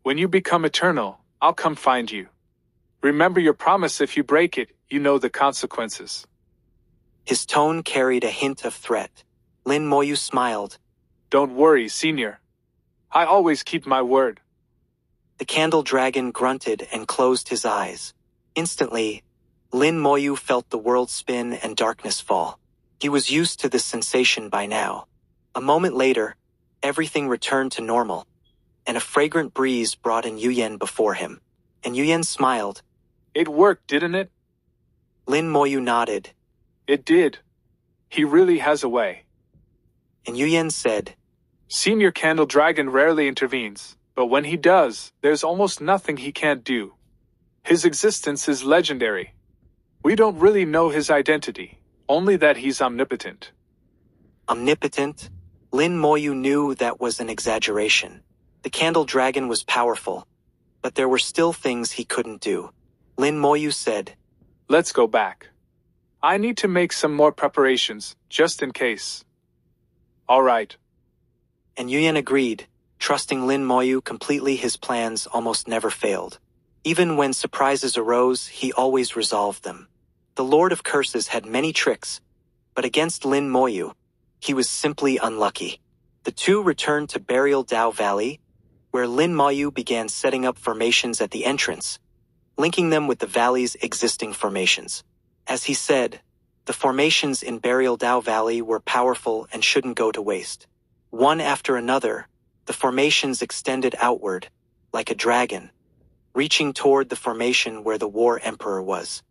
When you become eternal, I'll come find you. Remember your promise. If you break it, you know the consequences. His tone carried a hint of threat. Lin Moyu smiled. Don't worry, Senior. I always keep my word. The Candle Dragon grunted and closed his eyes. Instantly, Lin Moyu felt the world spin and darkness fall. He was used to this sensation by now. A moment later, everything returned to normal, and a fragrant breeze brought in Yuyen before him. And Yuyen smiled. It worked, didn't it? Lin Moyu nodded. It did. He really has a way. And Yuyen said, Senior Candle Dragon rarely intervenes, but when he does, there's almost nothing he can't do. His existence is legendary. We don't really know his identity, only that he's omnipotent. Omnipotent? Lin Moyu knew that was an exaggeration. The Candle Dragon was powerful, but there were still things he couldn't do. Lin Moyu said, Let's go back. I need to make some more preparations, just in case. All right. And Yuyen agreed, trusting Lin Moyu completely. His plans almost never failed. Even when surprises arose, he always resolved them. The Lord of Curses had many tricks, but against Lin Moyu, he was simply unlucky. The two returned to Burial Dao Valley, where Lin Moyu began setting up formations at the entrance, linking them with the valley's existing formations. As he said, the formations in Burial Dao Valley were powerful and shouldn't go to waste. One after another, the formations extended outward, like a dragon, reaching toward the formation where the War Emperor was.